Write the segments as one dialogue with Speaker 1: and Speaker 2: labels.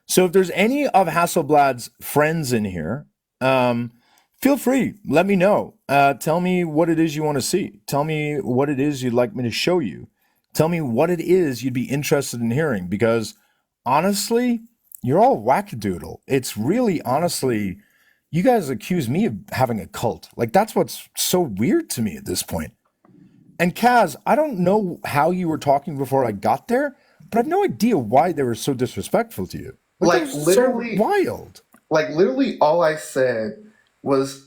Speaker 1: So if there's any of Hasselblad's friends in here, feel free. Let me know. Tell me what it is you want to see. Tell me what it is you'd like me to show you. Tell me what it is you'd be interested in hearing because honestly, you're all wackadoodle. It's really honestly, you guys accuse me of having a cult. Like that's what's so weird to me at this point. And Kaz, I don't know how you were talking before I got there, but I have no idea why they were so disrespectful to you. Like that
Speaker 2: Like
Speaker 1: was so
Speaker 2: literally,
Speaker 1: wild.
Speaker 2: like literally, all I said was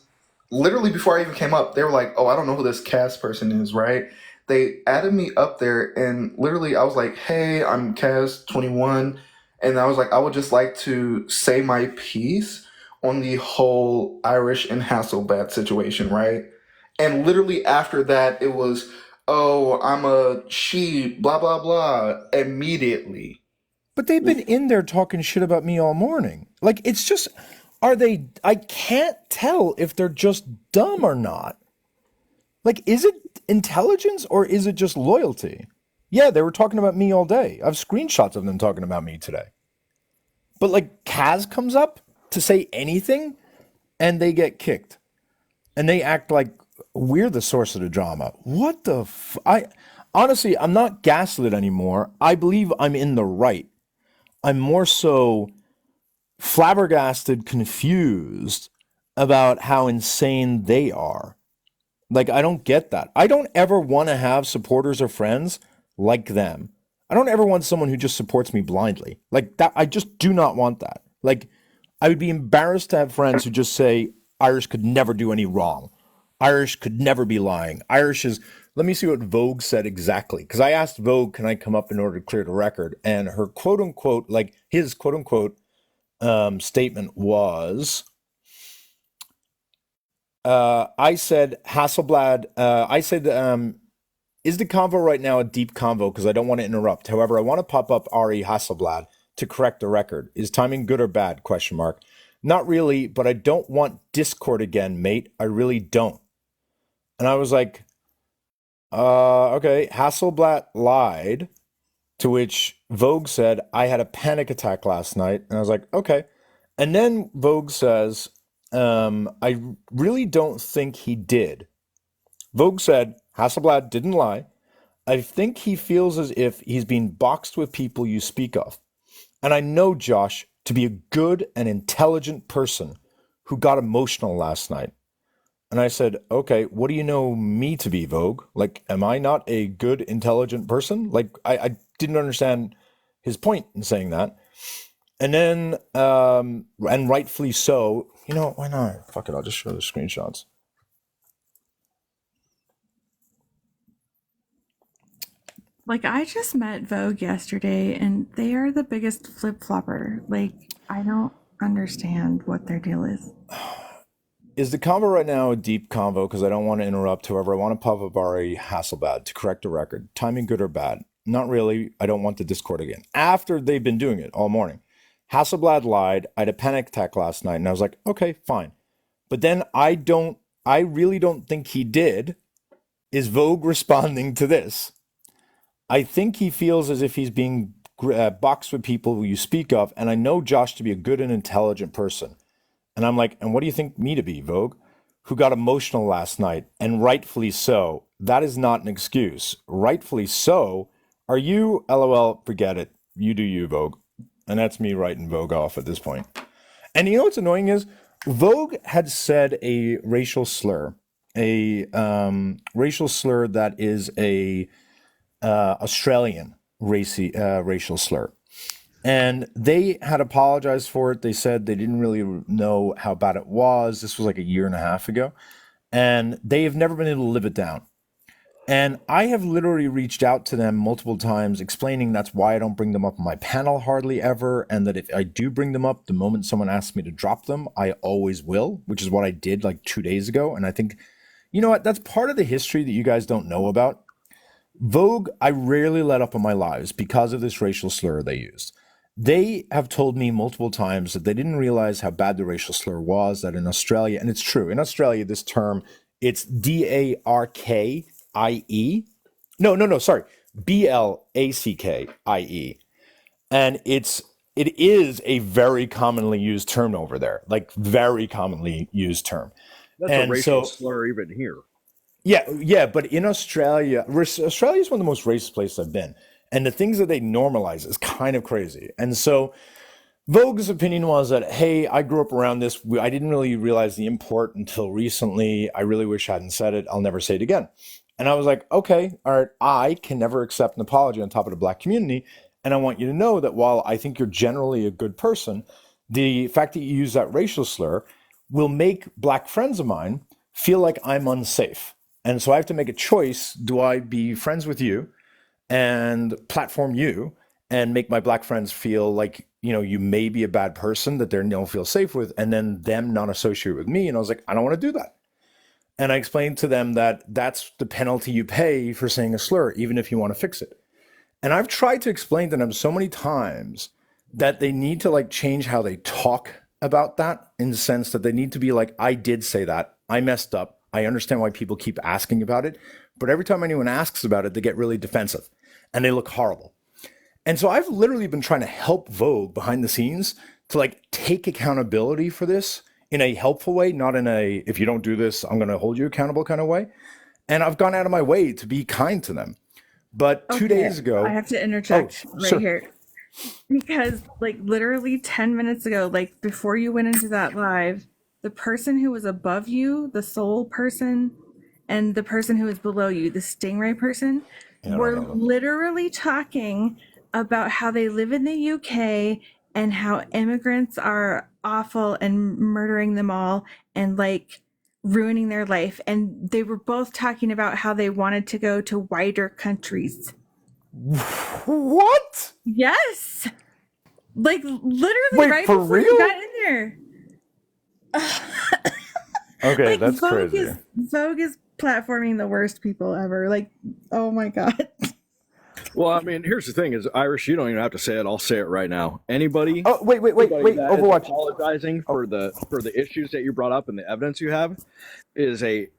Speaker 2: literally before I even came up. They were like, "Oh, I don't know who this cast person is," right? They added me up there, and literally, I was like, "Hey, I'm Kaz 21," and I was like, "I would just like to say my piece on the whole Irish and Hasselblad situation," right? And literally after that, it was, "Oh, I'm a she," blah blah blah, immediately.
Speaker 1: But they've been in there talking shit about me all morning. Like it's just are they I can't tell if they're just dumb or not. Like is it intelligence or is it just loyalty? Yeah, they were talking about me all day. I have screenshots of them talking about me today. But like Kaz comes up to say anything and they get kicked. And they act like we're the source of the drama. What the I honestly, I'm not gaslit anymore. I believe I'm in the right. I'm more so flabbergasted, confused about how insane they are. Like, I don't get that. I don't ever want to have supporters or friends like them. I don't ever want someone who just supports me blindly. Like, that, I just do not want that. Like, I would be embarrassed to have friends who just say Irish could never do any wrong. Irish could never be lying. Irish is. Let me see what Vogue said exactly. Because I asked Vogue, can I come up in order to clear the record? And her quote unquote, like his quote unquote statement was I said Hasselblad, I said, is the convo right now a deep convo? Because I don't want to interrupt. However, I want to pop up Ari Hasselblad to correct the record. Is timing good or bad? Question mark. Not really, but I don't want Discord again, mate. I really don't. And I was like, okay. Hasselblad lied, to which Vogue said, I had a panic attack last night. And I was like, okay. And then Vogue says, I really don't think he did. Vogue said, Hasselblad didn't lie. I think he feels as if he's being boxed with people you speak of. And I know Josh to be a good and intelligent person who got emotional last night. And I said, okay, what do you know me to be, Vogue? Like, am I not a good, intelligent person? Like, I didn't understand his point in saying that. And then, and rightfully so, you know, why not? Fuck it, I'll just show the screenshots.
Speaker 3: Like I just met Vogue yesterday and they are the biggest flip flopper. Like I don't understand what their deal is.
Speaker 1: Is the convo right now a deep convo? Because I don't want to interrupt. However, I want to pop up Ari Hasselblad to correct the record. Timing good or bad? Not really. I don't want the Discord again. After they've been doing it all morning. Hasselblad lied. I had a panic attack last night. And I was like, okay, fine. But then I really don't think he did. Is Vogue responding to this? I think he feels as if he's being boxed with people who you speak of. And I know Josh to be a good and intelligent person. And I'm like, and what do you think me to be, Vogue? Who got emotional last night, and rightfully so. That is not an excuse. Rightfully so. Are you, LOL, forget it. You do you, Vogue. And that's me writing Vogue off at this point. And you know what's annoying is Vogue had said a racial slur that is a Australian racial slur. And they had apologized for it. They said they didn't really know how bad it was. This was like a year and a half ago. And they have never been able to live it down. And I have literally reached out to them multiple times explaining that's why I don't bring them up on my panel hardly ever. And that if I do bring them up, the moment someone asks me to drop them, I always will, which is what I did like 2 days ago. And I think, you know what, that's part of the history that you guys don't know about. Vogue, I rarely let up on my lives because of this racial slur they used. They have told me multiple times that they didn't realize how bad the racial slur was, that in Australia, and it's true, in Australia, this term, it's Darkie. No, sorry, Blackie. And it's it is a very commonly used term over there, like very commonly used term.
Speaker 4: That's a
Speaker 1: And
Speaker 4: racial
Speaker 1: so,
Speaker 4: slur even here.
Speaker 1: yeah, yeah, but in Australia, Australia is one of the most racist places I've been. And the things that they normalize is kind of crazy. And so Vogue's opinion was that, hey, I grew up around this. I didn't really realize the import until recently. I really wish I hadn't said it. I'll never say it again. And I was like, okay, all right, I can never accept an apology on top of the black community. And I want you to know that while I think you're generally a good person, the fact that you use that racial slur will make black friends of mine feel like I'm unsafe. And so I have to make a choice. Do I be friends with you and platform you and make my black friends feel like, you may be a bad person that they don't feel safe with, and then them not associate with me? And I was like, I don't want to do that. And I explained to them that that's the penalty you pay for saying a slur, even if you want to fix it. And I've tried to explain to them so many times that they need to like change how they talk about that, in the sense that they need to be like, I did say that. I messed up. I understand why people keep asking about it. But every time anyone asks about it, they get really defensive and they look horrible. And so I've literally been trying to help Vogue behind the scenes to like take accountability for this in a helpful way, not in a, if you don't do this, I'm going to hold you accountable kind of way. And I've gone out of my way to be kind to them. But 2 days
Speaker 3: Okay, I
Speaker 1: ago,
Speaker 3: have to
Speaker 1: oh,
Speaker 3: interject right
Speaker 1: sure.
Speaker 3: here because, like, literally 10 minutes ago, like, before you went into that live, the person who was above you, the soul person, and the person who was below you, the stingray person,
Speaker 1: Yeah, I don't
Speaker 3: were
Speaker 1: know them.
Speaker 3: literally talking about how they live in the UK and how immigrants are awful and murdering them all and like ruining their life. And they were both talking about how they wanted to go to wider countries.
Speaker 1: What?
Speaker 3: Yes. Like literally
Speaker 1: Wait,
Speaker 3: right
Speaker 1: for
Speaker 3: before you got
Speaker 1: real?
Speaker 3: in there.
Speaker 1: Okay,
Speaker 3: Like
Speaker 1: that's crazy.
Speaker 3: Vogue is platforming the worst people ever. Like, oh my god.
Speaker 4: Well, I mean, here's the thing: is Irish. You don't even have to say it. I'll say it right now. Anybody,
Speaker 1: Oh, wait, wait, wait,
Speaker 4: anybody
Speaker 1: wait.
Speaker 4: that is
Speaker 1: Overwatch.
Speaker 4: apologizing
Speaker 1: Oh,
Speaker 4: for the issues that you brought up and the evidence you have is a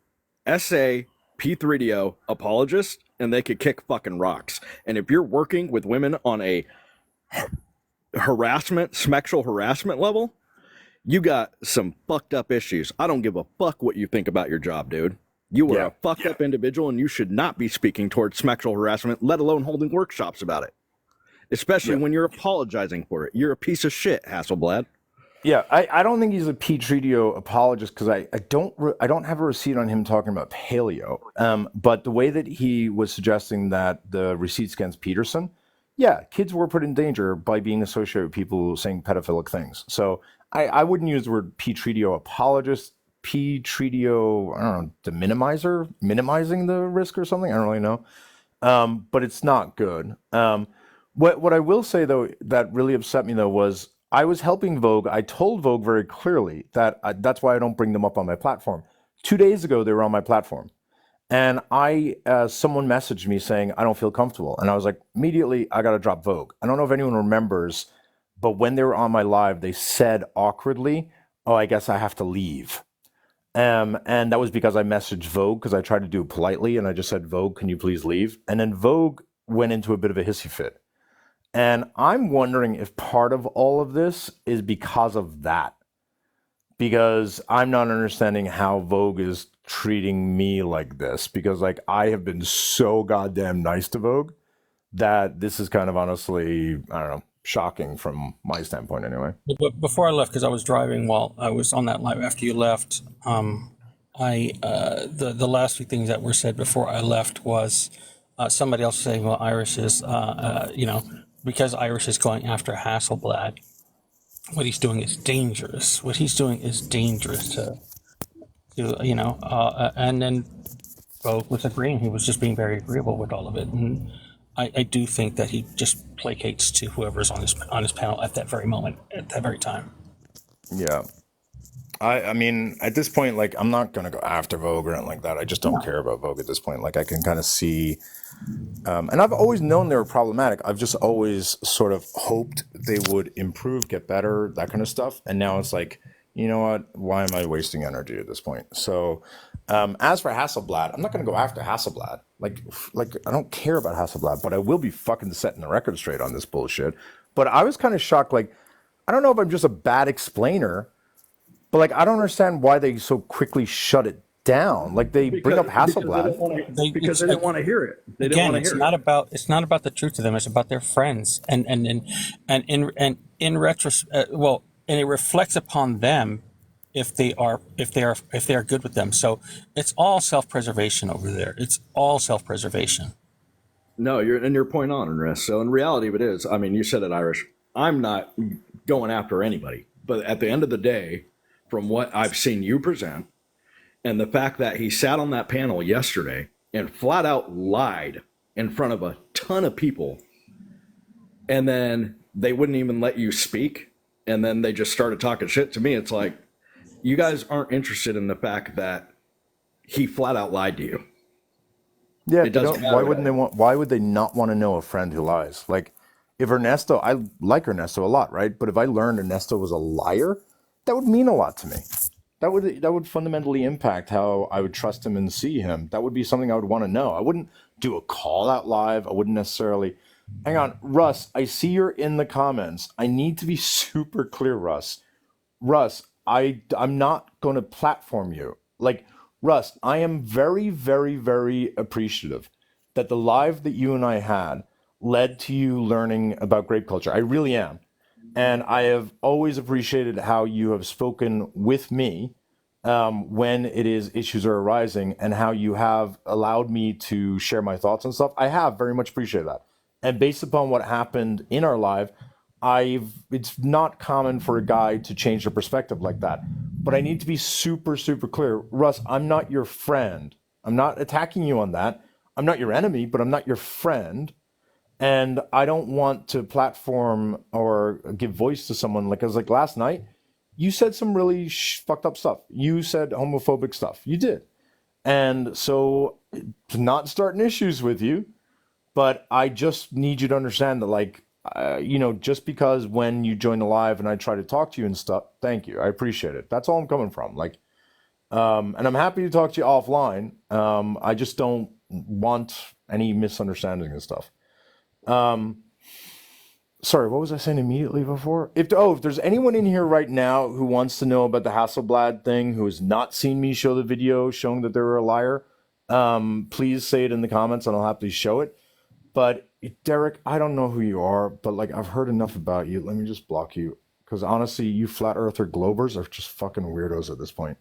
Speaker 4: SA P3DO apologist, and they could kick fucking rocks. And if you're working with women on a harassment, sexual harassment level, you got some fucked up issues. I don't give a fuck what you think about your job, dude. You are
Speaker 1: yeah.
Speaker 4: a fucked up individual, and you should not be speaking towards sexual harassment, let alone holding workshops about it. Especially
Speaker 1: Yeah.
Speaker 4: when you're apologizing for it. You're a piece of shit, Hasselblad.
Speaker 1: Yeah, I don't think he's a Petrio apologist because I don't have a receipt on him talking about paleo. But the way that he was suggesting that the receipts against Peterson, yeah, kids were put in danger by being associated with people saying pedophilic things. So I wouldn't use the word Petrio apologist. Petrio, I don't know, the minimizer, minimizing the risk or something. I don't really know. But it's not good. What I will say though that really upset me though was I was helping Vogue. I told Vogue very clearly that that's why I don't bring them up on my platform. 2 days ago, they were on my platform, and someone messaged me saying I don't feel comfortable, and I was like immediately I got to drop Vogue. I don't know if anyone remembers, but when they were on my live, they said awkwardly, "Oh, I guess I have to leave." And that was because I messaged Vogue because I tried to do it politely, and I just said, "Vogue, can you please leave?" And then Vogue went into a bit of a hissy fit. And I'm wondering if part of all of this is because of that. Because I'm not understanding how Vogue is treating me like this. Because like I have been so goddamn nice to Vogue that this is kind of honestly, I don't know, shocking from my standpoint anyway.
Speaker 5: But before I left, because I was driving while I was on that live after you left, I the last few things that were said before I left was somebody else saying, "Well, Irish is because Irish is going after Hasselblad. What he's doing is dangerous. What he's doing is dangerous to and then Vogue was agreeing. He was just being very agreeable with all of it, and I do think that he just placates to whoever's on his panel at that very moment, at that very time.
Speaker 1: Yeah. I mean, at this point, like, I'm not going to go after Vogue or anything like that. I just don't care about Vogue at this point. Like, I can kind of see. And I've always known they were problematic. I've just always sort of hoped they would improve, get better, that kind of stuff. And now it's like, you know what? Why am I wasting energy at this point? So, as for Hasselblad, I'm not going to go after Hasselblad. Like I don't care about Hasselblad, but I will be fucking setting the record straight on this bullshit. But I was kind of shocked. Like, I don't know if I'm just a bad explainer, but like, I don't understand why they so quickly shut it down. Like, they bring up
Speaker 4: Because they
Speaker 1: Hasselblad.
Speaker 4: don't want to
Speaker 5: They,
Speaker 4: because
Speaker 5: it's
Speaker 4: they didn't want to hear it. They didn't
Speaker 5: again,
Speaker 4: want to hear it.
Speaker 5: it's not about the truth to them. It's about their friends, and in retros, well, and it reflects upon them if they are good with them. So it's all self preservation over there. It's all self preservation.
Speaker 4: No, you're point on, Rest. So in reality, of it is. I mean, you said it, Irish. I'm not going after anybody, but at the end of the day, from what I've seen you present, and the fact that he sat on that panel yesterday and flat out lied in front of a ton of people, and then they wouldn't even let you speak, and then they just started talking shit to me. It's like you guys aren't interested in the fact that he flat out lied to you.
Speaker 1: Yeah,
Speaker 4: It
Speaker 1: they
Speaker 4: doesn't
Speaker 1: don't. Why
Speaker 4: matter.
Speaker 1: wouldn't they want? Why would they not want to know a friend who lies? Like, if Ernesto, I like Ernesto a lot, right? But if I learned Ernesto was a liar, that would mean a lot to me. That would fundamentally impact how I would trust him and see him. That would be something I would want to know. I wouldn't do a call out live. I wouldn't necessarily. Hang on, Russ. I see you're in the comments. I need to be super clear, Russ. Russ, I'm not going to platform you. Like, Russ, I am very, very, very appreciative that the live that you and I had led to you learning about grape culture. I really am. And I have always appreciated how you have spoken with me when it is issues are arising, and how you have allowed me to share my thoughts and stuff. I have very much appreciated that. And based upon what happened in our live, it's not common for a guy to change their perspective like that. But I need to be super, super clear. Russ, I'm not your friend. I'm not attacking you on that. I'm not your enemy, but I'm not your friend. And I don't want to platform or give voice to someone like, I was like, last night, you said some really fucked up stuff. You said homophobic stuff. You did. And so, not starting issues with you, but I just need you to understand that, like, just because when you join the live and I try to talk to you and stuff, thank you. I appreciate it. That's all I'm coming from. Like, and I'm happy to talk to you offline. I just don't want any misunderstanding and stuff. Sorry, what was I saying immediately before? If there's anyone in here right now who wants to know about the Hasselblad thing, who has not seen me show the video showing that they were a liar, please say it in the comments and I'll happily show it. But Derek, I don't know who you are, but like, I've heard enough about you. Let me just block you, because honestly, you flat earther globers are just fucking weirdos at this point.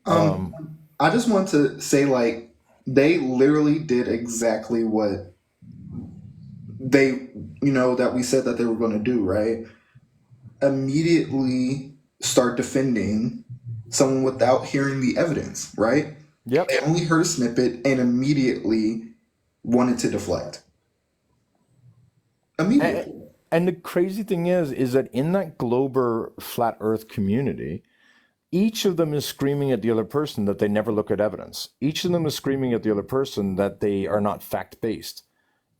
Speaker 2: Um, I just want to say, like, they literally did exactly what they, that we said that they were going to do, right? Immediately start defending someone without hearing the evidence, right?
Speaker 1: Yep.
Speaker 2: They only heard a snippet and immediately wanted to deflect.
Speaker 1: And,
Speaker 2: Immediately.
Speaker 1: and the crazy thing is that in that Glober flat Earth community, each of them is screaming at the other person that they never look at evidence. Each of them is screaming at the other person that they are not fact based.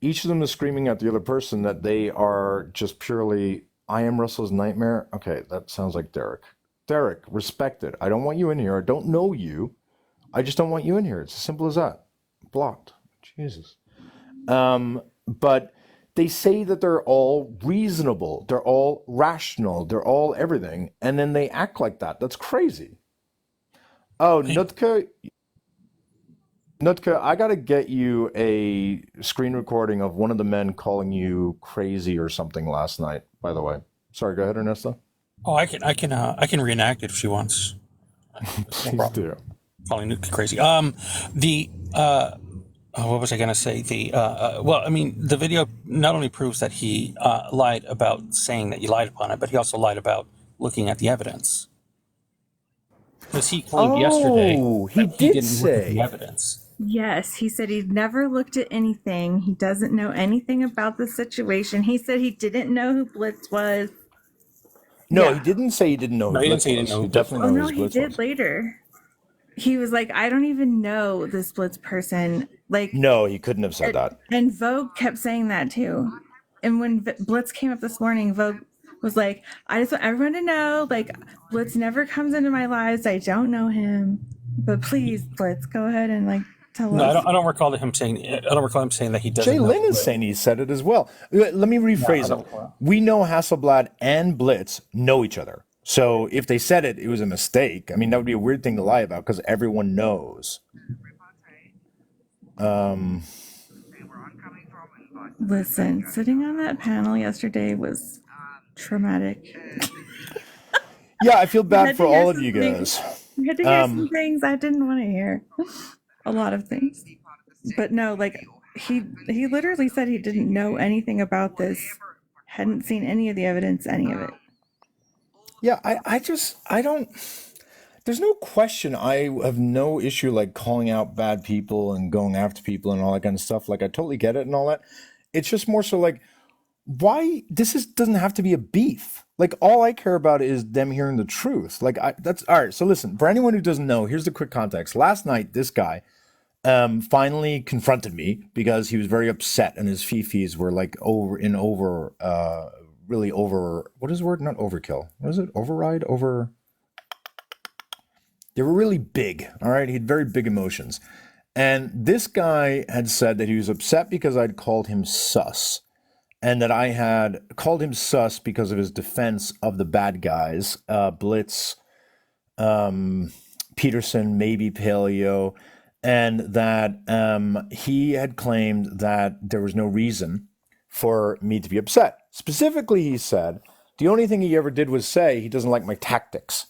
Speaker 1: Each of them is screaming at the other person that they are just purely, I am Russell's nightmare. Okay, that sounds like Derek. Derek, respect it. I don't want you in here. I don't know you. I just don't want you in here. It's as simple as that. Blocked. Jesus. But they say that they're all reasonable, they're all rational, they're all everything, and then they act like that. That's crazy. Oh, Nutka, I gotta get you a screen recording of one of the men calling you crazy or something last night. By the way, sorry. Go ahead, Ernesto.
Speaker 5: Oh, I can reenact it if she wants. No
Speaker 1: Please
Speaker 5: problem.
Speaker 1: do.
Speaker 5: Calling Nuke crazy. The what was I going to say? Well, I mean, the video not only proves that he lied about saying that you lied upon it, but he also lied about looking at the evidence. Because he claimed yesterday
Speaker 1: Oh, he
Speaker 5: that he
Speaker 1: did
Speaker 5: didn't look at the
Speaker 1: say.
Speaker 5: evidence.
Speaker 3: Yes, he said he'd never looked at anything. He doesn't know anything about the situation. He said he didn't know who Blitz was.
Speaker 1: No, he
Speaker 3: Yeah.
Speaker 1: didn't say he didn't know who
Speaker 5: No, he didn't
Speaker 1: Blitz
Speaker 5: say he didn't
Speaker 1: was.
Speaker 5: know
Speaker 1: He
Speaker 5: who Blitz
Speaker 1: definitely
Speaker 3: Oh
Speaker 1: knew
Speaker 5: was.
Speaker 3: no,
Speaker 1: who
Speaker 3: he
Speaker 1: Blitz
Speaker 3: did
Speaker 1: was.
Speaker 3: later. He was like, I don't even know this Blitz person. Like,
Speaker 1: No, he couldn't have said that.
Speaker 3: and Vogue kept saying that too. And when Blitz came up this morning, Vogue was like, I just want everyone to know, like, Blitz never comes into my lives. I don't know him. But please, Blitz, go ahead and like Tell
Speaker 5: No,
Speaker 3: us.
Speaker 5: I don't recall him saying. I don't recall him saying that he doesn't
Speaker 1: Jay
Speaker 5: know.
Speaker 1: Lynn is saying he said it as well. Let me rephrase
Speaker 5: don't
Speaker 1: it.
Speaker 5: recall.
Speaker 1: We know Hasselblad and Blitz know each other. So if they said it, it was a mistake. I mean, that would be a weird thing to lie about because everyone knows.
Speaker 3: Listen, sitting on that panel yesterday was traumatic.
Speaker 1: Yeah, I feel
Speaker 3: I
Speaker 1: bad
Speaker 3: had
Speaker 1: for
Speaker 3: to hear
Speaker 1: all of
Speaker 3: some
Speaker 1: you
Speaker 3: things.
Speaker 1: guys.
Speaker 3: I had to hear some things I didn't want to hear. A lot of things. But no, like he literally said he didn't know anything about this, hadn't seen any of the evidence, any of it.
Speaker 1: Yeah, I don't. There's no question. I have no issue like calling out bad people and going after people and all that kind of stuff. Like I totally get it and all that. It's just more so like why doesn't have to be a beef. Like all I care about is them hearing the truth. Like that's all right. So listen, for anyone who doesn't know, here's the quick context. Last night, this guy finally confronted me because he was very upset and his fifis were like really over. What is the word? Not overkill. What is it? Override over. They were really big. All right. He had very big emotions. And this guy had said that he was upset because I'd called him sus. And that I had called him sus because of his defense of the bad guys, Blitz, Peterson, maybe Paleo, and that he had claimed that there was no reason for me to be upset. Specifically, he said, the only thing he ever did was say he doesn't like my tactics.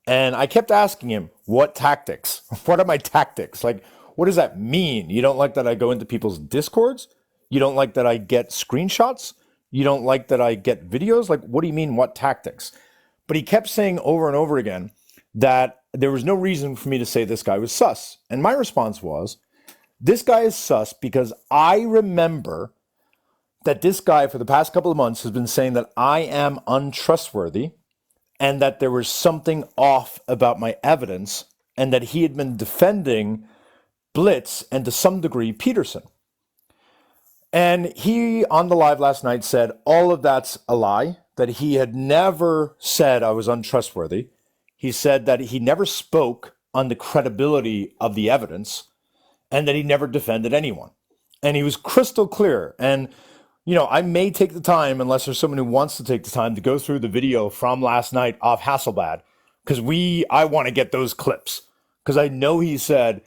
Speaker 1: And I kept asking him, what tactics? What are my tactics? Like, what does that mean? You don't like that I go into people's discords? You don't like that I get screenshots? You don't like that I get videos? Like, what do you mean, what tactics? But he kept saying over and over again that there was no reason for me to say this guy was sus. And my response was, this guy is sus because I remember that this guy for the past couple of months has been saying that I am untrustworthy and that there was something off about my evidence and that he had been defending Blitz and to some degree Peterson. And he, on the live last night, said all of that's a lie, that he had never said I was untrustworthy. He said that he never spoke on the credibility of the evidence and that he never defended anyone. And he was crystal clear. And, you know, I may take the time, unless there's someone who wants to take the time, to go through the video from last night off Hasselblad, because I want to get those clips. Because I know he said,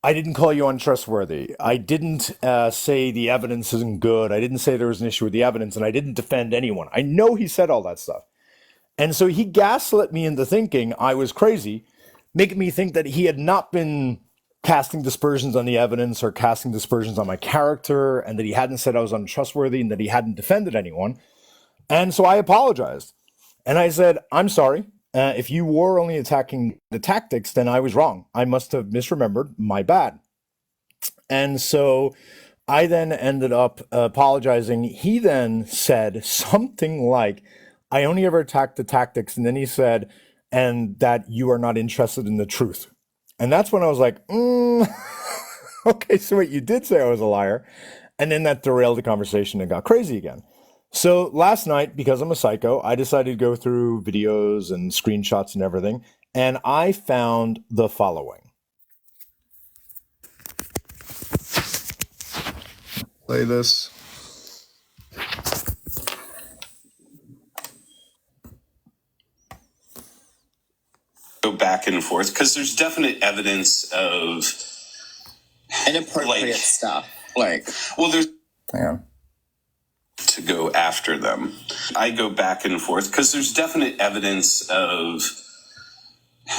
Speaker 1: I didn't call you untrustworthy. I didn't say the evidence isn't good. I didn't say there was an issue with the evidence, and I didn't defend anyone. I know he said all that stuff. And so he gaslit me into thinking I was crazy, making me think that he had not been casting dispersions on the evidence or casting dispersions on my character, and that he hadn't said I was untrustworthy and that he hadn't defended anyone. And so I apologized. And I said, I'm sorry. If you were only attacking the tactics, then I was wrong. I must have misremembered. My bad. And so I then ended up apologizing. He then said something like, I only ever attacked the tactics. And then he said, and that you are not interested in the truth. And that's when I was like, okay, so wait, you did say I was a liar. And then that derailed the conversation and got crazy again. So last night, because I'm a psycho, I decided to go through videos and screenshots and everything, and I found the following. Play this.
Speaker 6: Go back and forth because there's definite evidence of
Speaker 7: inappropriate stuff.
Speaker 6: Well, there's
Speaker 1: Hang on.
Speaker 6: to go after them. I go back and forth because there's definite evidence of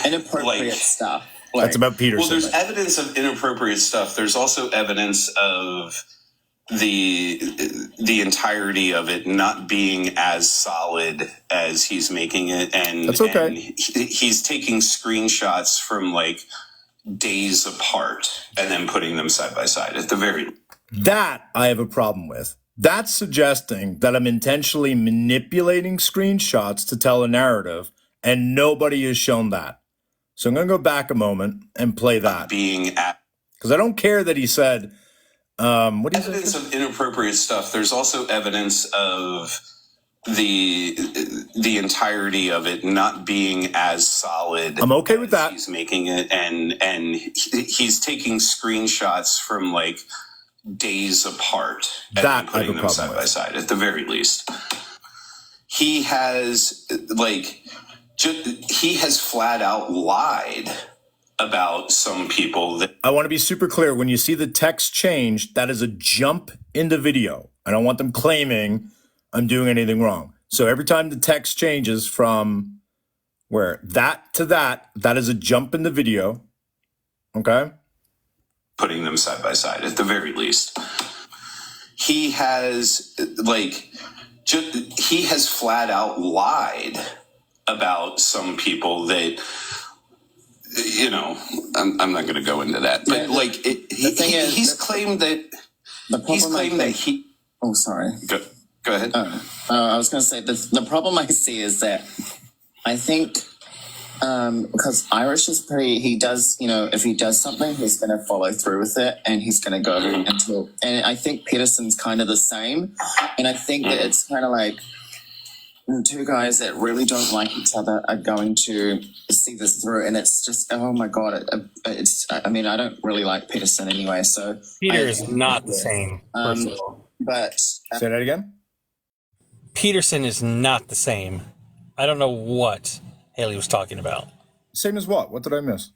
Speaker 7: Inappropriate stuff.
Speaker 1: That's about Peterson.
Speaker 6: Well, there's evidence of inappropriate stuff. There's also evidence of the entirety of it not being as solid as he's making it, and
Speaker 1: that's okay.
Speaker 6: And he's taking screenshots from like days apart and then putting them side by side at the very.
Speaker 1: That I have a problem with. That's suggesting that I'm intentionally manipulating screenshots to tell a narrative, and nobody has shown that. So I'm going to go back a moment and play that. Because I don't care that he said, what do you
Speaker 6: evidence of inappropriate stuff. There's also evidence of the the entirety of it not being as solid.
Speaker 1: I'm okay with that.
Speaker 6: He's making it, and he's taking screenshots from like days apart and
Speaker 1: That
Speaker 6: then
Speaker 1: I have a
Speaker 6: putting them
Speaker 1: problem
Speaker 6: side by
Speaker 1: with.
Speaker 6: side at the very least. He has he has flat out lied about some people that
Speaker 1: I want to be super clear. When you see the text change, that is a jump in the video. I don't want them claiming I'm doing anything wrong. So every time the text changes from where that to that is a jump in the video. Okay.
Speaker 6: putting them side by side at the very least. He has he has flat out lied about some people that I'm not going to go into that, but he's claimed that he.
Speaker 7: Oh, sorry.
Speaker 6: Go ahead.
Speaker 7: I was going to say the problem I see is that I think because Irish is pretty, he does, if he does something, he's going to follow through with it and he's going to go until, and I think Peterson's kind of the same. And I think that it's kind of like two guys that really don't like each other are going to see this through. And it's just, oh my God. I don't really like Peterson anyway. So
Speaker 5: Peter is not the same. First of all.
Speaker 7: But
Speaker 1: Say that again.
Speaker 5: Peterson is not the same. I don't know what Haley was talking about.
Speaker 1: Same as what? What did I miss?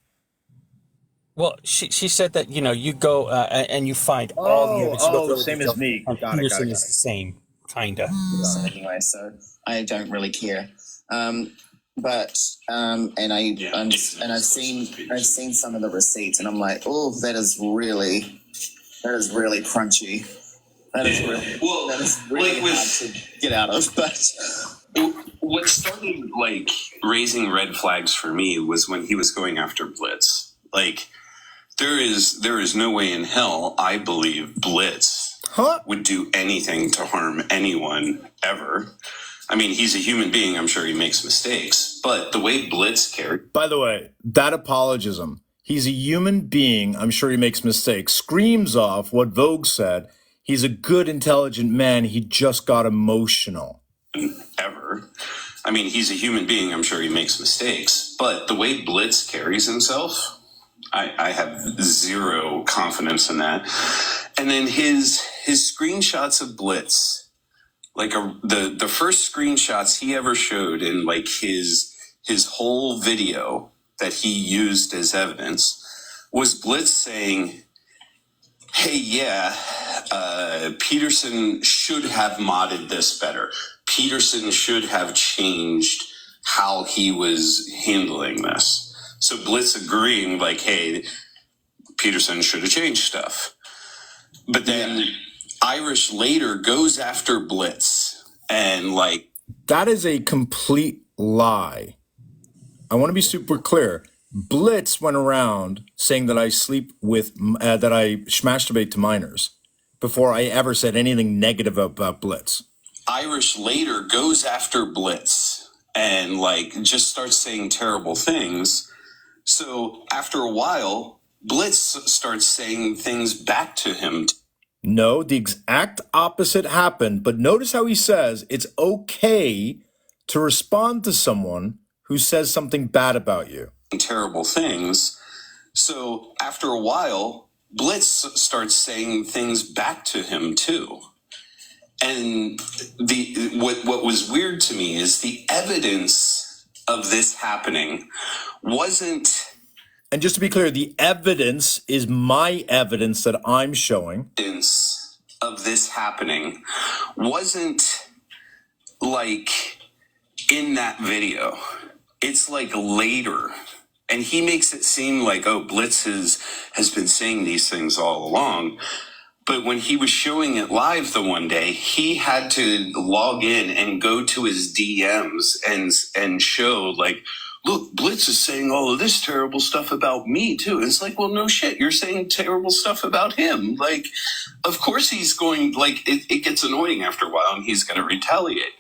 Speaker 5: Well, she said that, you go and you find all the evidence. You go through
Speaker 1: same
Speaker 5: detail,
Speaker 1: as me.
Speaker 5: and
Speaker 1: Got it.
Speaker 5: Peterson is the same, kind of.
Speaker 7: anyway, so I don't really care. And I've seen some of the receipts, and I'm like, oh, that is really crunchy. That is really hard to get out of. But
Speaker 6: what started raising red flags for me was when he was going after Blitz. There is no way in hell I believe Blitz would do anything to harm anyone ever. I mean, he's a human being. I'm sure he makes mistakes, but the way Blitz carried.
Speaker 1: By the way, that apologism. He's a human being. I'm sure he makes mistakes. Screams off what Vogue said. He's a good, intelligent man. He just got emotional.
Speaker 6: Ever. I mean, he's a human being. I'm sure he makes mistakes, but the way Blitz carries himself, I have zero confidence in that. And then his screenshots of Blitz, the first screenshots he ever showed in his whole video that he used as evidence was Blitz saying, hey, yeah, Peterson should have modded this better. Peterson should have changed how he was handling this. So Blitz agreeing, hey, Peterson should have changed stuff. But then Irish later goes after Blitz and
Speaker 1: That is a complete lie. I want to be super clear. Blitz went around saying that I sleep with, that I masturbate to minors before I ever said anything negative about Blitz.
Speaker 6: Irish later goes after Blitz and just starts saying terrible things. So after a while, Blitz starts saying things back to him.
Speaker 1: No, the exact opposite happened. But notice how he says it's okay to respond to someone who says something bad about you.
Speaker 6: Terrible things. So after a while, Blitz starts saying things back to him too. And what was weird to me is the evidence of this happening wasn't.
Speaker 1: And just to be clear, the evidence is my evidence that I'm showing.
Speaker 6: Evidence of this happening wasn't in that video. It's later. And he makes it seem Blitz has been saying these things all along. But when he was showing it live the one day, he had to log in and go to his DMs and show look, Blitz is saying all of this terrible stuff about me too. And it's well, no shit, you're saying terrible stuff about him. Of course he's going, it gets annoying after a while and he's going to retaliate.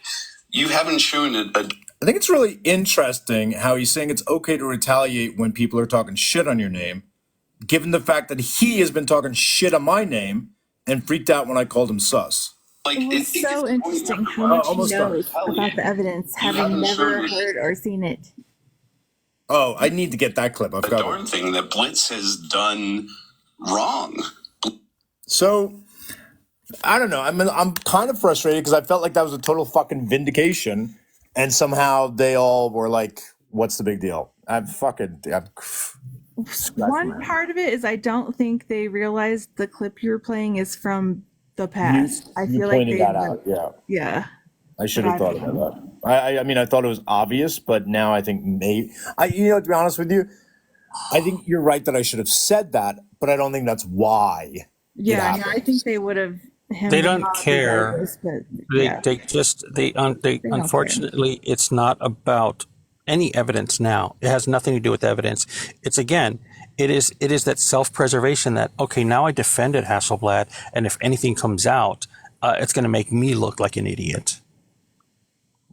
Speaker 6: You haven't shown
Speaker 1: I think it's really interesting how he's saying it's okay to retaliate when people are talking shit on your name, given the fact that he has been talking shit on my name and freaked out when I called him sus.
Speaker 6: Like
Speaker 3: It was
Speaker 6: it gets
Speaker 3: so
Speaker 6: annoying after
Speaker 3: interesting
Speaker 6: a
Speaker 3: how
Speaker 6: while.
Speaker 3: much he
Speaker 6: People
Speaker 1: almost done.
Speaker 6: start
Speaker 3: knows
Speaker 6: telling
Speaker 3: about
Speaker 6: you,
Speaker 3: the evidence,
Speaker 6: you
Speaker 3: having
Speaker 6: haven't shown
Speaker 3: never
Speaker 6: me
Speaker 3: heard or seen it.
Speaker 1: Oh, I need to get that clip. I've
Speaker 6: a
Speaker 1: got
Speaker 6: darn
Speaker 1: it.
Speaker 6: thing that Blitz has done wrong.
Speaker 1: So I don't know. I'm kind of frustrated because I felt like that was a total fucking vindication, and somehow they all were like, "What's the big deal?" I'm scratching
Speaker 3: One
Speaker 1: my head.
Speaker 3: part of it is I don't think they realized the clip you're playing is from the
Speaker 1: You
Speaker 3: past. I
Speaker 1: you
Speaker 3: feel like
Speaker 1: pointed
Speaker 3: they
Speaker 1: that
Speaker 3: went,
Speaker 1: out, yeah.
Speaker 3: yeah,
Speaker 1: I should
Speaker 3: but
Speaker 1: have
Speaker 3: I
Speaker 1: thought
Speaker 3: don't
Speaker 1: about
Speaker 3: know.
Speaker 1: that. I mean, I thought it was obvious, but now I think maybe to be honest with you, I think you're right that I should have said that, but I don't think that's why it
Speaker 3: Yeah, no, I
Speaker 1: happened.
Speaker 3: think they would have
Speaker 5: They
Speaker 3: hemmed him
Speaker 5: don't
Speaker 3: off
Speaker 5: care.
Speaker 3: regardless, but
Speaker 5: They
Speaker 3: yeah,
Speaker 5: they just they
Speaker 3: they don't care.
Speaker 5: unfortunately it's not about any evidence now. It has nothing to do with evidence. It's again, it is that self-preservation that okay, now I defended Hasselblad, and if anything comes out, it's going to make me look like an idiot.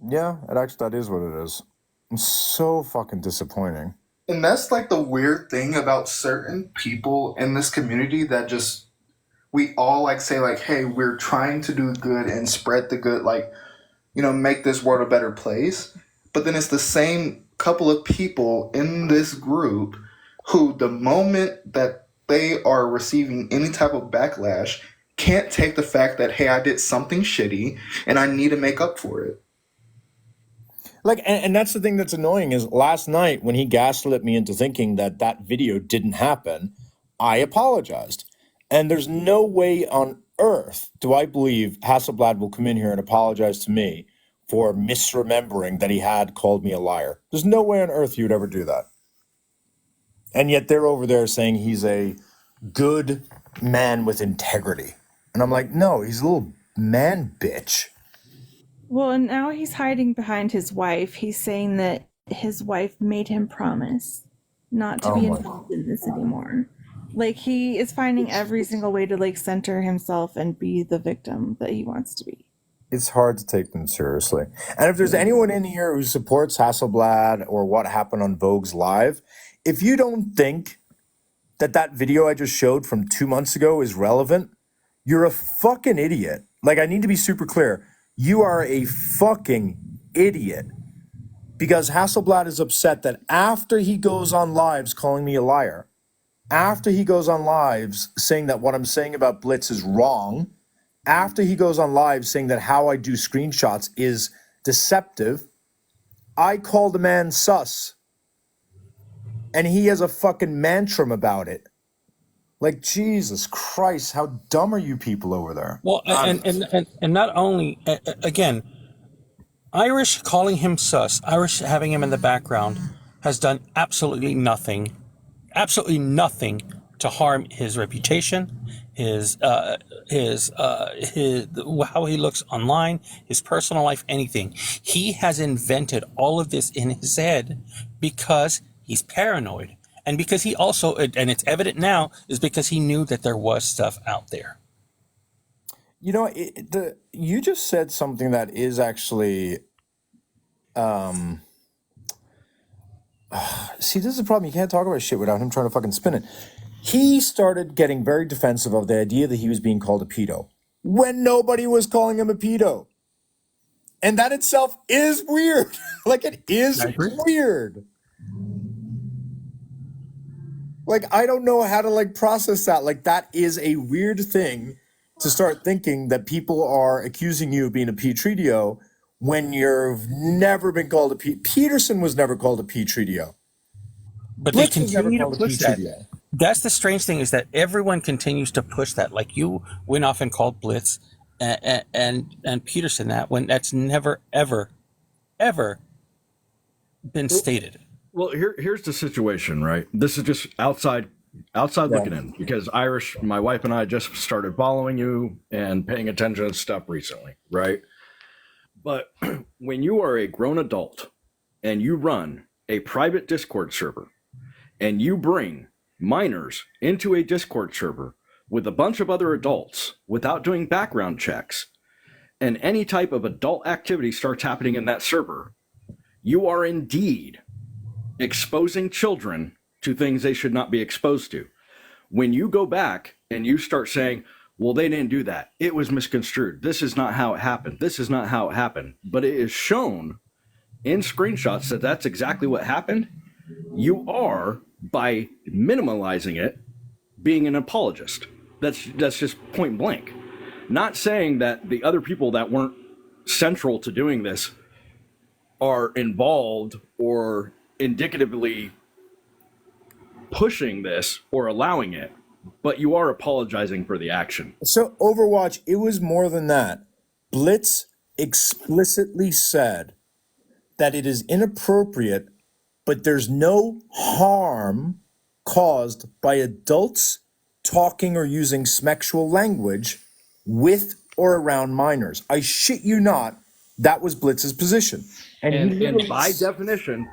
Speaker 1: Yeah, that is what it is. It's so fucking disappointing.
Speaker 2: And that's like the weird thing about certain people in this community that just we all like say like, hey, we're trying to do good and spread the good, like, make this world a better place. But then it's the same couple of people in this group who, the moment that they are receiving any type of backlash, can't take the fact that, hey, I did something shitty and I need to make up for it.
Speaker 1: Like, and that's the thing that's annoying is last night when he gaslit me into thinking that that video didn't happen, I apologized. And there's no way on earth do I believe Hasselblad will come in here and apologize to me for misremembering that he had called me a liar. There's no way on earth he would ever do that. And yet they're over there saying he's a good man with integrity. And I'm like, no, he's a little man bitch.
Speaker 3: Well, and now he's hiding behind his wife. He's saying that his wife made him promise not to
Speaker 1: Oh
Speaker 3: be
Speaker 1: my.
Speaker 3: involved in this anymore. Like he is finding every single way to like center himself and be the victim that he wants to be.
Speaker 1: It's hard to take them seriously. And if there's anyone in here who supports Hasselblad or what happened on Vogue's Live, if you don't think that that video I just showed from 2 months ago is relevant, you're a fucking idiot. Like, I need to be super clear. You are a fucking idiot because Hasselblad is upset that after he goes on lives calling me a liar, after he goes on lives saying that what I'm saying about Blitz is wrong, after he goes on live saying that how I do screenshots is deceptive, I call the man sus. And he has a fucking mantrum about it. Like, Jesus Christ, how dumb are you people over there?
Speaker 5: Well, and not only again, Irish calling him sus, Irish having him in the background has done absolutely nothing to harm his reputation, his how he looks online, his personal life, anything. He has invented all of this in his head because he's paranoid, and because he also, and it's evident now, is because he knew that there was stuff out there.
Speaker 1: You know, you just said something that is actually, see, this is the problem. You can't talk about shit without him trying to fucking spin it. He started getting very defensive of the idea that he was being called a pedo when nobody was calling him a pedo. And that itself is weird. Like, it is
Speaker 5: I agree.
Speaker 1: weird. Like, I don't know how to like process that. Like, that is a weird thing to start thinking that people are accusing you of being a Petritio when you've never been called a Peterson was never called a Petritio.
Speaker 5: But they
Speaker 1: Blitz was never
Speaker 5: continue to
Speaker 1: called a
Speaker 5: push that.
Speaker 1: Petritio.
Speaker 5: That's the strange thing, is that everyone continues to push that. Like you went off and called Blitz and Peterson that, when that's never ever been stated.
Speaker 4: Well, here's the situation, right? This is just outside looking in, because Irish, my wife and I just started following you and paying attention to stuff recently, right? But when you are a grown adult and you run a private Discord server and you bring minors into a Discord server with a bunch of other adults without doing background checks, and any type of adult activity starts happening in that server, you are indeed exposing children to things they should not be exposed to. When you go back and you start saying, well, they didn't do that. It was misconstrued. This is not how it happened. This is not how it happened. But it is shown in screenshots that that's exactly what happened. You are, by minimalizing it, being an apologist. That's just point blank. Not saying that the other people that weren't central to doing this are involved or indicatively pushing this or allowing it, but you are apologizing for the action.
Speaker 1: So Overwatch, it was more than that. Blitz explicitly said that it is inappropriate, but there's no harm caused by adults talking or using sexual language with or around minors. I shit you not, that was Blitz's position. And
Speaker 4: And by definition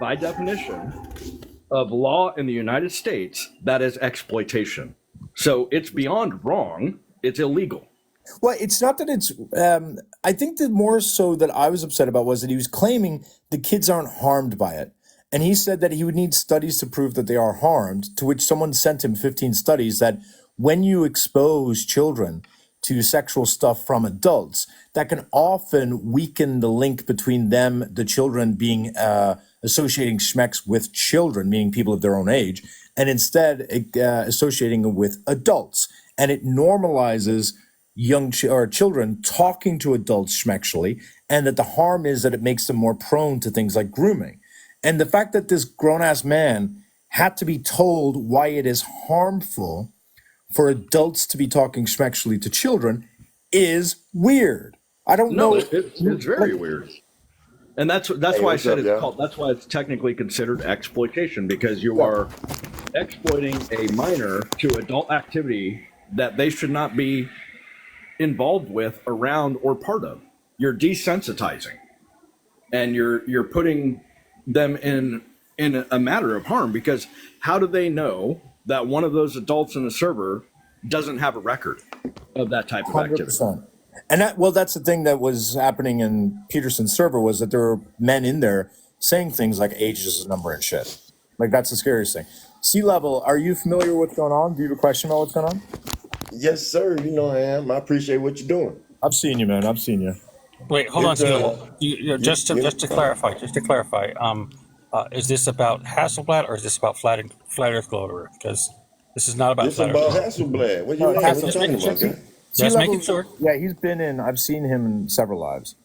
Speaker 4: of law in the United States, that is exploitation. So it's beyond wrong. It's illegal.
Speaker 1: well, it's not that it's. I think the more so that I was upset about was that he was claiming the kids aren't harmed by it. And he said that he would need studies to prove that they are harmed, to which someone sent him 15 studies that when you expose children to sexual stuff from adults, that can often weaken the link between them, the children being associating schmecks with children, meaning people of their own age, and instead associating them with adults. And it normalizes or children talking to adults schmexually, and that the harm is that it makes them more prone to things like grooming. And the fact that this grown-ass man had to be told why it is harmful for adults to be talking schmexually to children is weird. I don't
Speaker 4: No,
Speaker 1: know.
Speaker 4: it's very weird. And that's
Speaker 8: Hey,
Speaker 4: why I
Speaker 8: what's
Speaker 4: said
Speaker 8: up,
Speaker 4: it's
Speaker 8: y'all?
Speaker 4: called. That's why it's technically considered exploitation, because you are exploiting a minor to adult activity that they should not be involved with, around, or part of. You're desensitizing, and you're putting them in a matter of harm, because how do they know that one of those adults in the server doesn't have a record of that type of activity?
Speaker 1: 100%. And that's the thing that was happening in Peterson's server, was that there were men in there saying things like age is a number and shit. Like, that's the scariest thing. Sea Level, are you familiar with what's going on? Do you have a question about what's going on?
Speaker 8: Yes, sir. You know I am. I appreciate what you're doing.
Speaker 1: I've seen you, man. I've seen you.
Speaker 5: Wait, hold on,
Speaker 8: It's
Speaker 5: Tino. Just to
Speaker 8: you
Speaker 5: clarify, is this about Hasselblad or is this about Flat Earth Gloder? Because this is not about
Speaker 8: This
Speaker 5: Flat
Speaker 8: about
Speaker 5: Earth.
Speaker 8: Hasselblad. What you
Speaker 1: No,
Speaker 8: mean?
Speaker 1: Hassel-
Speaker 8: What you talking about, guy?
Speaker 1: Sea
Speaker 5: Just
Speaker 1: Level,
Speaker 5: making sure.
Speaker 1: yeah, he's been in, I've seen him in several lives.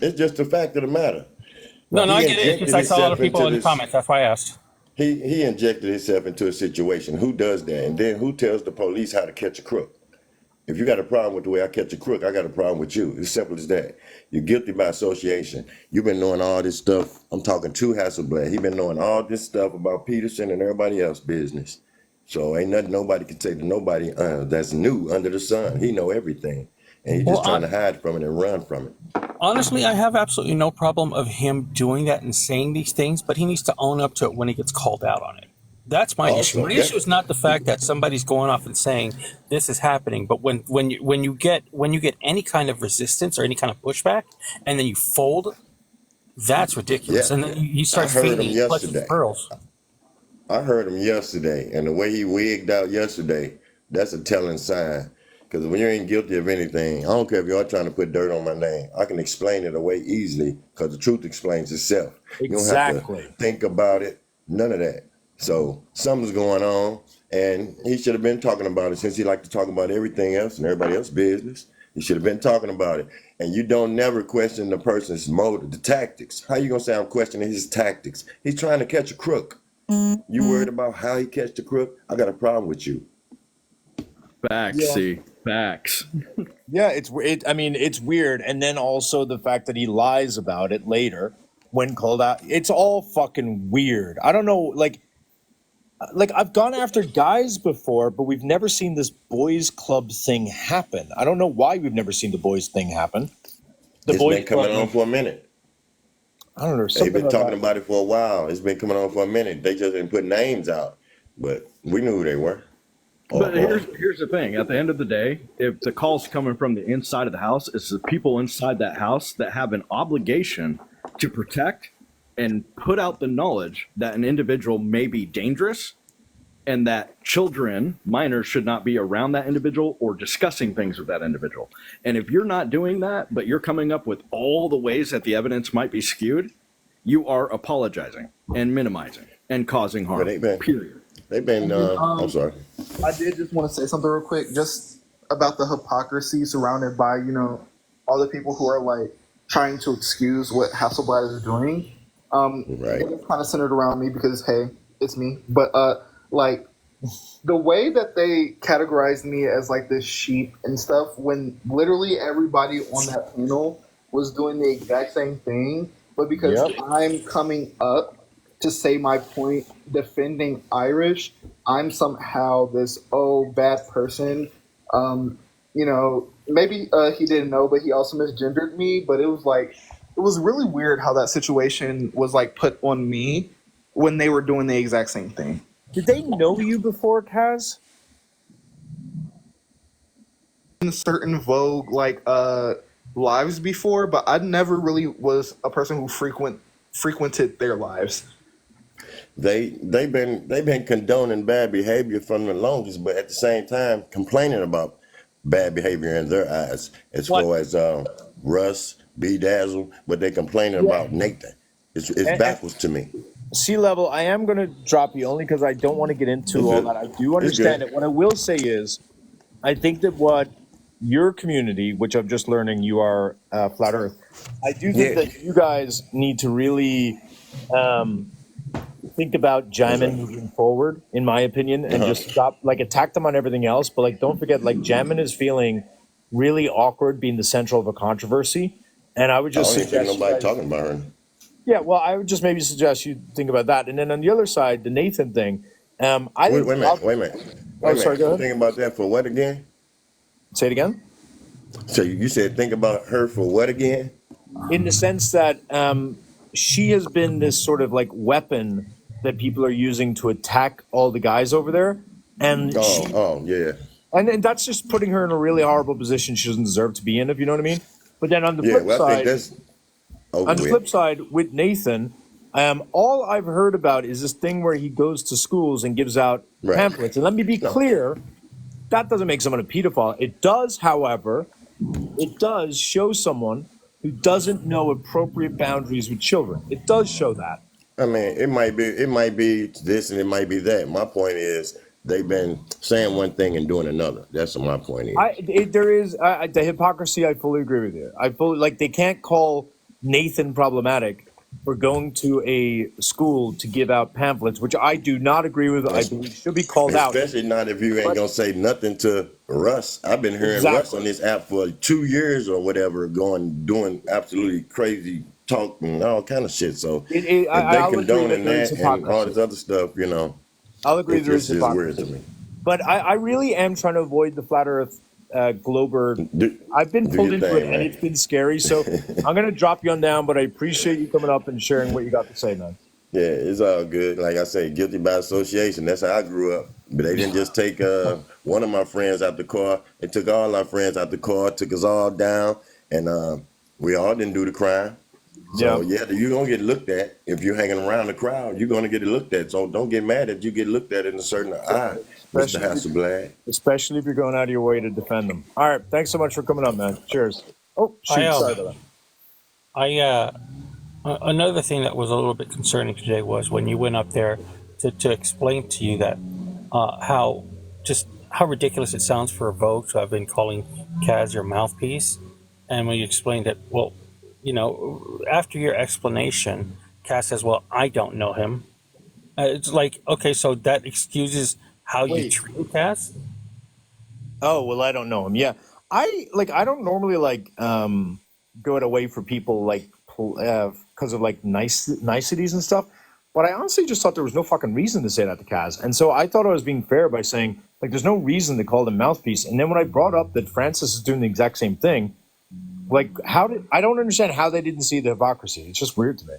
Speaker 8: It's just the fact of the matter.
Speaker 5: No, I
Speaker 8: He
Speaker 5: get it. It's
Speaker 8: injected
Speaker 5: just I saw a lot of
Speaker 8: himself
Speaker 5: people
Speaker 8: into
Speaker 5: in the
Speaker 8: this.
Speaker 5: comments. That's why I asked.
Speaker 8: He injected himself into a situation. Who does that? And then who tells the police how to catch a crook? If you got a problem with the way I catch a crook, I got a problem with you. It's simple as that. You're guilty by association. You've been knowing all this stuff. I'm talking to Hasselblad. He been knowing all this stuff about Peterson and everybody else business. So ain't nothing nobody can say to nobody that's new under the sun. He know everything. And he's just
Speaker 5: Well,
Speaker 8: trying to hide from it and run from it.
Speaker 5: honestly, I have absolutely no problem of him doing that and saying these things, but he needs to own up to it when he gets called out on it. That's my issue.
Speaker 8: Also,
Speaker 5: My
Speaker 8: yeah.
Speaker 5: issue is not the fact that somebody's going off and saying this is happening, but when you get any kind of resistance or any kind of pushback, and then you fold, that's ridiculous.
Speaker 8: Yeah.
Speaker 5: And then you
Speaker 8: I
Speaker 5: start
Speaker 8: heard him
Speaker 5: feeding clutches
Speaker 8: yesterday.
Speaker 5: pearls.
Speaker 8: I heard him yesterday, and the way he wigged out yesterday, that's a telling sign. Because when you ain't guilty of anything, I don't care if you're trying to put dirt on my name. I can explain it away easily because the truth explains itself. You don't have
Speaker 1: Exactly.
Speaker 8: to think about it, none of that. So something's going on, and he should have been talking about it since he liked to talk about everything else and everybody else's business. He should have been talking about it. And you don't never question the person's motive, the tactics. How you gonna say I'm questioning his tactics? He's trying to catch a crook. You worried about how he catch the crook? I got a problem with you.
Speaker 4: Facts,
Speaker 1: Yeah.
Speaker 4: see, facts.
Speaker 1: Yeah, I mean, it's weird. And then also the fact that he lies about it later when called out. It's all fucking weird. I don't know, like I've gone after guys before, but we've never seen this boys club thing happen. I don't know why we've never seen the boys thing happen. The
Speaker 8: It's
Speaker 1: boys
Speaker 8: been coming
Speaker 1: club,
Speaker 8: on for a minute.
Speaker 1: I don't know,
Speaker 8: They've
Speaker 1: something
Speaker 8: been talking
Speaker 1: about
Speaker 8: about it for a while. It's been coming on for a minute. They just didn't put names out, but we knew who they were.
Speaker 4: But here's the thing. At the end of the day, if the call's coming from the inside of the house, it's the people inside that house that have an obligation to protect and put out the knowledge that an individual may be dangerous and that children, minors, should not be around that individual or discussing things with that individual. And if you're not doing that, but you're coming up with all the ways that the evidence might be skewed, you are apologizing and minimizing and causing
Speaker 8: But
Speaker 4: harm. Period.
Speaker 8: they've been. I'm sorry.
Speaker 2: I did just want to say something real quick, just about the hypocrisy surrounded by, all the people who are like trying to excuse what Hasselblad is doing.
Speaker 8: Right.
Speaker 2: It's kind of centered around me because, hey, it's me. But like the way that they categorized me as like this sheep and stuff, when literally everybody on that panel was doing the exact same thing, but because
Speaker 1: Yep.
Speaker 2: I'm coming up to say my point defending Irish, I'm somehow this bad person. Maybe he didn't know, but he also misgendered me. But it was really weird how that situation was like put on me when they were doing the exact same thing.
Speaker 1: Did they know you before, Kaz?
Speaker 2: In certain Vogue lives before, but I never really was a person who frequented their lives.
Speaker 8: They've been condoning bad behavior from the longest, but at the same time complaining about bad behavior in their eyes, as
Speaker 1: What?
Speaker 8: far as Russ, B Dazzle, but they're complaining about Nathan. It's
Speaker 1: And-
Speaker 8: backwards to me.
Speaker 1: Sea Level, I am going to drop you only because I don't want to get into
Speaker 8: It's
Speaker 1: all
Speaker 8: good.
Speaker 1: that. I do
Speaker 8: It's
Speaker 1: understand
Speaker 8: good.
Speaker 1: it. What I will say is, I think that what your community, which I'm just learning you are Flat Earth, I do think
Speaker 8: Yeah.
Speaker 1: that you guys need to really think about Jamin moving forward, in my opinion, and just stop, attack them on everything else. But, don't forget, Jamin is feeling really awkward being the central of a controversy. And I would
Speaker 8: I
Speaker 1: just
Speaker 8: don't even think
Speaker 1: suggest you
Speaker 8: nobody
Speaker 1: guys-
Speaker 8: talking about her.
Speaker 1: yeah, well, I would just maybe suggest you think about that. And then on the other side, the Nathan thing, I
Speaker 8: Wait,
Speaker 1: think.
Speaker 8: wait a minute. Wait a minute. Wait a minute.
Speaker 1: Sorry, go ahead.
Speaker 8: Think about that for what again?
Speaker 1: Say it again.
Speaker 8: So you said think about her for what again?
Speaker 1: In the sense that she has been this sort of weapon that people are using to attack all the guys over there, and
Speaker 8: Yeah.
Speaker 1: and that's just putting her in a really horrible position she doesn't deserve to be in, if you know what I mean. But then on the
Speaker 8: Yeah,
Speaker 1: flip
Speaker 8: well, I think
Speaker 1: side,
Speaker 8: that's over
Speaker 1: on the
Speaker 8: with.
Speaker 1: flip side with Nathan, all I've heard about is this thing where he goes to schools and gives out
Speaker 8: Right.
Speaker 1: pamphlets. And let me be clear, that doesn't make someone a pedophile. It does, however, it does show someone who doesn't know appropriate boundaries with children. It does show that.
Speaker 8: I mean, it might be this and it might be that. My point is they've been saying one thing and doing another. That's what my point is.
Speaker 1: There is the hypocrisy. I fully agree with you. I fully they can't call Nathan problematic for going to a school to give out pamphlets, which I do not agree with. I believe should be called out.
Speaker 8: Especially not if you ain't gonna say nothing to Russ. I've been hearing
Speaker 1: Exactly.
Speaker 8: Russ on this app for 2 years or whatever, doing absolutely crazy talk and all kind of shit. So if they
Speaker 1: I'll agree that
Speaker 8: condoning
Speaker 1: there is
Speaker 8: that and all
Speaker 1: hypocrisy.
Speaker 8: this other stuff,
Speaker 1: I'll agree
Speaker 8: it
Speaker 1: there is
Speaker 8: just is weird
Speaker 1: hypocrisy.
Speaker 8: to me.
Speaker 1: But I really am trying to avoid the flat Earth Glober. I've been
Speaker 8: Do
Speaker 1: pulled
Speaker 8: your
Speaker 1: into
Speaker 8: thing,
Speaker 1: it, and
Speaker 8: man.
Speaker 1: it's been scary. So I'm going to drop you on down, but I appreciate you coming up and sharing what you got to say, man.
Speaker 8: Yeah, it's all good. Like I say, guilty by association. That's how I grew up. But they didn't just take one of my friends out the car. They took all our friends out the car, took us all down, and we all didn't do the crime. So yeah, you're gonna get looked at if you're hanging around the crowd. You're gonna get looked at. So don't get mad if you get looked at in a certain eye, Mr. Hasselblad.
Speaker 1: Especially if you're going out of your way to defend them. All right, thanks so much for coming on, man. Cheers. Oh, shoot, sorry about that.
Speaker 5: Another thing that was a little bit concerning today was when you went up there to explain to you that how ridiculous it sounds for a Vogue to have been calling Kaz your mouthpiece, and when you explained it, well, after your explanation, Kaz says, "Well, I don't know him." It's like, okay, so that excuses how you treat Kaz.
Speaker 1: Oh, well, I don't know him. Yeah. I don't normally go away for people because of niceties and stuff. But I honestly just thought there was no fucking reason to say that to Kaz. And so I thought I was being fair by saying, there's no reason to call him mouthpiece. And then when I brought up that Francis is doing the exact same thing, I don't understand how they didn't see the hypocrisy. It's just weird to me.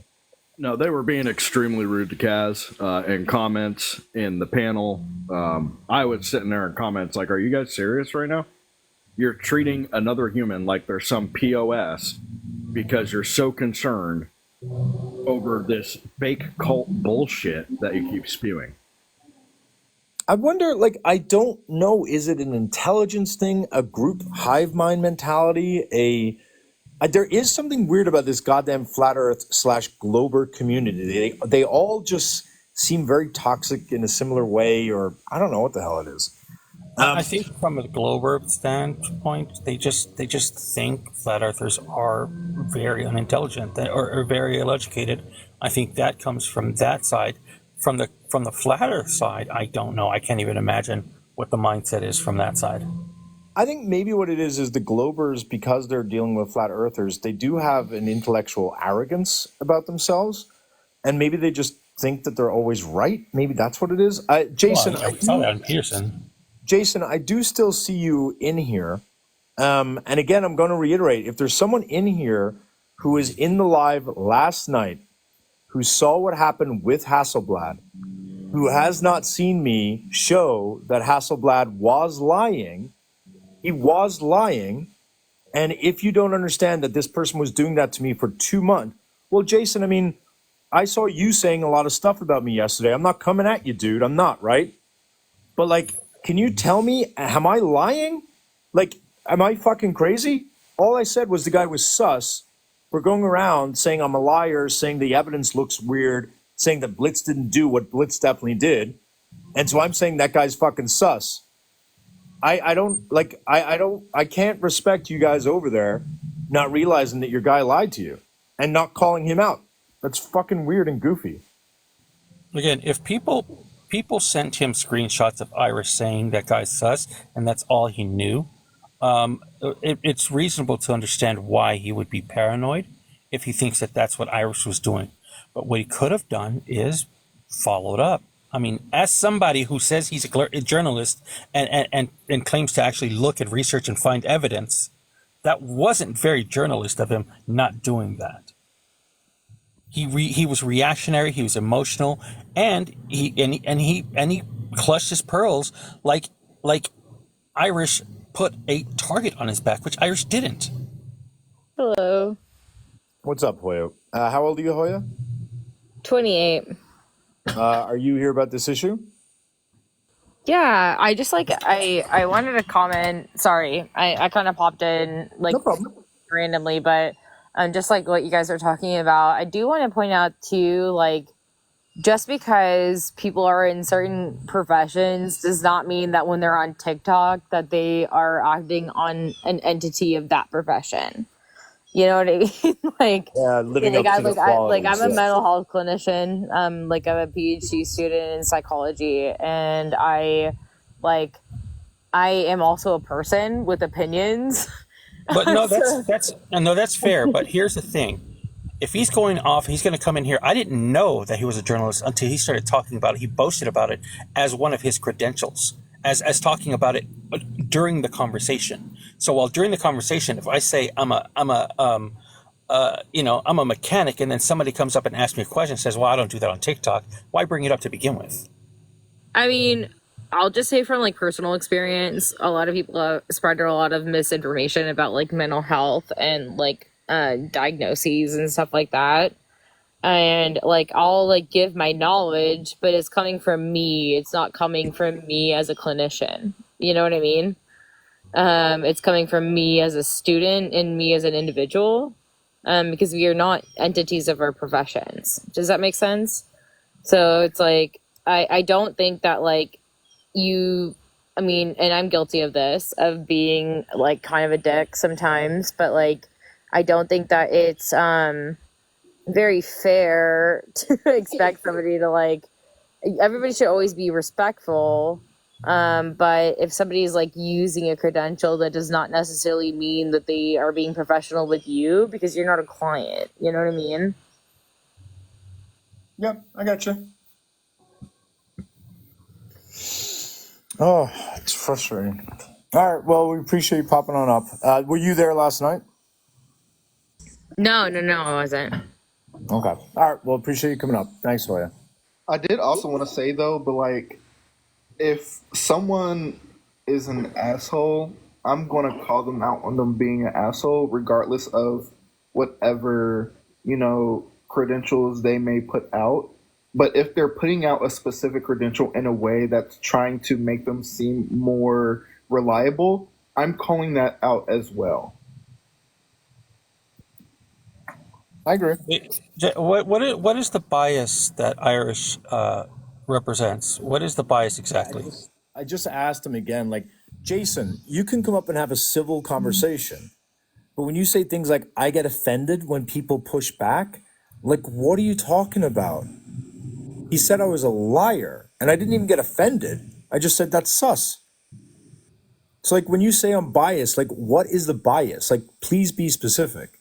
Speaker 4: No, they were being extremely rude to Kaz in comments in the panel. I was sitting there in comments like, are you guys serious right now? You're treating another human like they're some POS because you're so concerned over this fake cult bullshit that you keep spewing.
Speaker 1: I wonder, like, I don't know, is it an intelligence thing, a group hive mind mentality, there is something weird about this goddamn flat earth slash glober community. They all just seem very toxic in a similar way, or I don't know what the hell it is.
Speaker 5: I think from a global standpoint, they just think flat earthers are very unintelligent or very ill-educated. I think that comes from that side. From the flat earth side, I don't know. I can't even imagine what the mindset is from that side.
Speaker 1: I think maybe what it is the globers, because they're dealing with flat earthers, they do have an intellectual arrogance about themselves, and maybe they just think that they're always right. Maybe that's what it is.
Speaker 5: Well, I saw that in Peterson.
Speaker 1: Jason, I do still see you in here. And again, I'm going to reiterate, if there's someone in here who was in the live last night, who saw what happened with Hasselblad, who has not seen me show that Hasselblad was lying, he was lying. And if you don't understand that this person was doing that to me for 2 months, well, Jason, I mean, I saw you saying a lot of stuff about me yesterday. I'm not coming at you, dude. I'm not, right? But like, can you tell me, am I lying? Like, am I fucking crazy? All I said was the guy was sus for going around saying I'm a liar, saying the evidence looks weird, saying that Blitz didn't do what Blitz definitely did. And so I'm saying that guy's fucking sus. I can't respect you guys over there not realizing that your guy lied to you and not calling him out. That's fucking weird and goofy.
Speaker 5: Again, if people sent him screenshots of Irish saying that guy's sus, and that's all he knew, it's reasonable to understand why he would be paranoid if he thinks that that's what Irish was doing. But what he could have done is followed up. I mean, as somebody who says he's a journalist and claims to actually look at research and find evidence, that wasn't very journalist of him not doing that. He was reactionary. He was emotional, and he clutched his pearls like Irish put a target on his back, which Irish didn't.
Speaker 9: Hello.
Speaker 1: What's up, Hoya? How old are you, Hoya?
Speaker 9: 28.
Speaker 1: Are you here about this issue?
Speaker 9: Yeah, I just I wanted to comment. Sorry, I kind of popped in like
Speaker 1: No problem.
Speaker 9: randomly, but just like what you guys are talking about, I do want to point out too, like, just because people are in certain professions does not mean that when they're on TikTok that they are acting on an entity of that profession. You know what I mean? Like,
Speaker 1: Living
Speaker 9: like
Speaker 1: up to the
Speaker 9: I'm
Speaker 1: qualities.
Speaker 9: a mental health clinician. Like I'm a PhD student in psychology, and I am also a person with opinions.
Speaker 5: But no, that's fair. But here's the thing: if he's going off, he's going to come in here. I didn't know that he was a journalist until he started talking about it. He boasted about it as one of his credentials, as talking about it during the conversation. So while during the conversation, if I say I'm a mechanic, and then somebody comes up and asks me a question, and says, "Well, I don't do that on TikTok." Why bring it up to begin with?
Speaker 9: I mean, I'll just say from like personal experience, a lot of people spread a lot of misinformation about like mental health and like diagnoses and stuff like that. And like I'll like give my knowledge, but it's coming from me. It's not coming from me as a clinician. You know what I mean? It's coming from me as a student and me as an individual, because we are not entities of our professions. Does that make sense? So it's like I don't think that like I mean, and I'm guilty of this, of being like kind of a dick sometimes, but like I don't think that it's very fair to expect somebody to like, everybody should always be respectful. But if somebody's like using a credential, that does not necessarily mean that they are being professional with you, because you're not a client. You know what I mean?
Speaker 1: Yep, I got you. Oh, it's frustrating. All right, well, we appreciate you popping on up. Were you there last night?
Speaker 9: No, I wasn't.
Speaker 1: Okay. All right, well, appreciate you coming up. Thanks, Hoya.
Speaker 2: I did also want to say though, but like, if someone is an asshole, I'm gonna call them out on them being an asshole, regardless of whatever credentials they may put out. But if they're putting out a specific credential in a way that's trying to make them seem more reliable, I'm calling that out as well.
Speaker 1: I agree.
Speaker 5: What is the bias that Irish represents? What is the bias
Speaker 1: I
Speaker 5: exactly?
Speaker 1: just asked him again, like, Jason, you can come up and have a civil conversation, but when you say things like I get offended when people push back, like, what are you talking about? He said I was a liar, and I didn't even get offended. I just said that's sus. So, like, when you say I'm biased, like, what is the bias? Like, please be specific.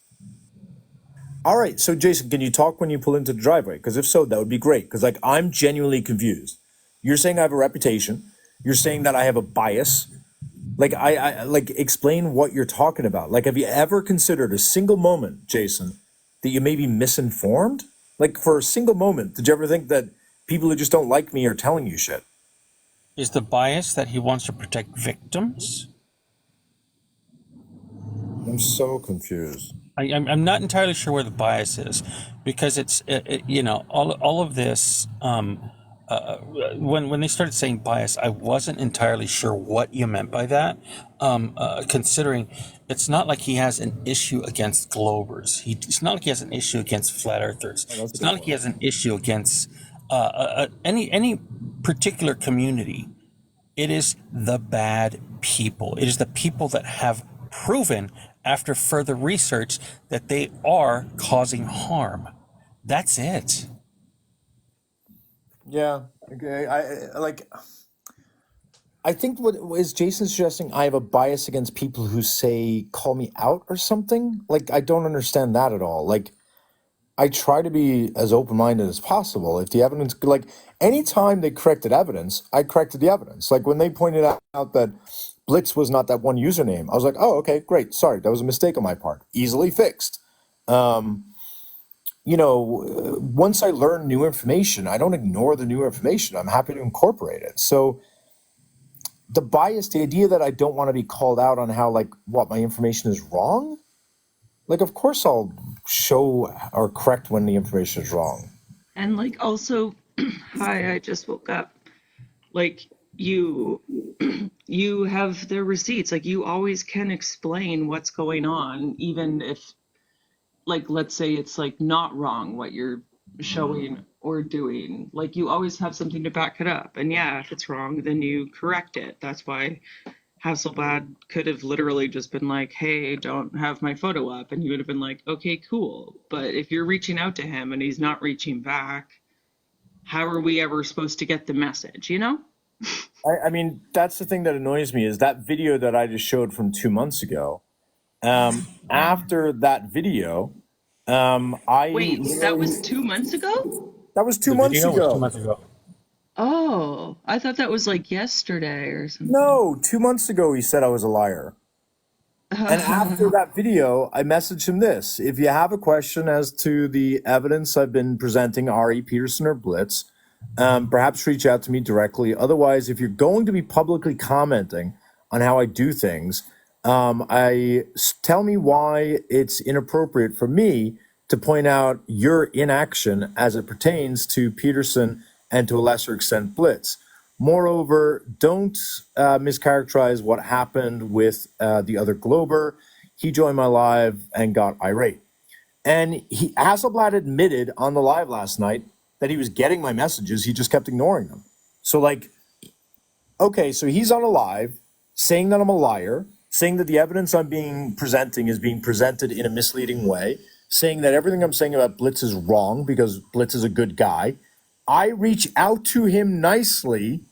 Speaker 1: All right, so Jason, can you talk when you pull into the driveway? Because if so, that would be great. Because, like, I'm genuinely confused. You're saying I have a reputation. You're saying that I have a bias. Like, I like, explain what you're talking about. Like, have you ever considered a single moment, Jason, that you may be misinformed? Like, for a single moment, did you ever think that people who just don't like me are telling you shit?
Speaker 5: Is the bias that he wants to protect victims?
Speaker 1: I'm so confused.
Speaker 5: I'm not entirely sure where the bias is, because it's you know, all of this. When they started saying bias, I wasn't entirely sure what you meant by that. Considering it's not like he has an issue against Globers. It's not like he has an issue against flat earthers.
Speaker 1: Oh, that's a
Speaker 5: It's
Speaker 1: good
Speaker 5: not like he
Speaker 1: point.
Speaker 5: has an issue against any particular community. It is the bad people. It is the people that have proven after further research that they are causing harm. That's it.
Speaker 1: Yeah. Okay. I think what is Jason suggesting I have a bias against people who say call me out or something? Like, I don't understand that at all. Like, I try to be as open-minded as possible. If the evidence, like, anytime they corrected evidence, I corrected the evidence. Like, when they pointed out that Blitz was not that one username, I was like, oh, okay, great. Sorry, that was a mistake on my part. Easily fixed. Once I learn new information, I don't ignore the new information. I'm happy to incorporate it. So the bias, the idea that I don't want to be called out on how, like, what my information is wrong, like, of course I'll show or correct when the information is wrong.
Speaker 10: And like also, hi, I just woke up. Like you you have the receipts. Like you always can explain what's going on, even if like let's say it's like not wrong what you're showing or doing. Like you always have something to back it up. And yeah, if it's wrong, then you correct it. That's why Hasselblad could have literally just been like, hey, don't have my photo up. And he would have been like, okay, cool. But if you're reaching out to him and he's not reaching back, how are we ever supposed to get the message, you know?
Speaker 1: I mean, that's the thing that annoys me is that video that I just showed from 2 months ago. After that video, I
Speaker 10: Wait, that was
Speaker 1: literally,
Speaker 10: 2 months ago?
Speaker 1: that was two
Speaker 5: The
Speaker 1: months
Speaker 5: video was two
Speaker 1: ago.
Speaker 5: months ago.
Speaker 10: Oh, I thought that was like yesterday or something.
Speaker 1: No, 2 months ago he said I was a liar. And after that video, I messaged him this. If you have a question as to the evidence I've been presenting, R.E. Peterson or Blitz, perhaps reach out to me directly. Otherwise, if you're going to be publicly commenting on how I do things, tell me why it's inappropriate for me to point out your inaction as it pertains to Peterson and to a lesser extent Blitz. Moreover, don't mischaracterize what happened with the other Glober. He joined my live and got irate. And Hasselblad admitted on the live last night that he was getting my messages. He just kept ignoring them. So, like, okay, so he's on a live saying that I'm a liar, saying that the evidence I'm being presenting is being presented in a misleading way, saying that everything I'm saying about Blitz is wrong because Blitz is a good guy. I reach out to him nicely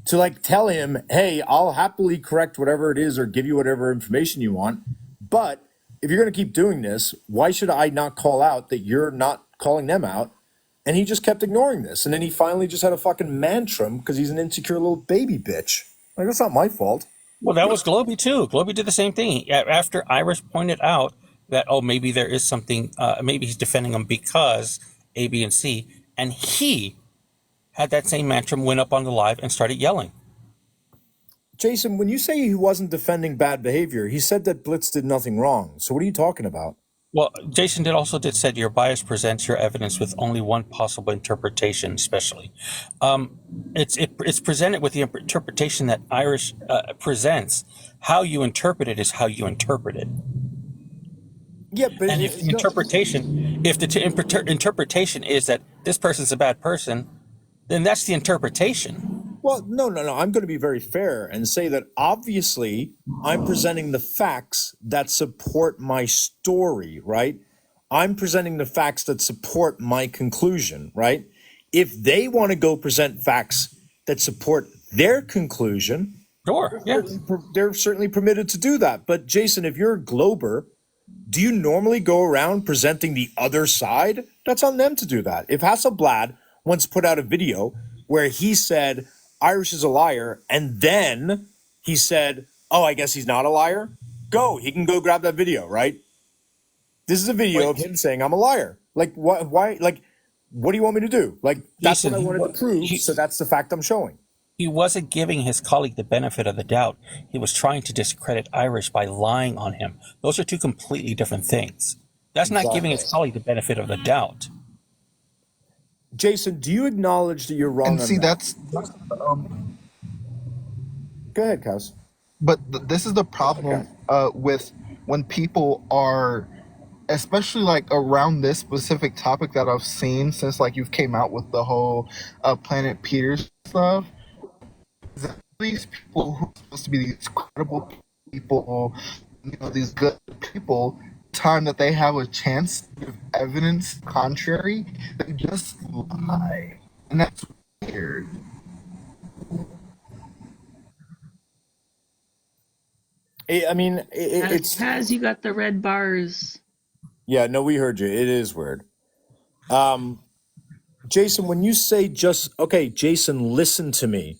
Speaker 1: to, like, tell him, hey, I'll happily correct whatever it is or give you whatever information you want. But if you're going to keep doing this, why should I not call out that you're not calling them out? And he just kept ignoring this. And then he finally just had a fucking mantrum because he's an insecure little baby bitch. Like, that's not my fault.
Speaker 5: Well, that was Globy too. Globy did the same thing. After Irish pointed out that, oh, maybe there is something, maybe he's defending him because A, B, and C, and he had that same mantra, went up on the live and started yelling.
Speaker 1: Jason, when you say he wasn't defending bad behavior, he said that Blitz did nothing wrong. So what are you talking about?
Speaker 5: Well, Jason did said your bias presents your evidence with only one possible interpretation, especially. It's presented with the interpretation that Irish presents. How you interpret it is how you interpret it.
Speaker 1: Yeah, but
Speaker 5: And if the
Speaker 1: no.
Speaker 5: interpretation is that this person's a bad person, then that's the interpretation.
Speaker 1: Well, no. I'm going to be very fair and say that obviously I'm presenting the facts that support my story, right? I'm presenting the facts that support my conclusion, right? If they want to go present facts that support their conclusion,
Speaker 5: Sure. Yeah.
Speaker 1: they're certainly permitted to do that. But Jason, if you're a Glober, do you normally go around presenting the other side? That's on them to do that. If Hasselblad once put out a video where he said Irish is a liar, and then he said, "Oh, I guess he's not a liar," he can go grab that video, right? This is a video of
Speaker 5: Wait,
Speaker 1: him saying I'm a liar. Like, what? Why? Like, what do you want me to do? Like, that's what
Speaker 5: Jason,
Speaker 1: I wanted to prove.
Speaker 5: he,
Speaker 1: So that's the fact I'm showing.
Speaker 5: he wasn't giving his colleague the benefit of the doubt. He was trying to discredit Irish by lying on him. Those are two completely different things. That's not giving
Speaker 1: Exactly.
Speaker 5: his colleague the benefit of the doubt.
Speaker 1: Jason, do you acknowledge that you're wrong
Speaker 2: And
Speaker 1: on
Speaker 2: see,
Speaker 1: that?
Speaker 2: that's
Speaker 1: Go ahead, Kaz.
Speaker 2: but this is the problem with when people are, especially like around this specific topic that I've seen since like you've came out with the whole Planet Peters stuff. These people who are supposed to be these credible people, these good people, time that they have a chance to give evidence contrary, they just lie, and that's weird.
Speaker 1: I mean, it's
Speaker 10: Kaz, you got the red bars.
Speaker 1: yeah. No, we heard you. It is weird. Jason, when you say Jason, listen to me.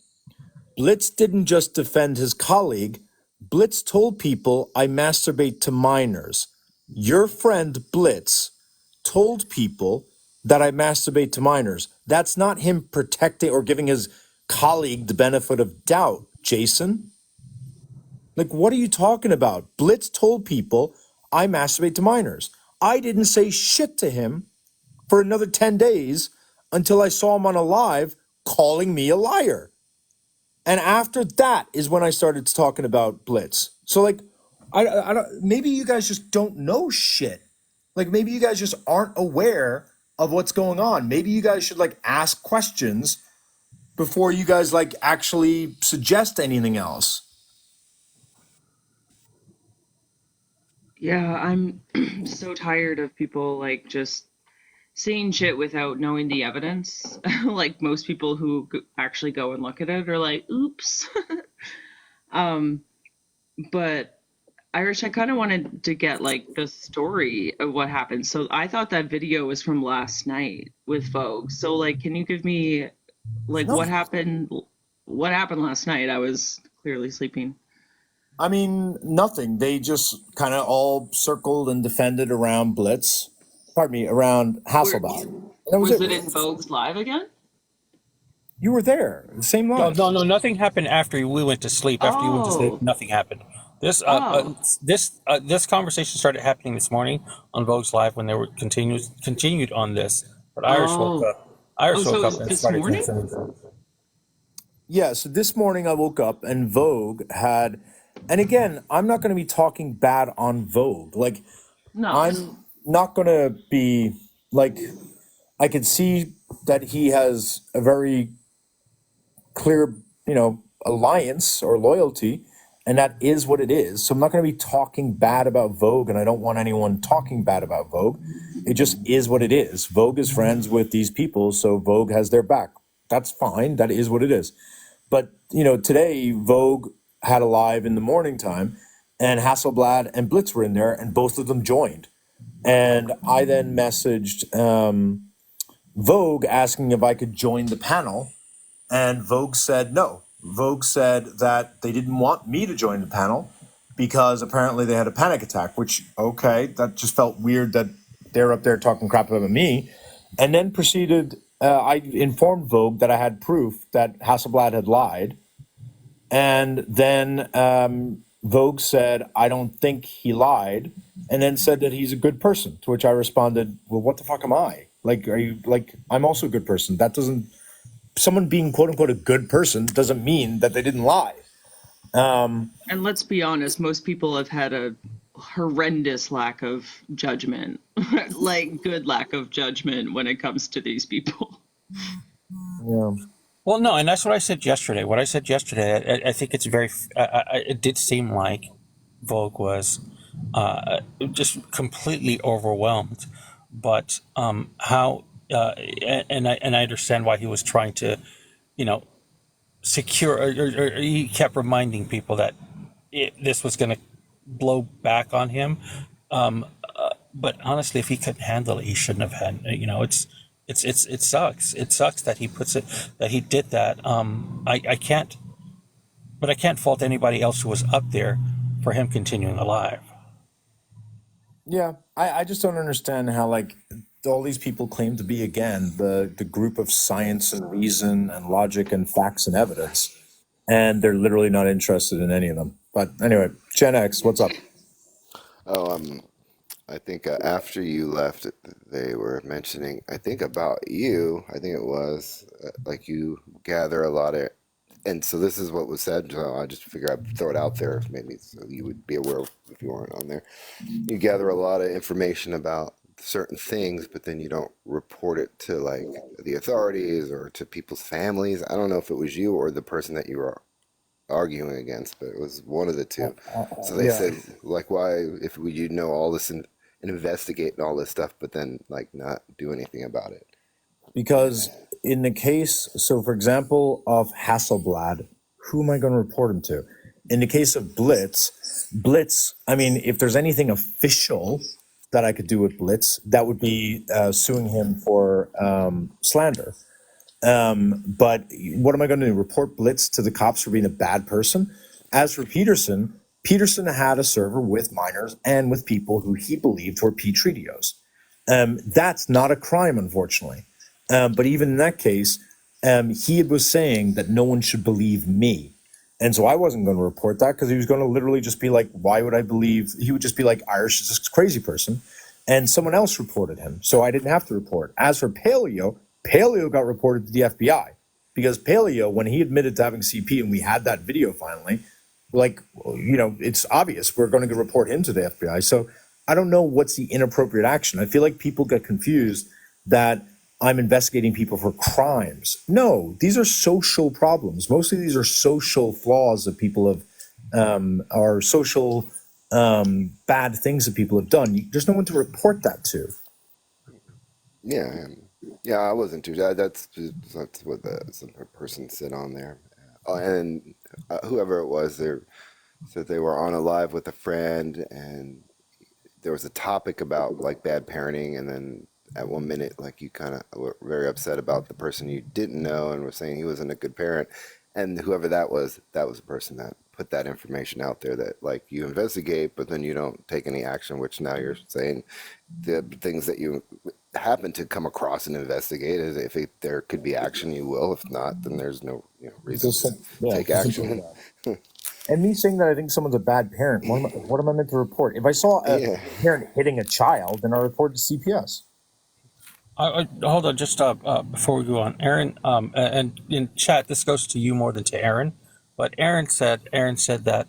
Speaker 1: Blitz didn't just defend his colleague. Blitz told people I masturbate to minors. Your friend Blitz told people that I masturbate to minors. That's not him protecting or giving his colleague the benefit of doubt, Jason. Like, what are you talking about? Blitz told people I masturbate to minors. I didn't say shit to him for another 10 days until I saw him on a live calling me a liar. And after that is when I started talking about Blitz. So, like, I don't, maybe you guys just don't know shit. Like, maybe you guys just aren't aware of what's going on. Maybe you guys should, like, ask questions before you guys, like, actually suggest anything else.
Speaker 10: Yeah, I'm so tired of people like just saying shit without knowing the evidence. Like most people who actually go and look at it are like, "Oops." um, but Irish, I kind of wanted to get like the story of what happened. So I thought that video was from last night with Vogue. So like, can you give me like
Speaker 1: No.
Speaker 10: what happened? What happened last night? I was clearly sleeping.
Speaker 1: I mean, nothing. They just kind of all circled and defended around Blitz. Pardon me, around
Speaker 10: Where
Speaker 1: Hasselblad. And that was
Speaker 10: was
Speaker 1: it.
Speaker 10: it in Vogue's live again?
Speaker 1: You were there, the same
Speaker 5: No,
Speaker 1: live.
Speaker 5: no, nothing happened after we went to sleep. After you went to sleep,
Speaker 10: Oh,
Speaker 5: nothing happened.
Speaker 10: oh,
Speaker 5: This conversation started happening this morning on Vogue's Live when they were continued on this. But Irish woke
Speaker 10: oh,
Speaker 5: up. Irish
Speaker 10: So
Speaker 5: woke
Speaker 10: it
Speaker 5: up
Speaker 10: was
Speaker 5: and
Speaker 10: this
Speaker 5: started
Speaker 10: morning?
Speaker 5: continuing.
Speaker 1: Yeah, so this morning I woke up and Vogue had, and again, I'm not going to be talking bad on Vogue. Like,
Speaker 10: No.
Speaker 1: I'm not going to be, like, I can see that he has a very clear, alliance or loyalty, and that is what it is. So I'm not going to be talking bad about Vogue, and I don't want anyone talking bad about Vogue. It just is what it is. Vogue is friends with these people, so Vogue has their back. That's fine. That is what it is. But, today Vogue had a live in the morning time, and Hasselblad and Blitz were in there, and both of them joined. And I then messaged Vogue asking if I could join the panel, and Vogue said no. Vogue said that they didn't want me to join the panel because apparently they had a panic attack, which, okay, that just felt weird that they're up there talking crap about me. And then proceeded, I informed Vogue that I had proof that Hasselblad had lied. And then Vogue said, I don't think he lied, and then said that he's a good person. To which I responded, well, what the fuck am I? Like, are you like, I'm also a good person. That doesn't, someone being quote unquote a good person doesn't mean that they didn't lie.
Speaker 10: And let's be honest, most people have had a horrendous lack of judgment, like good lack of judgment when it comes to these people.
Speaker 1: Yeah.
Speaker 5: Well, no, and that's what I said yesterday. What I said yesterday, I think it's very. It did seem like Vogue was just completely overwhelmed, but how and I understand why he was trying to, you know, secure. Or he kept reminding people that this was going to blow back on him. But honestly, if he couldn't handle it, he shouldn't have had. You know, it sucks. It sucks that he did that. I can't, but I can't fault anybody else who was up there for him continuing alive.
Speaker 1: Yeah, I just don't understand how like all these people claim to be again the group of science and reason and logic and facts and evidence, and they're literally not interested in any of them. But anyway, Gen X, what's up?
Speaker 11: Oh, I think after you left, they were mentioning, I think about you, I think it was, like you gather a lot of, and so this is what was said, so I just figure I'd throw it out there, maybe so you would be aware of if you weren't on there. You gather a lot of information about certain things, but then you don't report it to like the authorities or to people's families. I don't know if it was you or the person that you were arguing against, but it was one of the two. So they
Speaker 1: Yeah,
Speaker 11: said, like, why, if we, you know all this and investigate and all this stuff, but then like not do anything about it.
Speaker 1: because in the case, so for example, of Hasselblad, who am I going to report him to? In the case of Blitz, I mean, if there's anything official that I could do with Blitz, that would be suing him for slander. But what am I going to do? Report Blitz to the cops for being a bad person? As for Peterson, Peterson had a server with minors and with people who he believed were P-Treatios. That's not a crime, unfortunately. But even in that case, he was saying that no one should believe me. And so I wasn't going to report that because he was going to literally just be like, why would I believe? He would just be like, Irish is this crazy person. And someone else reported him. So I didn't have to report. As for Paleo got reported to the FBI because Paleo, when he admitted to having CP and we had that video finally, like, you know, it's obvious we're going to report him to the FBI. So I don't know what's the inappropriate action. I feel like people get confused that I'm investigating people for crimes. No, these are social problems. Mostly these are social flaws that people have, are social bad things that people have done. There's no one to report that to.
Speaker 11: Yeah, yeah, I wasn't too. That's what the some person said on there, and whoever it was, they said they were on a live with a friend, and there was a topic about like bad parenting, and then at 1 minute, like you kind of were very upset about the person you didn't know, and were saying he wasn't a good parent, and whoever that was the person that put that information out there that like you investigate, but then you don't take any action, which now you're saying the things that you happen to come across and investigate is if there could be action, you will. If not, then there's no reason
Speaker 1: Just,
Speaker 11: to
Speaker 1: yeah,
Speaker 11: take
Speaker 1: just simple as
Speaker 11: action.
Speaker 1: that. And me saying that I think someone's a bad parent, what am I meant to report? If I saw a
Speaker 11: Yeah.
Speaker 1: parent hitting a child, then I report to CPS.
Speaker 5: Hold on, just before we go on, Aaron, and in chat, this goes to you more than to Aaron. But Aaron said that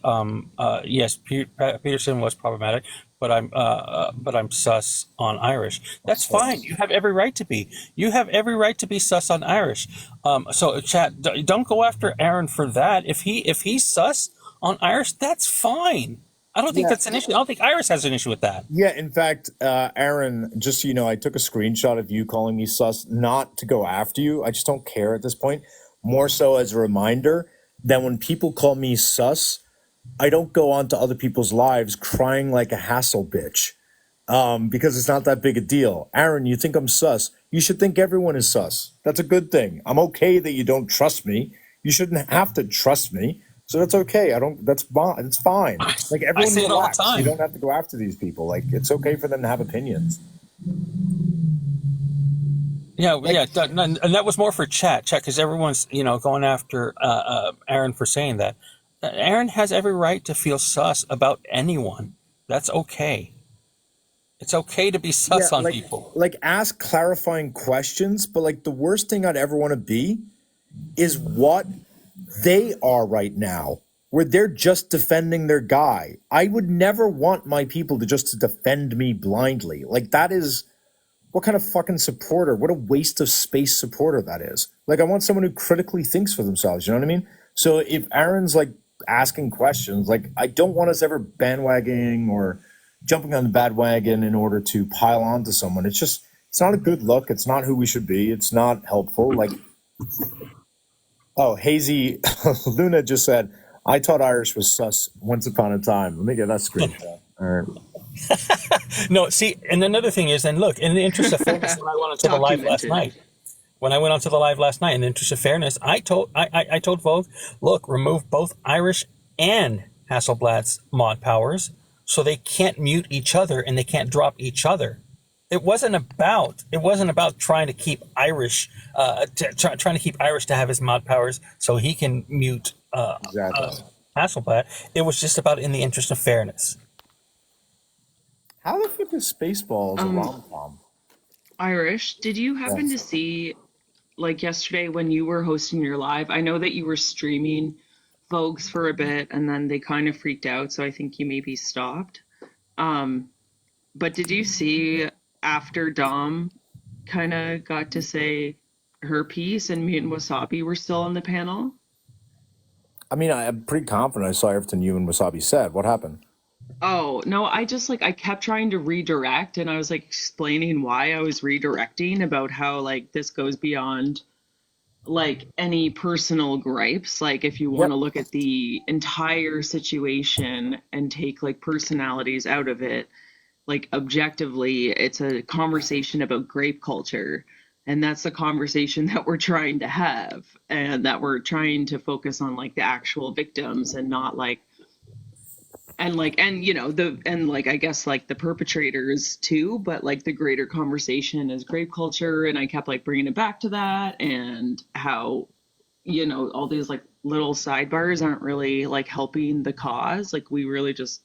Speaker 5: yes, Peterson was problematic, but I'm sus on Irish. That's fine. You have every right to be. You have every right to be sus on Irish. So chat, don't go after Aaron for that. If he's sus on Irish, that's fine. I don't think
Speaker 1: Yeah.
Speaker 5: that's an issue. I don't think Irish has an issue with that.
Speaker 1: Yeah, in fact, Aaron, just so you know, I took a screenshot of you calling me sus, not to go after you. I just don't care at this point. More so as a reminder that when people call me sus, I don't go on to other people's lives crying like a hassle bitch, because it's not that big a deal. Aaron, you think I'm sus? You should think everyone is sus. That's a good thing. I'm okay that you don't trust me. You shouldn't have to trust me. So that's okay. I don't. That's fine. It's fine. Like
Speaker 5: I
Speaker 1: everyone
Speaker 5: say it all the
Speaker 1: relax. You
Speaker 5: time.
Speaker 1: don't have to go after these people. Like it's okay for them to have opinions.
Speaker 5: Yeah,
Speaker 1: Like
Speaker 5: yeah, and that was more for chat, because everyone's going after Aaron for saying that. Aaron has every right to feel sus about anyone. That's okay. It's okay to be
Speaker 1: Yeah,
Speaker 5: sus on people.
Speaker 1: like ask clarifying questions, but like the worst thing I'd ever want to be is what they are right now, where they're just defending their guy. I would never want my people to just defend me blindly. Like that is what kind of fucking supporter, what a waste of space supporter that is. Like I want someone who critically thinks for themselves, you know what I mean? So if Aaron's like asking questions, like I don't want us ever bandwagoning or jumping on the bandwagon in order to pile onto someone. It's just it's not a good look. It's not who we should be. It's not helpful. Like oh, Hazy Luna just said, I thought Irish was sus once upon a time. Let me get that screenshot. All right.
Speaker 5: No, see, and another thing is, and look, in the interest of fairness, when I went onto the live last
Speaker 10: Documented.
Speaker 5: night, when I went onto the live last night, in the interest of fairness, I told Vogue, look, remove both Irish and Hasselblad's mod powers, so they can't mute each other and they can't drop each other. It wasn't about trying to keep Irish, trying to keep Irish to have his mod powers so he can mute
Speaker 1: Exactly.
Speaker 5: Hasselblad. It was just about in the interest of fairness.
Speaker 1: How the fuck is Spaceballs a rom-com?
Speaker 10: Irish, did you happen to
Speaker 1: Yes.
Speaker 10: see, like yesterday when you were hosting your live? I know that you were streaming Vogues for a bit and then they kind of freaked out, so I think you maybe stopped. But did you see after Dom kind of got to say her piece and Mute and Wasabi were still on the panel?
Speaker 1: I mean, I'm pretty confident I saw everything you and Wasabi said. What happened?
Speaker 10: Oh, no, I just like I kept trying to redirect and I was like explaining why I was redirecting about how like this goes beyond like any personal gripes. Like if you want
Speaker 1: Yep.
Speaker 10: to look at the entire situation and take like personalities out of it, like objectively, it's a conversation about grape culture. And that's the conversation that we're trying to have, and that we're trying to focus on like the actual victims and not like and you know the and like I guess like the perpetrators too, but like the greater conversation is grape culture, and I kept like bringing it back to that and how you know all these like little sidebars aren't really like helping the cause. Like we really just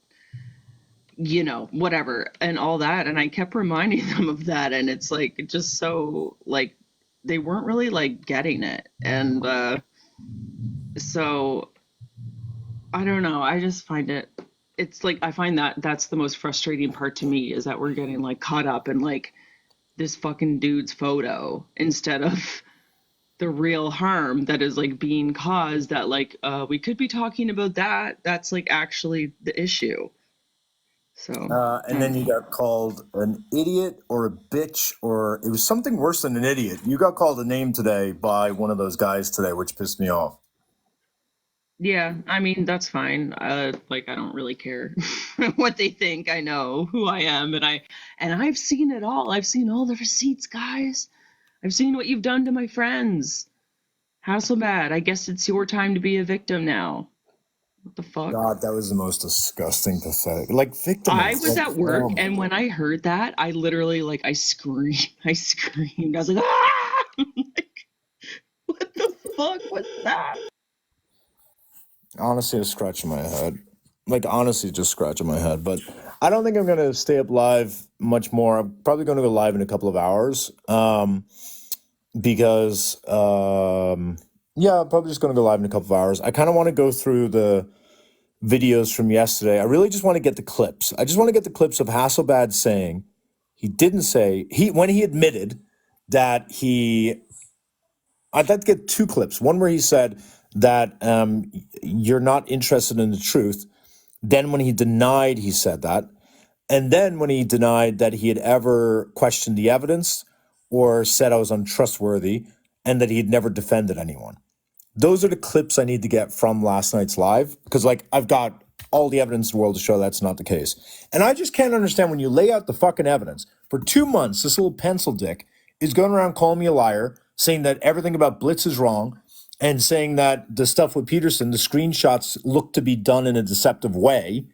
Speaker 10: you know whatever and all that, and I kept reminding them of that, and it's like just so like they weren't really like getting it, and so I don't know. I just find it's like I find that that's the most frustrating part to me is that we're getting like caught up in like this fucking dude's photo instead of the real harm that is like being caused, that like we could be talking about that's like actually the issue. So
Speaker 1: And then you got called an idiot or a bitch, or it was something worse than an idiot. You got called a name today by one of those guys today, which pissed me off.
Speaker 10: yeah, I mean that's fine. Like I don't really care what they think. I know who I am, and I've seen it all. I've seen all the receipts, guys. I've seen what you've done to my friends. Hasselblad, I guess it's your time to be a victim now. What the fuck?
Speaker 1: God, that was the most disgusting, pathetic. Like victim.
Speaker 10: I
Speaker 1: is
Speaker 10: was
Speaker 1: so
Speaker 10: at work,
Speaker 1: horrible.
Speaker 10: and when I heard that, I literally like I screamed. I screamed. I was like, ah! Like, what the fuck was that?
Speaker 1: Honestly, a scratch in my head. Like honestly, just scratching my head. But I don't think I'm gonna stay up live much more. I'm probably gonna go live in a couple of hours. Because yeah, I'm probably just gonna go live in a couple of hours. I kind of want to go through the videos from yesterday. I really just want to get the clips. I just want to get the clips of Hasselblad saying he didn't say when he admitted that he. I'd like to get two clips. One where he said that you're not interested in the truth. Then when he denied he said that, and then when he denied that he had ever questioned the evidence or said I was untrustworthy, and that he had never defended anyone. Those are the clips I need to get from last night's live, because like I've got all the evidence in the world to show that's not the case. And I just can't understand when you lay out the fucking evidence. For 2 months, this little pencil dick is going around calling me a liar, saying that everything about Blitz is wrong, and saying that the stuff with Peterson, the screenshots look to be done in a deceptive way.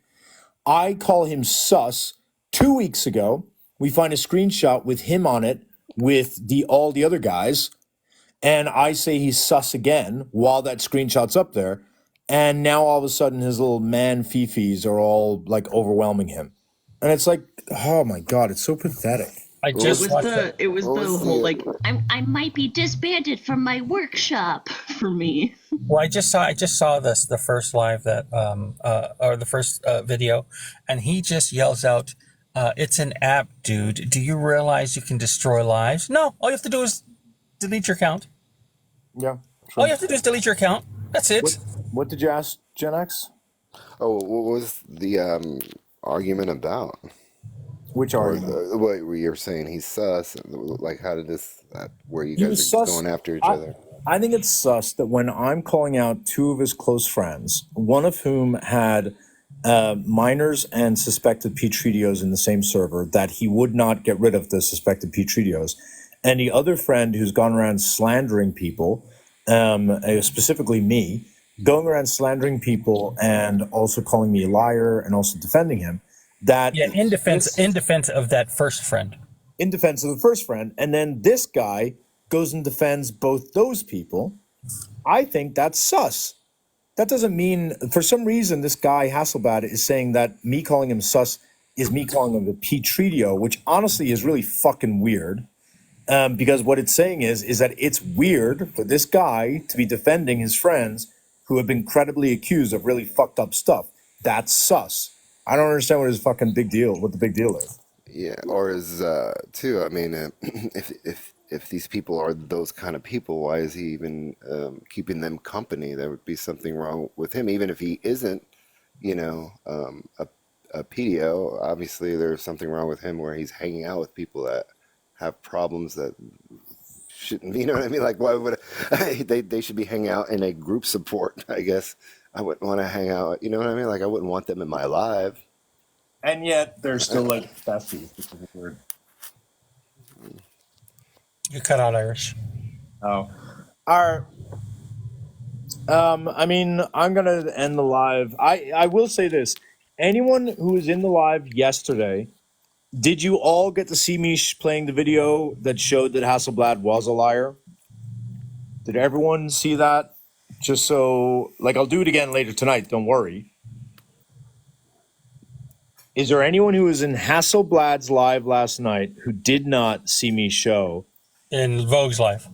Speaker 1: I call him sus. 2 weeks ago, we find a screenshot with him on it with all the other guys, and I say he's sus again while that screenshot's up there. and now all of a sudden his little man fifis are all like overwhelming him, and it's like, oh my god, it's so pathetic.
Speaker 5: I
Speaker 11: What
Speaker 10: It
Speaker 5: just
Speaker 11: was
Speaker 10: was
Speaker 5: watched it.
Speaker 10: the whole like I might be disbanded from my workshop for me.
Speaker 5: Well, I just saw this the first live that or the first video, and he just yells out, "It's an app, dude. Do you realize you can destroy lives? No, all you have to do is delete your account.
Speaker 1: Yeah,
Speaker 5: All
Speaker 1: true.
Speaker 5: you have to do is delete your account. That's it."
Speaker 1: What did you ask, Gen X?
Speaker 11: Oh, what was the argument about?
Speaker 1: Which
Speaker 11: Or
Speaker 1: argument?
Speaker 11: what were you saying? He's sus. Like, how did this? Where you
Speaker 1: He
Speaker 11: guys
Speaker 1: was
Speaker 11: are
Speaker 1: sus.
Speaker 11: going after each other?
Speaker 1: I think it's sus that when I'm calling out two of his close friends, one of whom had minors and suspected Petridios in the same server, that he would not get rid of the suspected Petridios, and the other friend who's gone around slandering people, specifically me, going around slandering people and also calling me a liar and also defending him. That
Speaker 5: Yeah, in defense of that first friend.
Speaker 1: in defense of the first friend, and then this guy goes and defends both those people. I think that's sus. That doesn't mean, for some reason, this guy Hasselblad is saying that me calling him sus is me calling him the Petritio, which honestly is really fucking weird. Because what it's saying is that it's weird for this guy to be defending his friends who have been credibly accused of really fucked up stuff. That's sus. I don't understand what the big deal is.
Speaker 11: Yeah, or is too. I mean, if these people are those kind of people, why is he even keeping them company? There would be something wrong with him, even if he isn't, a PDO. Obviously, there's something wrong with him where he's hanging out with people that have problems that shouldn't be. You know what I mean? Like, why would they should be hanging out in a group support? I guess I wouldn't want to hang out. You know what I mean? Like, I wouldn't want them in my live.
Speaker 1: And yet they're still like besties, which is weird.
Speaker 5: You cut out Irish.
Speaker 1: Oh. I mean, I'm gonna end the live. I will say this. Anyone who was in the live yesterday, did you all get to see me playing the video that showed that Hasselblad was a liar? Did everyone see that? Just so, like, I'll do it again later tonight, don't worry. Is there anyone who was in Hasselblad's live last night who did not see me show?
Speaker 5: In Vogue's live.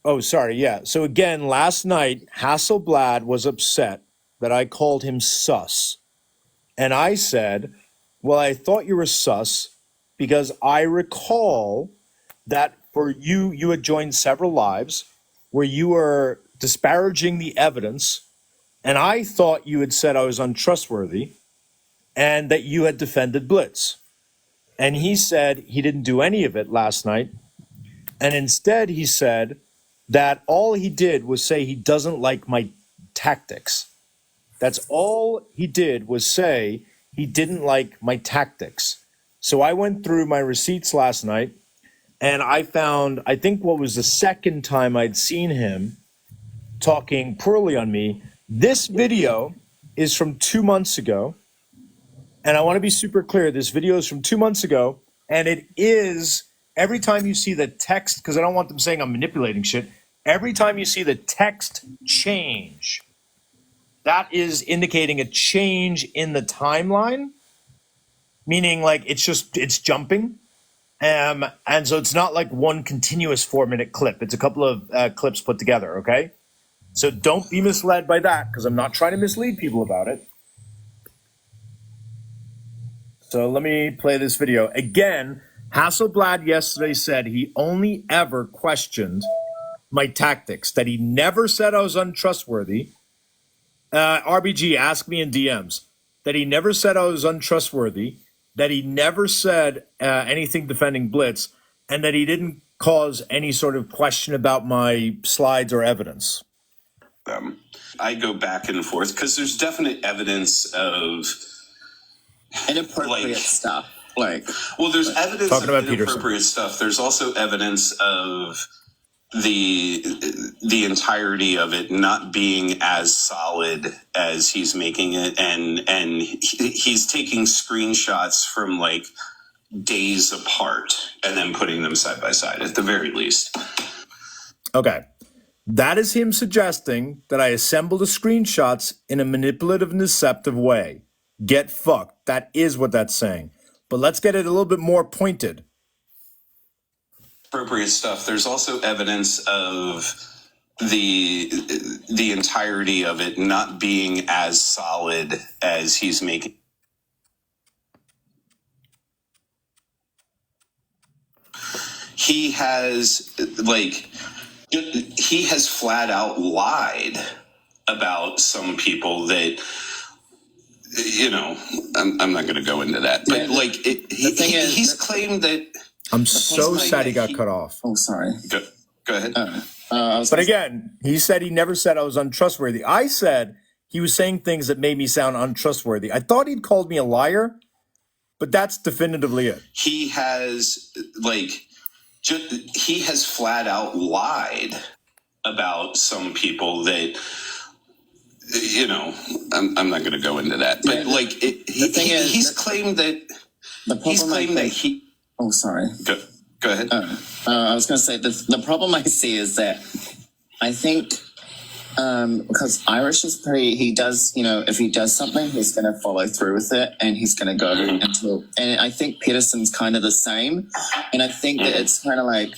Speaker 1: Oh, sorry, yeah. So again, last night, Hasselblad was upset that I called him sus. And I said, well, I thought you were sus because I recall that for you had joined several lives where you were disparaging the evidence, and I thought you had said I was untrustworthy and that you had defended Blitz. And he said he didn't do any of it last night. And instead, he said that all he did was say he doesn't like my tactics. That's all he did was say he didn't like my tactics. So I went through my receipts last night and I found, I think what was the second time I'd seen him talking poorly on me. This video is from 2 months ago. And I want to be super clear. This video is from 2 months ago. And it is, every time you see the text, because I don't want them saying I'm manipulating shit. Every time you see the text change, that is indicating a change in the timeline, meaning like it's jumping. And so it's not like one continuous 4-minute clip. It's a couple of clips put together, okay? So don't be misled by that because I'm not trying to mislead people about it. So let me play this video. Again, Hasselblad yesterday said he only ever questioned my tactics, that he never said I was untrustworthy. RBG, ask me in DMs, that he never said I was untrustworthy, that he never said anything defending Blitz, and that he didn't cause any sort of question about my slides or evidence.
Speaker 6: I go back and forth because there's definite evidence of
Speaker 7: Inappropriate stuff.
Speaker 6: Well, there's evidence
Speaker 1: Talking
Speaker 6: of
Speaker 1: about
Speaker 6: inappropriate
Speaker 1: Peterson.
Speaker 6: stuff. There's also evidence of the entirety of it not being as solid as he's making it, and he's taking screenshots from like days apart and then putting them side by side at the very least.
Speaker 1: Okay. That is him suggesting that I assembled the screenshots in a manipulative and deceptive way. Get fucked. That is what that's saying. But let's get it a little bit more pointed.
Speaker 6: Appropriate stuff. There's also evidence of the entirety of it not being as solid as he's making. He has flat out lied about some people that, I'm not going to go into that, but he's claimed that.
Speaker 1: I'm so sad he got cut off.
Speaker 7: Oh, sorry.
Speaker 6: Go ahead.
Speaker 1: But again, he said he never said I was untrustworthy. I said he was saying things that made me sound untrustworthy. I thought he'd called me a liar, but that's definitively it.
Speaker 6: He has flat out lied about some people that, I'm not going to go into that, but he's claimed that.
Speaker 7: Oh, sorry.
Speaker 6: Go ahead.
Speaker 7: I was going to say the problem I see is that I think because Irish is pretty, he does, if he does something, he's going to follow through with it and he's going to go until, and I think Peterson's kind of the same. And I think that it's kind of like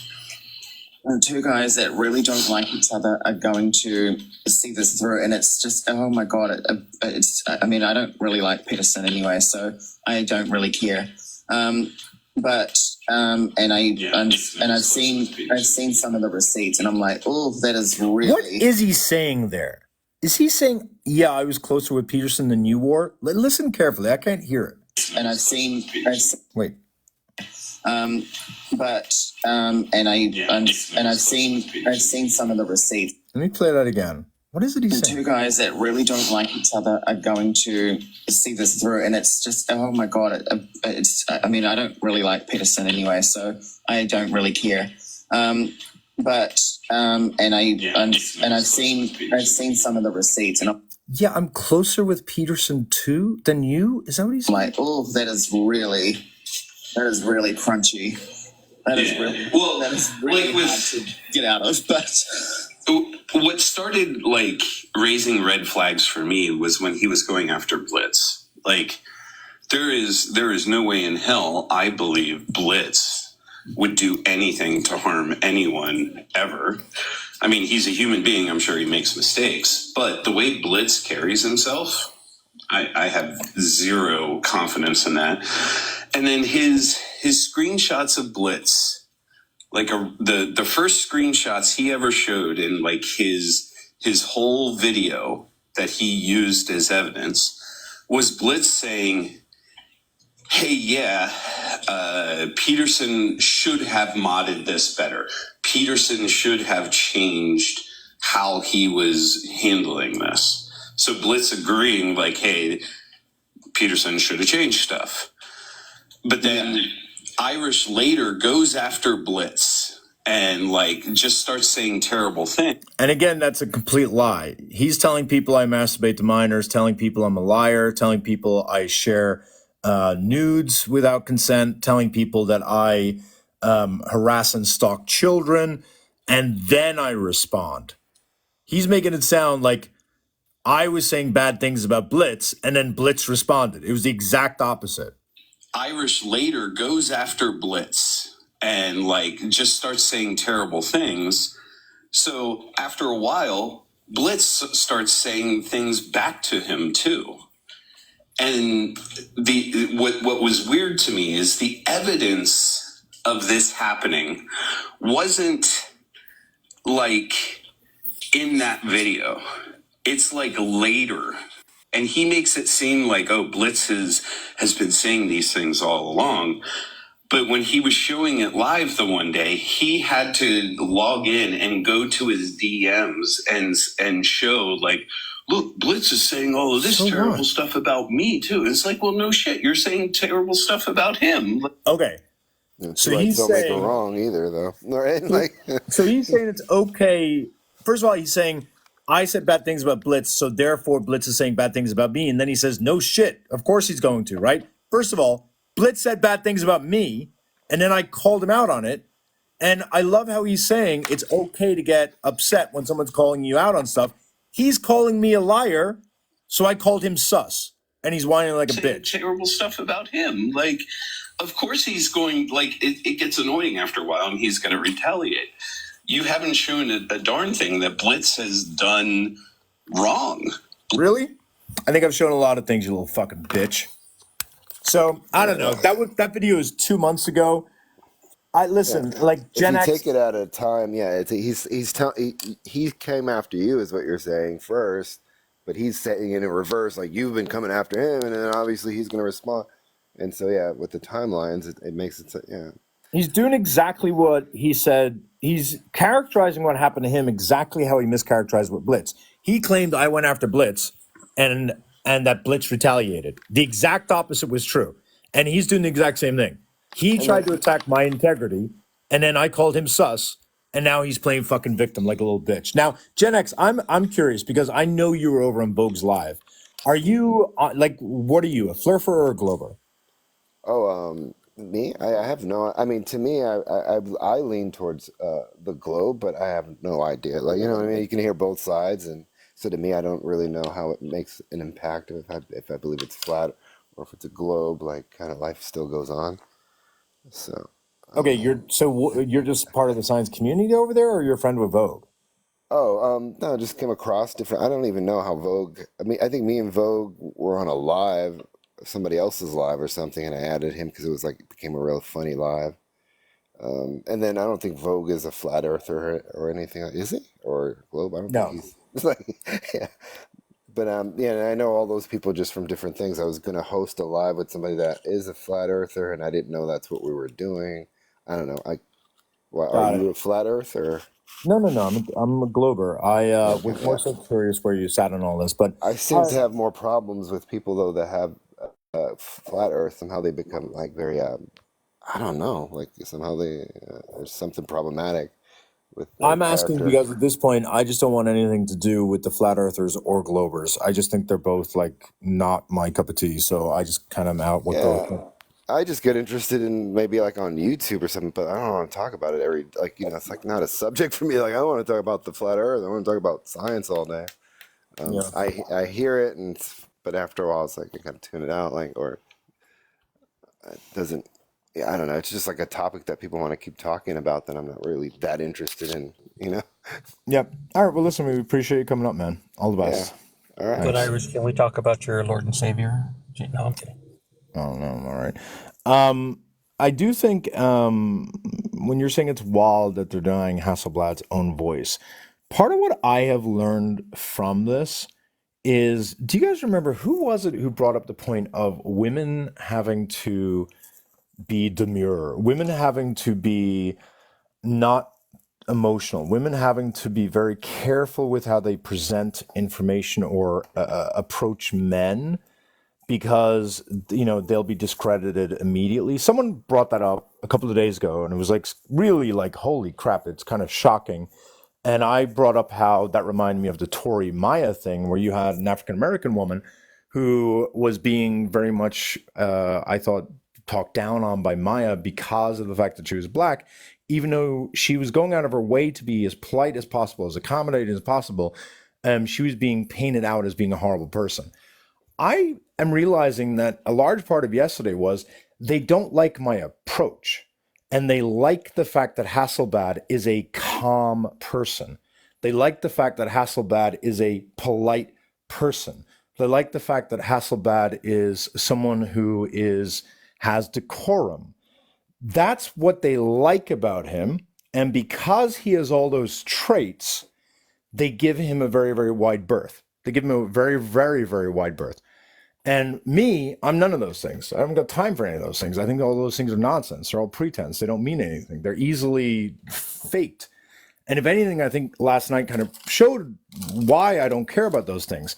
Speaker 7: two guys that really don't like each other are going to see this through. And it's just, oh my God, I don't really like Peterson anyway, so I don't really care. But I've seen some of the receipts, and I'm like, oh, that is really.
Speaker 1: What is he saying there? Is he saying, yeah, I was closer with Peterson than you were? Listen carefully. I can't hear it.
Speaker 7: And I've seen.
Speaker 1: Wait.
Speaker 7: I've seen some of the receipts.
Speaker 1: Let me play that again. What is it he's saying?
Speaker 7: Two guys that really don't like each other are going to see this through, and it's just, oh my God, I don't really like Peterson anyway, so I don't really care. I've seen some of the receipts, and
Speaker 1: I'm closer with Peterson too than you. Is that what he's saying?
Speaker 7: Like, oh, that is really crunchy. That is really hard to get out of, but.
Speaker 6: What started raising red flags for me was when he was going after Blitz. There is no way in hell I believe Blitz would do anything to harm anyone ever. I mean, he's a human being. I'm sure he makes mistakes, but the way Blitz carries himself, I have zero confidence in that. And then his screenshots of Blitz. The first screenshots he ever showed in his whole video that he used as evidence was Blitz saying, hey, Peterson should have modded this better. Peterson should have changed how he was handling this. So Blitz agreeing hey, Peterson should have changed stuff. But then Irish later goes after Blitz and just starts saying terrible things.
Speaker 1: And again, that's a complete lie. He's telling people I masturbate to minors, telling people I'm a liar, telling people I share nudes without consent, telling people that I harass and stalk children, and then I respond. He's making it sound like I was saying bad things about Blitz, and then Blitz responded. It was the exact opposite.
Speaker 6: Irish later goes after Blitz and just starts saying terrible things. So after a while, Blitz starts saying things back to him too. And what was weird to me is the evidence of this happening wasn't in that video. It's later. And he makes it seem Blitz has been saying these things all along. But when he was showing it live the one day, he had to log in and go to his DMs and show look, Blitz is saying all of this terrible stuff about me too. And it's well, no shit, you're saying terrible stuff about him.
Speaker 1: Okay.
Speaker 11: So he's don't make it wrong either, though. Right?
Speaker 1: So he's saying it's okay. First of all, he's saying, I said bad things about Blitz, so therefore Blitz is saying bad things about me. And then he says, no shit. Of course he's going to, right? First of all, Blitz said bad things about me, and then I called him out on it. And I love how he's saying it's okay to get upset when someone's calling you out on stuff. He's calling me a liar, so I called him sus, and he's whining like a
Speaker 6: Saying
Speaker 1: bitch.
Speaker 6: terrible stuff about him. Like, of course he's going, like, it gets annoying after a while and he's going to retaliate. You haven't shown a darn thing that Blitz has done wrong.
Speaker 1: Really? I think I've shown a lot of things, you little fucking bitch. So I don't know. That video is 2 months ago. I listen, like
Speaker 11: If
Speaker 1: Gen
Speaker 11: you
Speaker 1: X.
Speaker 11: take it at a time, yeah, he came after you, is what you're saying first, but he's saying in reverse, like you've been coming after him, and then obviously he's going to respond. And so, yeah, with the timelines, it makes it so, yeah.
Speaker 1: He's doing exactly what he said. He's characterizing what happened to him exactly how he mischaracterized with Blitz. He claimed I went after Blitz and that Blitz retaliated. The exact opposite was true. And he's doing the exact same thing. He tried to attack my integrity, and then I called him sus, and now he's playing fucking victim like a little bitch. Now, Gen X, I'm curious because I know you were over on Vogue's Live. Are you like what are you, a flurfer or a glober?
Speaker 11: Oh, me? I have no. I mean, to me, I lean towards the globe, but I have no idea. Like, you know what I mean? You can hear both sides, and so to me, I don't really know how it makes an impact if I believe it's flat or if it's a globe. Like, kind of life still goes on. So.
Speaker 1: Okay, you're just part of the science community over there, or you're a friend with Vogue?
Speaker 11: Oh, no, just came across different. I don't even know how Vogue. I mean, I think me and Vogue were on a live, somebody else's live or something, and I added him because it became a real funny live. And then I don't think Vogue is a flat earther or anything. Is he? Or Globe? I don't think
Speaker 1: No.
Speaker 11: he's. It's like, yeah. But yeah, and I know all those people just from different things. I was gonna host a live with somebody that is a flat earther, and I didn't know that's what we were doing. I don't know. Are
Speaker 1: Got it.
Speaker 11: you a flat earther?
Speaker 1: No. I'm a glober. I was more so curious where you sat on all this, but
Speaker 11: I seem to have more problems with people though that have flat Earth. Somehow they become like very I don't know, like somehow there's something problematic with their
Speaker 1: I'm asking
Speaker 11: character.
Speaker 1: because at this point, I just don't want anything to do with the flat earthers or globers. I just think they're both like not my cup of tea. So I just kind of out what
Speaker 11: Yeah,
Speaker 1: goes.
Speaker 11: I just get interested in maybe like on YouTube or something, but I don't want to talk about it every like it's like not a subject for me. Like I don't want to talk about the flat Earth. I want to talk about science all day.
Speaker 1: Yeah.
Speaker 11: I hear it but after a while it's like I kind of tune it out or it doesn't. Yeah, I don't know. It's just like a topic that people want to keep talking about that I'm not really that interested in. You know?
Speaker 1: Yep. All right. Well, listen, we appreciate you coming up, man. All the
Speaker 11: Yeah.
Speaker 1: best.
Speaker 11: All right.
Speaker 5: But
Speaker 1: Thanks.
Speaker 5: Irish, can we talk about your Lord and Savior? No, I'm kidding.
Speaker 1: Oh no. All right. I do think when you're saying it's wild that they're denying Hasselblad's own voice, part of what I have learned from this is, do you guys remember who was it who brought up the point of women having to be demure, women having to be not emotional, women having to be very careful with how they present information or approach men because they'll be discredited immediately. Someone brought that up a couple of days ago, and it was like really like holy crap, it's kind of shocking. And I brought up how that reminded me of the Tory Maya thing, where you had an African American woman who was being very much, I thought, talked down on by Maya because of the fact that she was black, even though she was going out of her way to be as polite as possible, as accommodating as possible. She was being painted out as being a horrible person. I am realizing that a large part of yesterday was they don't like my approach. And they like the fact that Hasselblad is a calm person. They like the fact that Hasselblad is a polite person. They like the fact that Hasselblad is someone who has decorum. That's what they like about him. And because he has all those traits, they give him a very, very wide berth. They give him a very, very, very wide berth. And me, I'm none of those things. I haven't got time for any of those things. I think all those things are nonsense. They're all pretense. They don't mean anything. They're easily faked. And if anything, I think last night kind of showed why I don't care about those things.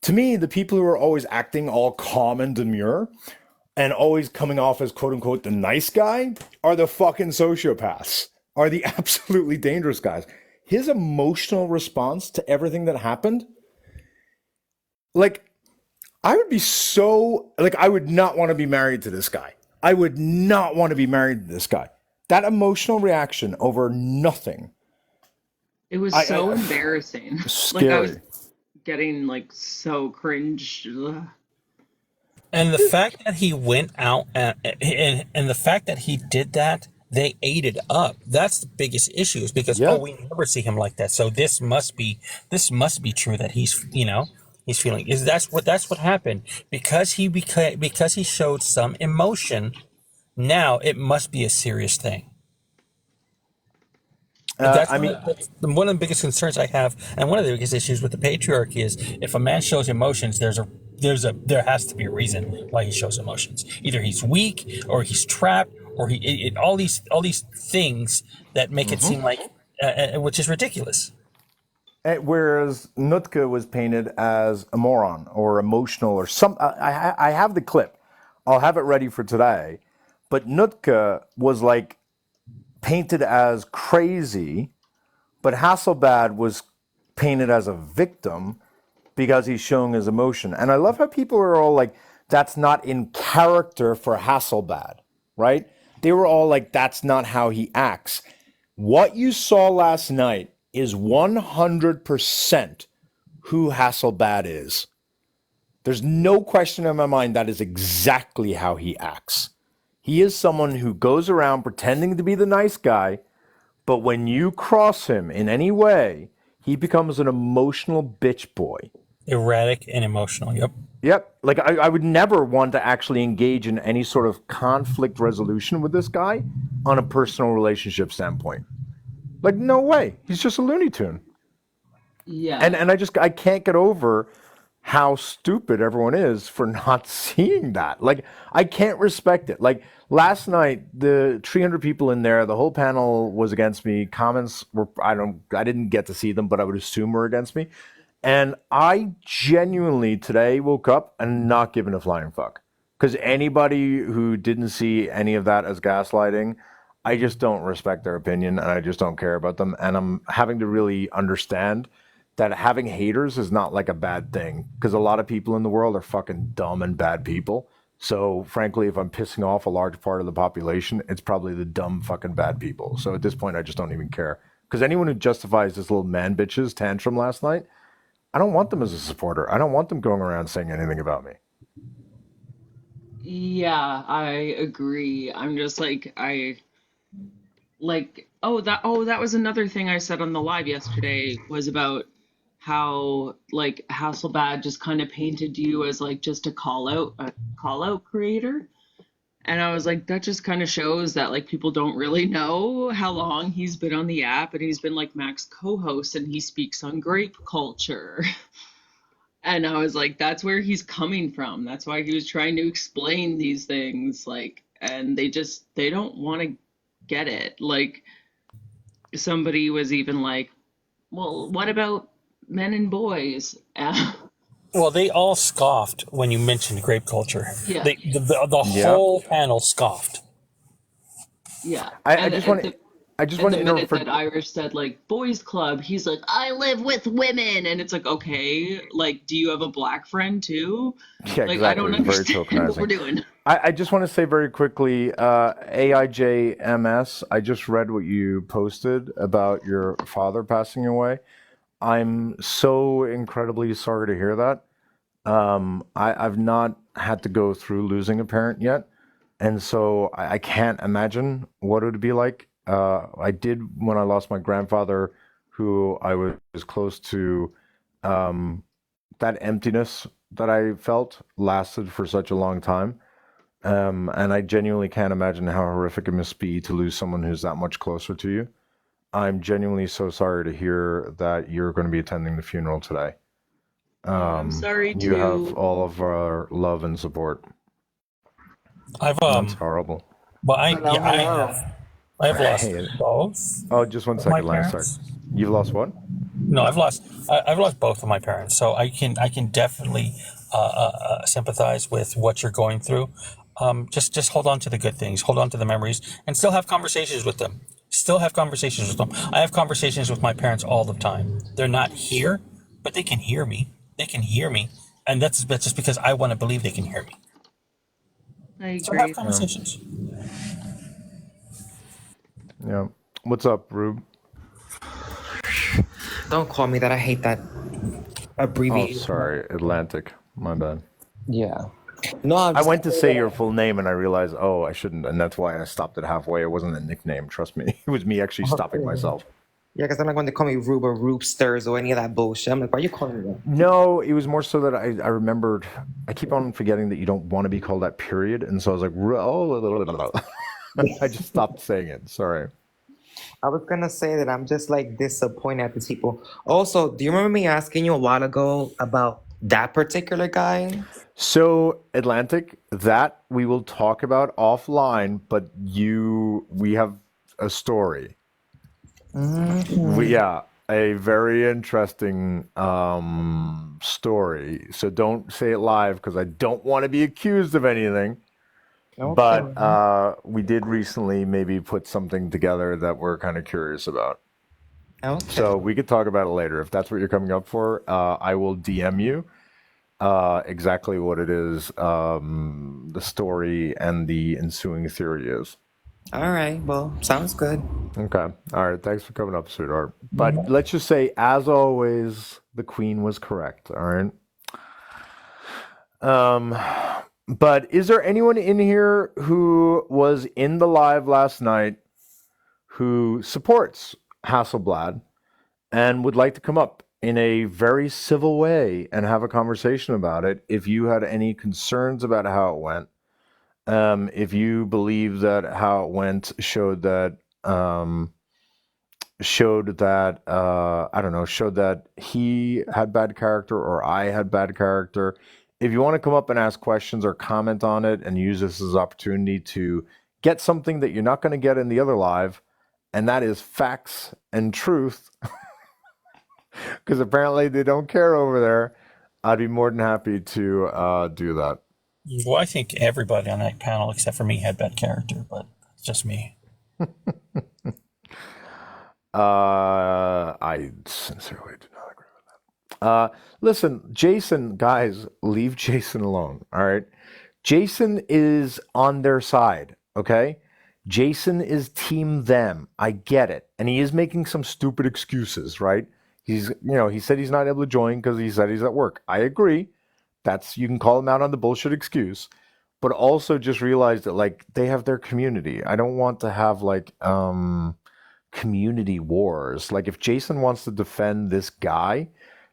Speaker 1: To me, the people who are always acting all calm and demure and always coming off as quote unquote the nice guy are the fucking sociopaths, are the absolutely dangerous guys. His emotional response to everything that happened, like, I would be so, like, I would not want to be married to this guy. I would not want to be married to this guy. that emotional reaction over nothing.
Speaker 10: It was
Speaker 1: I
Speaker 10: so embarrassing. Like I was
Speaker 1: scary.
Speaker 10: getting like so cringe. Ugh.
Speaker 5: And the fact that he went out and the fact that he did that, they ate it up. That's the biggest issue, is because
Speaker 1: Yeah.
Speaker 5: we never see him like that. So this must be true that he's he's feeling is that's what happened because because he showed some emotion. Now it must be a serious thing.
Speaker 1: I mean,
Speaker 5: That's one of the biggest concerns I have, and one of the biggest issues with the patriarchy is if a man shows emotions, there has to be a reason why he shows emotions. Either he's weak, or he's trapped, or all these things that make it seem like, which is ridiculous.
Speaker 1: whereas Nutka was painted as a moron or emotional or some. I have the clip. I'll have it ready for today. But Nutka was like painted as crazy, but Hasselblad was painted as a victim because he's showing his emotion. And I love how people are all like, that's not in character for Hasselblad, right? They were all like, that's not how he acts. What you saw last night is 100% who Hasselblad is. There's no question in my mind that is exactly how he acts. He is someone who goes around pretending to be the nice guy, but when you cross him in any way, he becomes an emotional bitch boy.
Speaker 5: Erratic and emotional. Yep.
Speaker 1: Yep. Like, I would never want to actually engage in any sort of conflict resolution with this guy on a personal relationship standpoint. Like, no way. He's just a Looney Tune.
Speaker 10: Yeah.
Speaker 1: And I can't get over how stupid everyone is for not seeing that. Like, I can't respect it. Like, last night, the 300 people in there, the whole panel was against me. Comments were, I didn't get to see them, but I would assume were against me. And I genuinely today woke up and not giving a flying fuck. Because anybody who didn't see any of that as gaslighting, I just don't respect their opinion and I just don't care about them. And I'm having to really understand that having haters is not like a bad thing. Because a lot of people in the world are fucking dumb and bad people. So frankly, if I'm pissing off a large part of the population, it's probably the dumb fucking bad people. So at this point, I just don't even care. Because anyone who justifies this little man bitches tantrum last night, I don't want them as a supporter. I don't want them going around saying anything about me.
Speaker 10: Yeah, I agree. I'm just like that was another thing I said on the live yesterday was about how like Hasselblad just kind of painted you as like just a call out creator. And I was like, that just kind of shows that like people don't really know how long he's been on the app, and he's been like Mac's co-host and he speaks on grape culture. And I was like, that's where he's coming from. That's why he was trying to explain these things, like, and they don't want to get it. Like, somebody was even like, well, what about men and boys?
Speaker 5: Well, they all scoffed when you mentioned grape culture.
Speaker 10: Yeah.
Speaker 5: The
Speaker 1: Yeah.
Speaker 5: whole panel scoffed.
Speaker 10: Yeah.
Speaker 1: I just want to
Speaker 10: And the
Speaker 1: interrupt
Speaker 10: minute
Speaker 1: for.
Speaker 10: that Irish said like boys club, he's like, I live with women, and it's like, okay, like, do you have a black friend too?
Speaker 1: Yeah,
Speaker 10: Like, I
Speaker 1: exactly.
Speaker 10: don't
Speaker 1: Very
Speaker 10: understand what we're
Speaker 1: tokenizing.
Speaker 10: doing.
Speaker 1: I just want to say very quickly, AIJMS, I just read what you posted about your father passing away. I'm so incredibly sorry to hear that. I've not had to go through losing a parent yet, and so I can't imagine what it would be like. I did when I lost my grandfather, who I was close to. That emptiness that I felt lasted for such a long time. And I genuinely can't imagine how horrific it must be to lose someone who's that much closer to you. I'm genuinely so sorry to hear that you're going to be attending the funeral today.
Speaker 10: I'm sorry
Speaker 1: You have
Speaker 10: too.
Speaker 1: all of our love and support.
Speaker 5: I've
Speaker 1: That's horrible.
Speaker 5: well,
Speaker 7: Hello, hello.
Speaker 5: I've lost
Speaker 1: Hey,
Speaker 5: both
Speaker 1: oh, just one
Speaker 5: of my
Speaker 1: second, Lance. Sorry.
Speaker 5: parents.
Speaker 1: You've lost what?
Speaker 5: No, I've lost both of my parents, so I can definitely sympathize with what you're going through. Just hold on to the good things, hold on to the memories, and still have conversations with them. Still have conversations with them. I have conversations with my parents all the time. They're not here, but they can hear me. They can hear me, and that's just because I want to believe they can hear me.
Speaker 10: I
Speaker 5: So have
Speaker 10: agree.
Speaker 5: conversations.
Speaker 1: Yeah. What's up, Rube?
Speaker 12: Don't call me that. I hate that
Speaker 1: Oh,
Speaker 12: abbreviation.
Speaker 1: sorry, Atlantic. My bad.
Speaker 12: Yeah. No, I'm
Speaker 1: I
Speaker 12: just
Speaker 1: went to say your full name and I realized, oh, I shouldn't, and that's why I stopped it halfway. It wasn't a nickname, trust me. It was me actually stopping myself.
Speaker 12: yeah, because I'm not going to call me Rube or Roopsters or any of that bullshit. I'm like, why are you calling me that?
Speaker 1: No, it was more so that I remembered. I keep on forgetting that you don't want to be called that. Period, and so I was like, oh, I just stopped saying it. Sorry.
Speaker 12: I was gonna say that I'm just like disappointed at these people. Also, do you remember me asking you a while ago about that particular guy?
Speaker 1: So Atlantic, that we will talk about offline, but we have a story. Yeah, a very interesting story. So don't say it live because I don't want to be accused of anything.
Speaker 12: Okay.
Speaker 1: But we did recently maybe put something together that we're kind of curious about.
Speaker 12: Okay.
Speaker 1: So we could talk about it later. If that's what you're coming up for, I will DM you exactly what it is, the story, and the ensuing theory is.
Speaker 12: All right. Well, sounds good.
Speaker 1: Okay. All right. Thanks for coming up, sweetheart. But let's just say, as always, the queen was correct. All right. But is there anyone in here who was in the live last night who supports Hasselblad and would like to come up in a very civil way and have a conversation about it? If you had any concerns about how it went, if you believe that how it went showed that I don't know, showed that he had bad character or I had bad character. If you want to come up and ask questions or comment on it and use this as an opportunity to get something that you're not going to get in the other live, and that is facts and truth, because apparently they don't care over there, I'd be more than happy to do that.
Speaker 5: Well, I think everybody on that panel except for me had bad character, but it's just me.
Speaker 1: I sincerely do not agree with that. Listen, Jason, guys, leave Jason alone. All right. Jason is on their side. Okay. Jason is team them. I get it. And he is making some stupid excuses, right? He said he's not able to join because he said he's at work. I agree. You can call him out on the bullshit excuse, but also just realize that like they have their community. I don't want to have like, community wars. Like if Jason wants to defend this guy,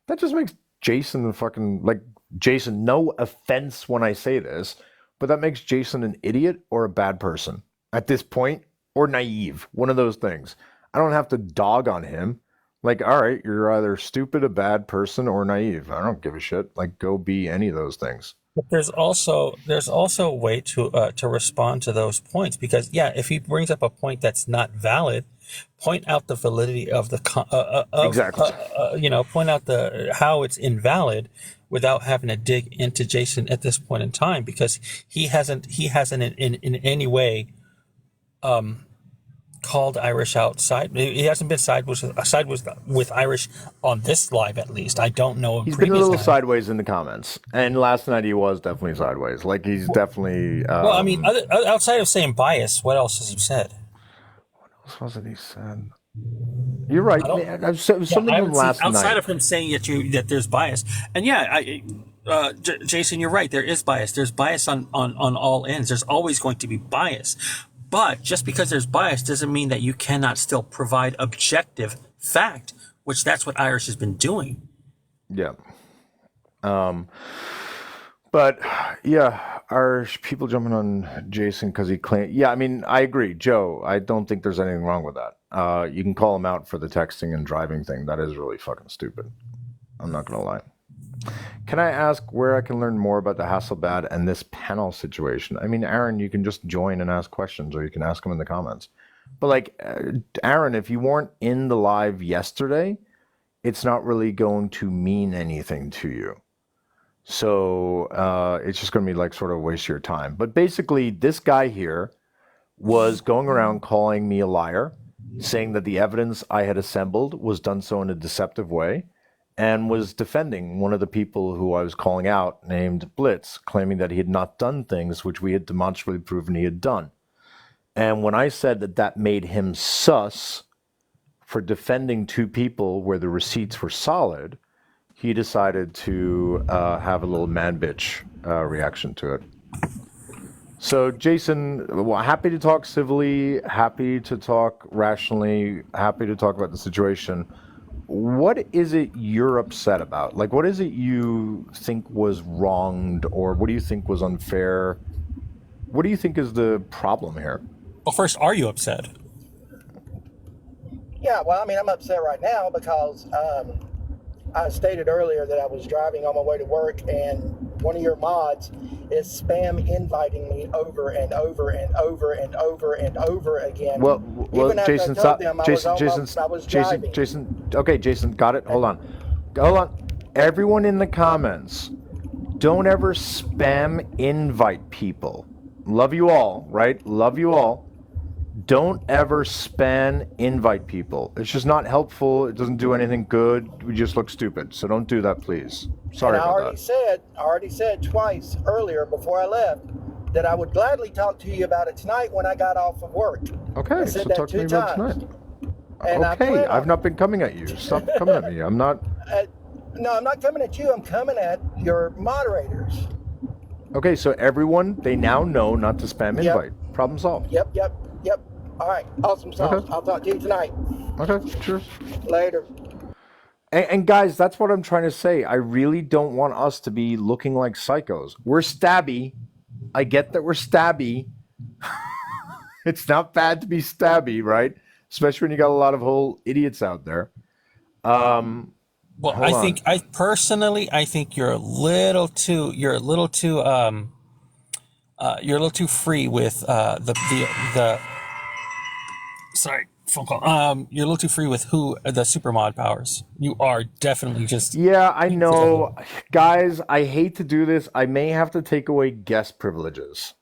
Speaker 1: that just makes Jason fucking like Jason, no offense when I say this, but that makes Jason an idiot or a bad person at this point, or naive. One of those things. I don't have to dog on him. Like, all right, you're either stupid, a bad person, or naive. I don't give a shit. Like, go be any of those things.
Speaker 5: But there's also a way to respond to those points, because if he brings up a point that's not valid, point out the validity of the
Speaker 1: Exactly.
Speaker 5: point out how it's invalid without having to dig into Jason at this point in time, because he hasn't in any way called Irish outside. He hasn't been sideways with Irish on this live, at least. I don't know.
Speaker 1: He's been a little sideways in the comments, and last night he was definitely sideways. Like he's definitely.
Speaker 5: Well, I mean, outside of saying bias, what else has he said?
Speaker 1: What else wasn't he said? You're right. Something from last night.
Speaker 5: Outside of him saying that there's bias, and Jason, you're right. There is bias. There's bias on all ends. There's always going to be bias. But just because there's bias doesn't mean that you cannot still provide objective fact, which that's what Irish has been doing.
Speaker 1: Yeah. But yeah, are people jumping on Jason because he claimed? Yeah, I mean, I agree, Joe. I don't think there's anything wrong with that. You can call him out for the texting and driving thing. That is really fucking stupid. I'm not gonna lie. Can I ask where I can learn more about the Hasselblad and this panel situation? I mean, Aaron, you can just join and ask questions, or you can ask them in the comments. But like, Aaron, if you weren't in the live yesterday, it's not really going to mean anything to you. So it's just going to be like sort of waste your time. But basically, this guy here was going around calling me a liar, saying that the evidence I had assembled was done so in a deceptive way, and was defending one of the people who I was calling out, named Blitz, claiming that he had not done things which we had demonstrably proven he had done. And when I said that that made him sus for defending two people where the receipts were solid, he decided to have a little man bitch reaction to it. So, Jason, well, happy to talk civilly, happy to talk rationally, happy to talk about the situation. What is it you're upset about? Like, what is it you think was wronged, or what do you think was unfair? What do you think is the problem here?
Speaker 5: Well, first, are you upset?
Speaker 13: Yeah, well, I mean, I'm upset right now because I stated earlier that I was driving on my way to work, and one of your mods is spam inviting me over and over and over and over and over again.
Speaker 1: Well,
Speaker 13: Even after
Speaker 1: Jason,
Speaker 13: I told them I was driving.
Speaker 1: Jason. Okay, Jason, got it. Hold on. Everyone in the comments, don't ever spam invite people. Love you all, right? Love you all. Don't ever spam invite people. It's just not helpful. It doesn't do anything good. We just look stupid. So don't do that, please. Sorry
Speaker 13: And
Speaker 1: about that.
Speaker 13: I already said twice earlier before I left that I would gladly talk to you about it tonight when I got off of work.
Speaker 1: Okay,
Speaker 13: I said
Speaker 1: so
Speaker 13: that
Speaker 1: talk to me
Speaker 13: 2
Speaker 1: about
Speaker 13: times.
Speaker 1: tonight.
Speaker 13: And I
Speaker 1: Okay,
Speaker 13: plan on
Speaker 1: I've not been coming at you. Stop coming at me. I'm not.
Speaker 13: No, I'm not coming at you. I'm coming at your moderators.
Speaker 1: Okay, so everyone, they now know not to spam
Speaker 13: Yep.
Speaker 1: invite. Problem solved.
Speaker 13: Yep. All right, awesome sauce.
Speaker 1: Okay.
Speaker 13: I'll talk to you tonight.
Speaker 1: Okay, sure.
Speaker 13: Later.
Speaker 1: And guys, that's what I'm trying to say. I really don't want us to be looking like psychos. We're stabby. I get that we're stabby. It's not bad to be stabby, right? Especially when you got a lot of whole idiots out there.
Speaker 5: Well, I personally think you're a little too free with the sorry, phone call. You're a little too free with who the supermod powers. You are definitely just.
Speaker 1: Yeah, I know. Guys, I hate to do this. I may have to take away guest privileges.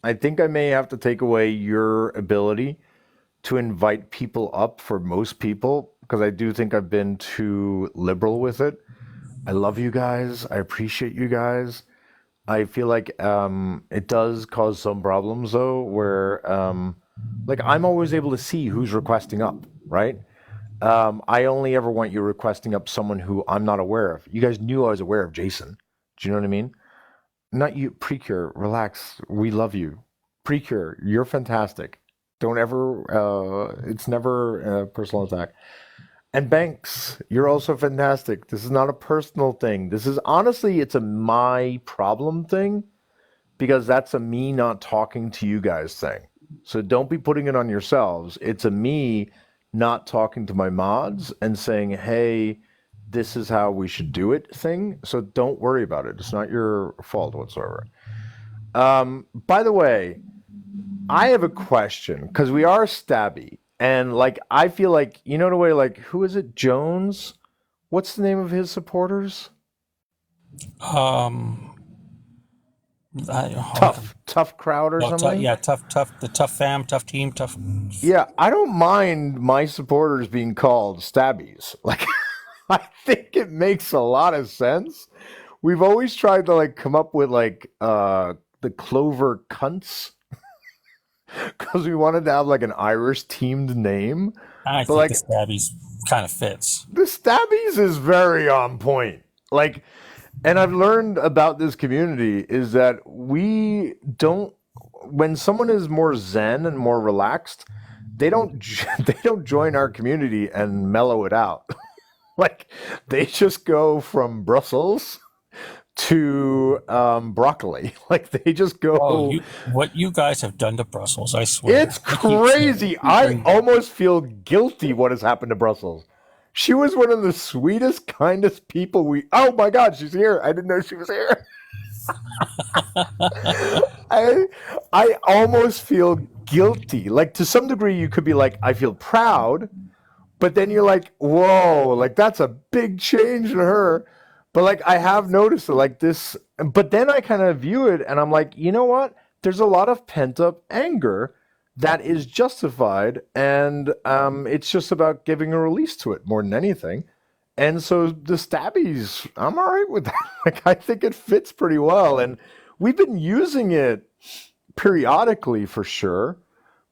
Speaker 1: I think I may have to take away your ability to invite people up for most people, because I do think I've been too liberal with it. I love you guys. I appreciate you guys. I feel like it does cause some problems, though, where like I'm always able to see who's requesting up, right? I only ever want you requesting up someone who I'm not aware of. You guys knew I was aware of Jason. Do you know what I mean? Not you, Precure. Relax. We love you. Precure, you're fantastic. Don't ever, it's never a personal attack. And Banks, you're also fantastic. This is not a personal thing. This is honestly, it's a my problem thing, because that's a me not talking to you guys thing. So don't be putting it on yourselves. It's a me not talking to my mods and saying, hey, this is how we should do it thing. So don't worry about it. It's not your fault whatsoever. By the way, I have a question, because we are stabby. And like, I feel like, you know, the way, like, who is it? Jones? What's the name of his supporters? Tough crowd or something?
Speaker 5: Yeah, tough, the tough fam, tough team, tough.
Speaker 1: Yeah, I don't mind my supporters being called stabbies. Like, I think it makes a lot of sense. We've always tried to like come up with like the Clover Cunts, because we wanted to have like an Irish teamed name.
Speaker 5: I think the Stabbies kind of fits.
Speaker 1: The Stabbies is very on point. Like, and I've learned about this community is that we don't, when someone is more zen and more relaxed, they don't join our community and mellow it out. Like, they just go from Brussels to broccoli. Like, they just go.
Speaker 5: Oh, what you guys have done to Brussels, I swear.
Speaker 1: It's crazy. I almost feel guilty what has happened to Brussels. She was one of the sweetest, kindest people oh my God, she's here. I didn't know she was here. I almost feel guilty. Like, to some degree, you could be like, I feel proud, but then you're like, whoa, like, that's a big change in her. But like, I have noticed it like this, but then I kind of view it and I'm like, you know what? There's a lot of pent up anger that is justified, and it's just about giving a release to it more than anything. And so the Stabbies, I'm all right with that. Like, I think it fits pretty well, and we've been using it periodically for sure.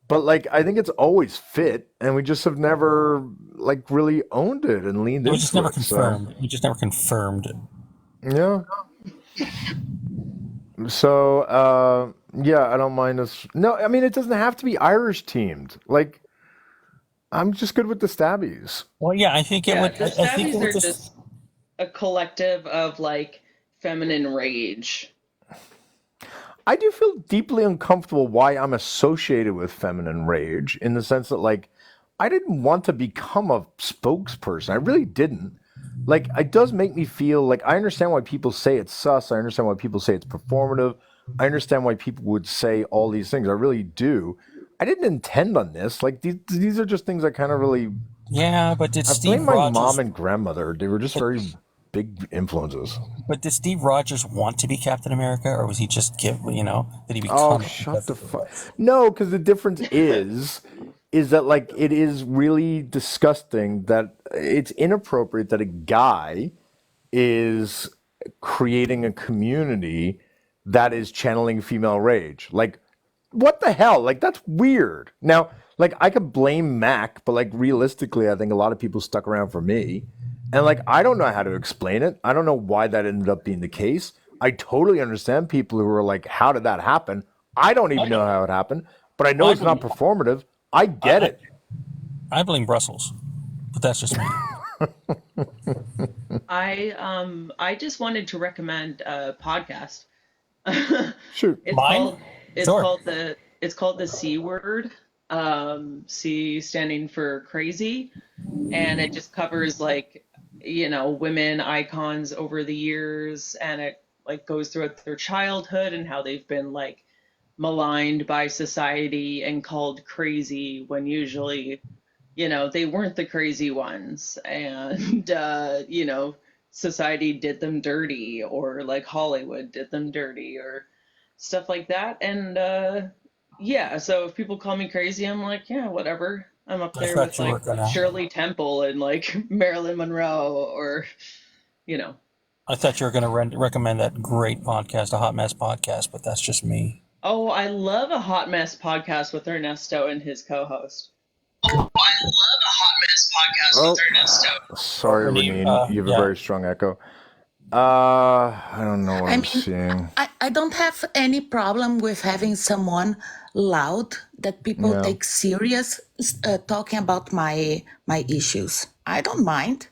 Speaker 1: But like I think it's always fit, and we just have never like really owned it and leaned
Speaker 5: It was just
Speaker 1: into
Speaker 5: never
Speaker 1: it. So
Speaker 5: confirmed. We just never confirmed it.
Speaker 1: yeah. So yeah, I don't mind us. No, I mean it doesn't have to be Irish teamed. Like I'm just good with the stabbies.
Speaker 5: Well, yeah, I think it
Speaker 10: Yeah,
Speaker 5: would.
Speaker 10: the
Speaker 5: I think it
Speaker 10: stabbies
Speaker 5: would
Speaker 10: are
Speaker 5: just.
Speaker 10: just a collective of like feminine rage.
Speaker 1: I do feel deeply uncomfortable why I'm associated with feminine rage in the sense that like I didn't want to become a spokesperson. I really didn't. Like it does make me feel like I understand why people say it's sus. I understand why people say it's performative. I understand why people would say all these things. I really do. I didn't intend on this. Like these are just things I kind of really.
Speaker 5: Yeah, but did
Speaker 1: I blame
Speaker 5: Steve
Speaker 1: my mom
Speaker 5: Rogers?
Speaker 1: and grandmother. They were just very big influences.
Speaker 5: But did Steve Rogers want to be Captain America, or was he just give? Did he
Speaker 1: Oh,
Speaker 5: become it
Speaker 1: shut
Speaker 5: because
Speaker 1: the
Speaker 5: of the
Speaker 1: fuck.
Speaker 5: voice?
Speaker 1: No, because the difference is that like it is really disgusting that it's inappropriate that a guy is creating a community that is channeling female rage. Like, what the hell? Like, that's weird. Now, like, I could blame Mac, but like, realistically, I think a lot of people stuck around for me. And like, I don't know how to explain it. I don't know why that ended up being the case. I totally understand people who are like, how did that happen? I don't even know how it happened, but I know
Speaker 5: I
Speaker 1: it's not
Speaker 5: blame,
Speaker 1: performative. I get
Speaker 5: I,
Speaker 1: it.
Speaker 5: I blame Brussels, but that's just me.
Speaker 10: I just wanted to recommend a podcast.
Speaker 1: Shoot.
Speaker 10: It's
Speaker 5: Mine?
Speaker 10: called
Speaker 5: Sure.
Speaker 10: it's called the C Word. C standing for crazy, and it just covers like women icons over the years, and it like goes through their childhood and how they've been like maligned by society and called crazy when usually they weren't the crazy ones, and society did them dirty, or like Hollywood did them dirty, or stuff like that. And yeah, so if people call me crazy, I'm like, yeah, whatever. I'm up
Speaker 5: I
Speaker 10: there with
Speaker 5: thought you were
Speaker 10: like
Speaker 5: gonna.
Speaker 10: Shirley Temple and like Marilyn Monroe, or you know.
Speaker 5: I thought you were gonna recommend that great podcast, a hot mess podcast, but that's just me.
Speaker 10: Oh, I love a hot mess podcast with Ernesto and his co-host.
Speaker 1: Oh,
Speaker 5: Or
Speaker 1: sorry,
Speaker 5: any,
Speaker 1: Reneen. You have a
Speaker 5: yeah.
Speaker 1: very strong echo. I don't know what
Speaker 14: I
Speaker 1: I'm
Speaker 14: mean,
Speaker 1: seeing.
Speaker 14: I don't have any problem with having someone loud that people
Speaker 1: Yeah.
Speaker 14: take serious talking about my issues. I don't mind.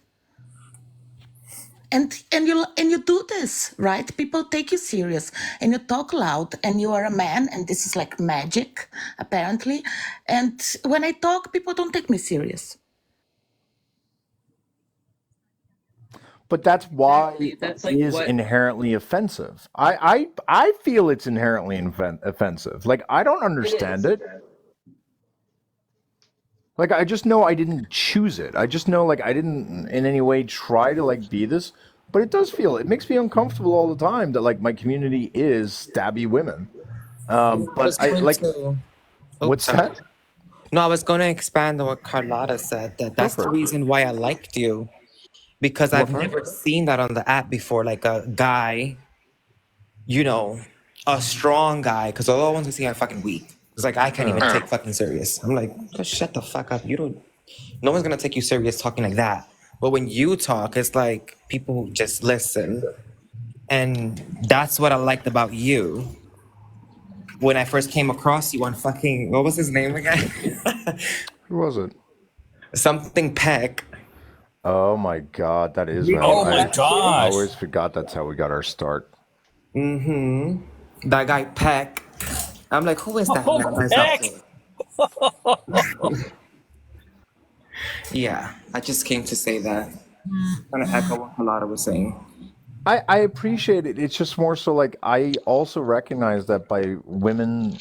Speaker 14: And you do this, right? People take you serious and you talk loud and you are a man and this is like magic, apparently. And when I talk, people don't take me serious.
Speaker 1: But that's why
Speaker 10: Exactly.
Speaker 1: it
Speaker 10: That's like
Speaker 1: is
Speaker 10: what
Speaker 1: inherently offensive. I feel it's inherently offensive. Like I don't
Speaker 10: it
Speaker 1: understand
Speaker 10: is.
Speaker 1: it. Like I just know I didn't choose it. I just know like I didn't in any way try to like be this. But it does feel it makes me uncomfortable all the time that like my community is stabby women.
Speaker 12: I
Speaker 1: But
Speaker 12: was
Speaker 1: I
Speaker 12: going
Speaker 1: like
Speaker 12: to. Oh,
Speaker 1: what's
Speaker 12: sorry.
Speaker 1: that?
Speaker 12: No, I was going to expand on what Carlotta said.
Speaker 1: Go
Speaker 12: That's
Speaker 1: for
Speaker 12: the
Speaker 1: it.
Speaker 12: reason why I liked you, because
Speaker 1: What
Speaker 12: I've
Speaker 1: for?
Speaker 12: never seen that on the app before. Like a guy, you know, a strong guy. Because all I want to see, I'm fucking weak. It's like I can't even take fucking serious. I'm like, just shut the fuck up. You don't. No one's gonna take you serious talking like that. But when you talk, it's like people just listen, and that's what I liked about you. When I first came across you on fucking what was his name again?
Speaker 1: Who was it?
Speaker 12: Something Peck.
Speaker 1: Oh my God, that is
Speaker 12: You
Speaker 1: how
Speaker 5: Oh
Speaker 12: know
Speaker 5: my
Speaker 12: that shit?
Speaker 1: I
Speaker 5: gosh.
Speaker 1: always forgot that's how we got our start.
Speaker 12: That guy Peck. I'm like, who is that man?
Speaker 5: Oh,
Speaker 12: That's up
Speaker 5: heck.
Speaker 12: there. Yeah, I just came to say that. Kind of echo what Carlotta was saying.
Speaker 1: I appreciate it. It's just more so like I also recognize that by women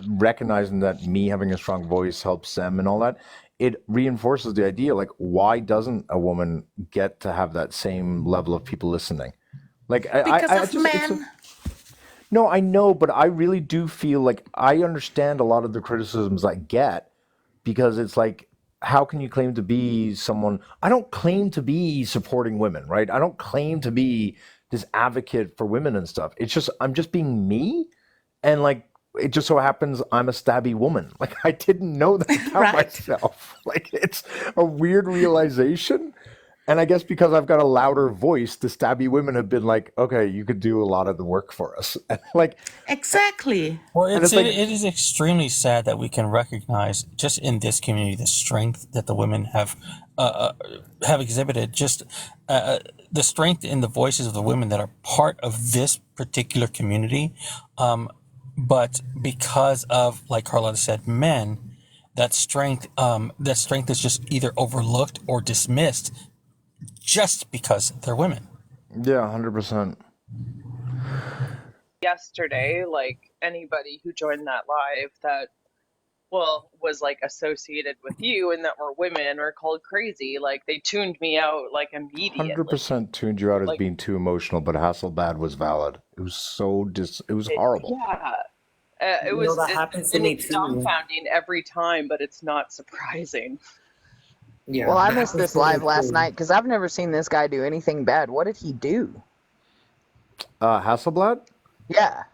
Speaker 1: recognizing that me having a strong voice helps them and all that, it reinforces the idea like why doesn't a woman get to have that same level of people listening? Like
Speaker 14: Because
Speaker 1: I
Speaker 14: of
Speaker 1: just it's a,
Speaker 14: men.
Speaker 1: no, I know, but I really do feel like I understand a lot of the criticisms I get because it's like how can you claim to be someone I don't claim to be supporting women, right? I don't claim to be this advocate for women and stuff. It's just I'm just being me and like it just so happens I'm a stabby woman. Like, I didn't know that about
Speaker 14: Right.
Speaker 1: myself. Like, it's a weird realization. And I guess because I've got a louder voice, the stabby women have been like, okay, you could do a lot of the work for us. And like,
Speaker 14: Exactly.
Speaker 5: Well,
Speaker 1: and it's
Speaker 5: it
Speaker 1: like,
Speaker 5: is extremely sad that we can recognize just in this community the strength that the women have exhibited. Just the strength in the voices of the women that are part of this particular community. But because of, like Carlotta said, men, that strength is just either overlooked or dismissed just because they're women.
Speaker 1: yeah, 100%.
Speaker 15: Yesterday, like anybody who joined that live that was like associated with you and that were women are called crazy. Like they tuned me out like immediately.
Speaker 1: 100% tuned you out as
Speaker 15: Like
Speaker 1: being too emotional, but Hasselblad was valid. It was so it was horrible.
Speaker 15: yeah.
Speaker 12: That happens to
Speaker 15: And
Speaker 12: me
Speaker 15: it's
Speaker 12: too.
Speaker 15: dumbfounding every time, but it's not surprising.
Speaker 12: Yeah.
Speaker 16: Well, I
Speaker 12: that
Speaker 16: missed
Speaker 12: happens
Speaker 16: this
Speaker 12: to me
Speaker 16: live last
Speaker 12: too.
Speaker 16: night because I've never seen this guy do anything bad. What did he do?
Speaker 1: Hasselblad?
Speaker 16: Yeah.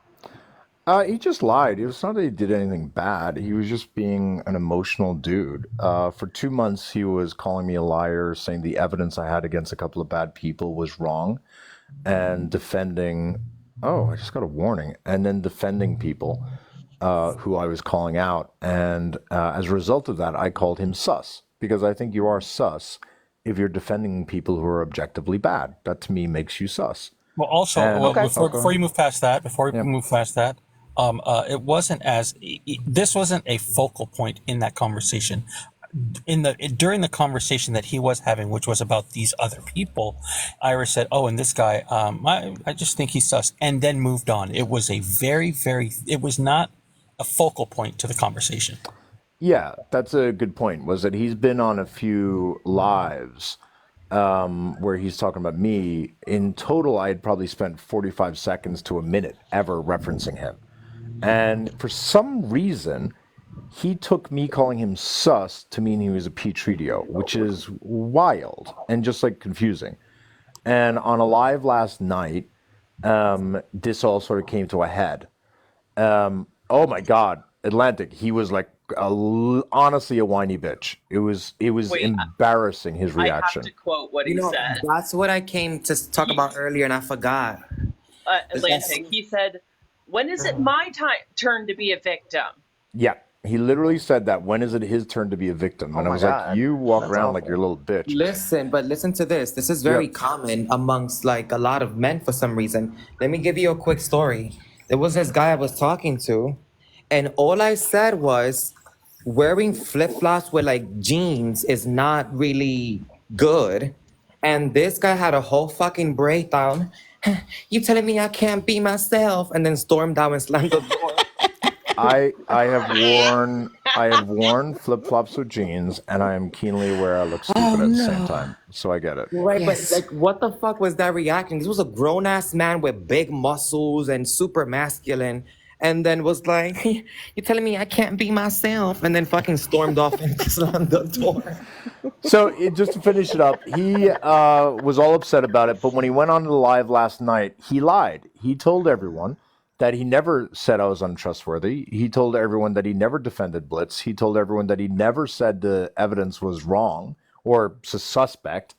Speaker 1: He just lied. It was not that he did anything bad. He was just being an emotional dude. For 2 months, he was calling me a liar, saying the evidence I had against a couple of bad people was wrong, and defending. Oh, I just got a warning. And then defending people who I was calling out. And as a result of that, I called him sus, because I think you are sus if you're defending people who are objectively bad. That to me makes you sus.
Speaker 5: Well, also,
Speaker 1: And
Speaker 5: well,
Speaker 16: Okay.
Speaker 5: before you move past that,
Speaker 1: Yep.
Speaker 5: it wasn't this wasn't a focal point in that conversation. During the conversation that he was having, which was about these other people, Iris said, "Oh, and this guy, I just think he's sus," and then moved on. It was it was not a focal point to the conversation.
Speaker 1: Yeah, that's a good point. Was that he's been on a few lives where he's talking about me. In total, I had probably spent 45 seconds to a minute ever referencing him. And for some reason, he took me calling him sus to mean he was a Petritio, which is wild and just like confusing. And on a live last night, this all sort of came to a head. Oh my God, Atlantic. He was like honestly a whiny bitch. It was
Speaker 15: Wait,
Speaker 1: embarrassing, his
Speaker 15: I have
Speaker 1: reaction.
Speaker 15: to quote what
Speaker 12: You
Speaker 15: he
Speaker 12: know,
Speaker 15: said.
Speaker 12: that's what I came to talk about earlier, and I forgot.
Speaker 15: Atlantic. He said, "When is it my turn to be a victim?"
Speaker 1: Yeah, he literally said that. When is it his turn to be a victim?
Speaker 16: Oh
Speaker 1: And I
Speaker 16: my
Speaker 1: was like,
Speaker 16: God.
Speaker 1: you walk
Speaker 16: That's
Speaker 1: around like you're a
Speaker 16: awful.
Speaker 1: little bitch.
Speaker 12: Listen to this. This is very
Speaker 1: Yep.
Speaker 12: common amongst like a lot of men for some reason. Let me give you a quick story. There was this guy I was talking to, and all I said was, wearing flip-flops with like jeans is not really good. And this guy had a whole fucking breakdown. You telling me I can't be myself? And then stormed out and slammed the door.
Speaker 1: I have worn flip flops with jeans, and I am keenly aware I look stupid
Speaker 12: Oh
Speaker 1: at the same
Speaker 12: no.
Speaker 1: time. So I get it.
Speaker 12: Right, but
Speaker 14: Yes.
Speaker 12: like, what the fuck was that reaction? This was a grown ass man with big muscles and super masculine, and then was like, "You're telling me I can't be myself?" And then fucking stormed off and slammed the door.
Speaker 1: So just to finish it up, he was all upset about it. But when he went on the live last night, he lied. He told everyone that he never said I was untrustworthy. He told everyone that he never defended Blitz. He told everyone that he never said the evidence was wrong or suspect.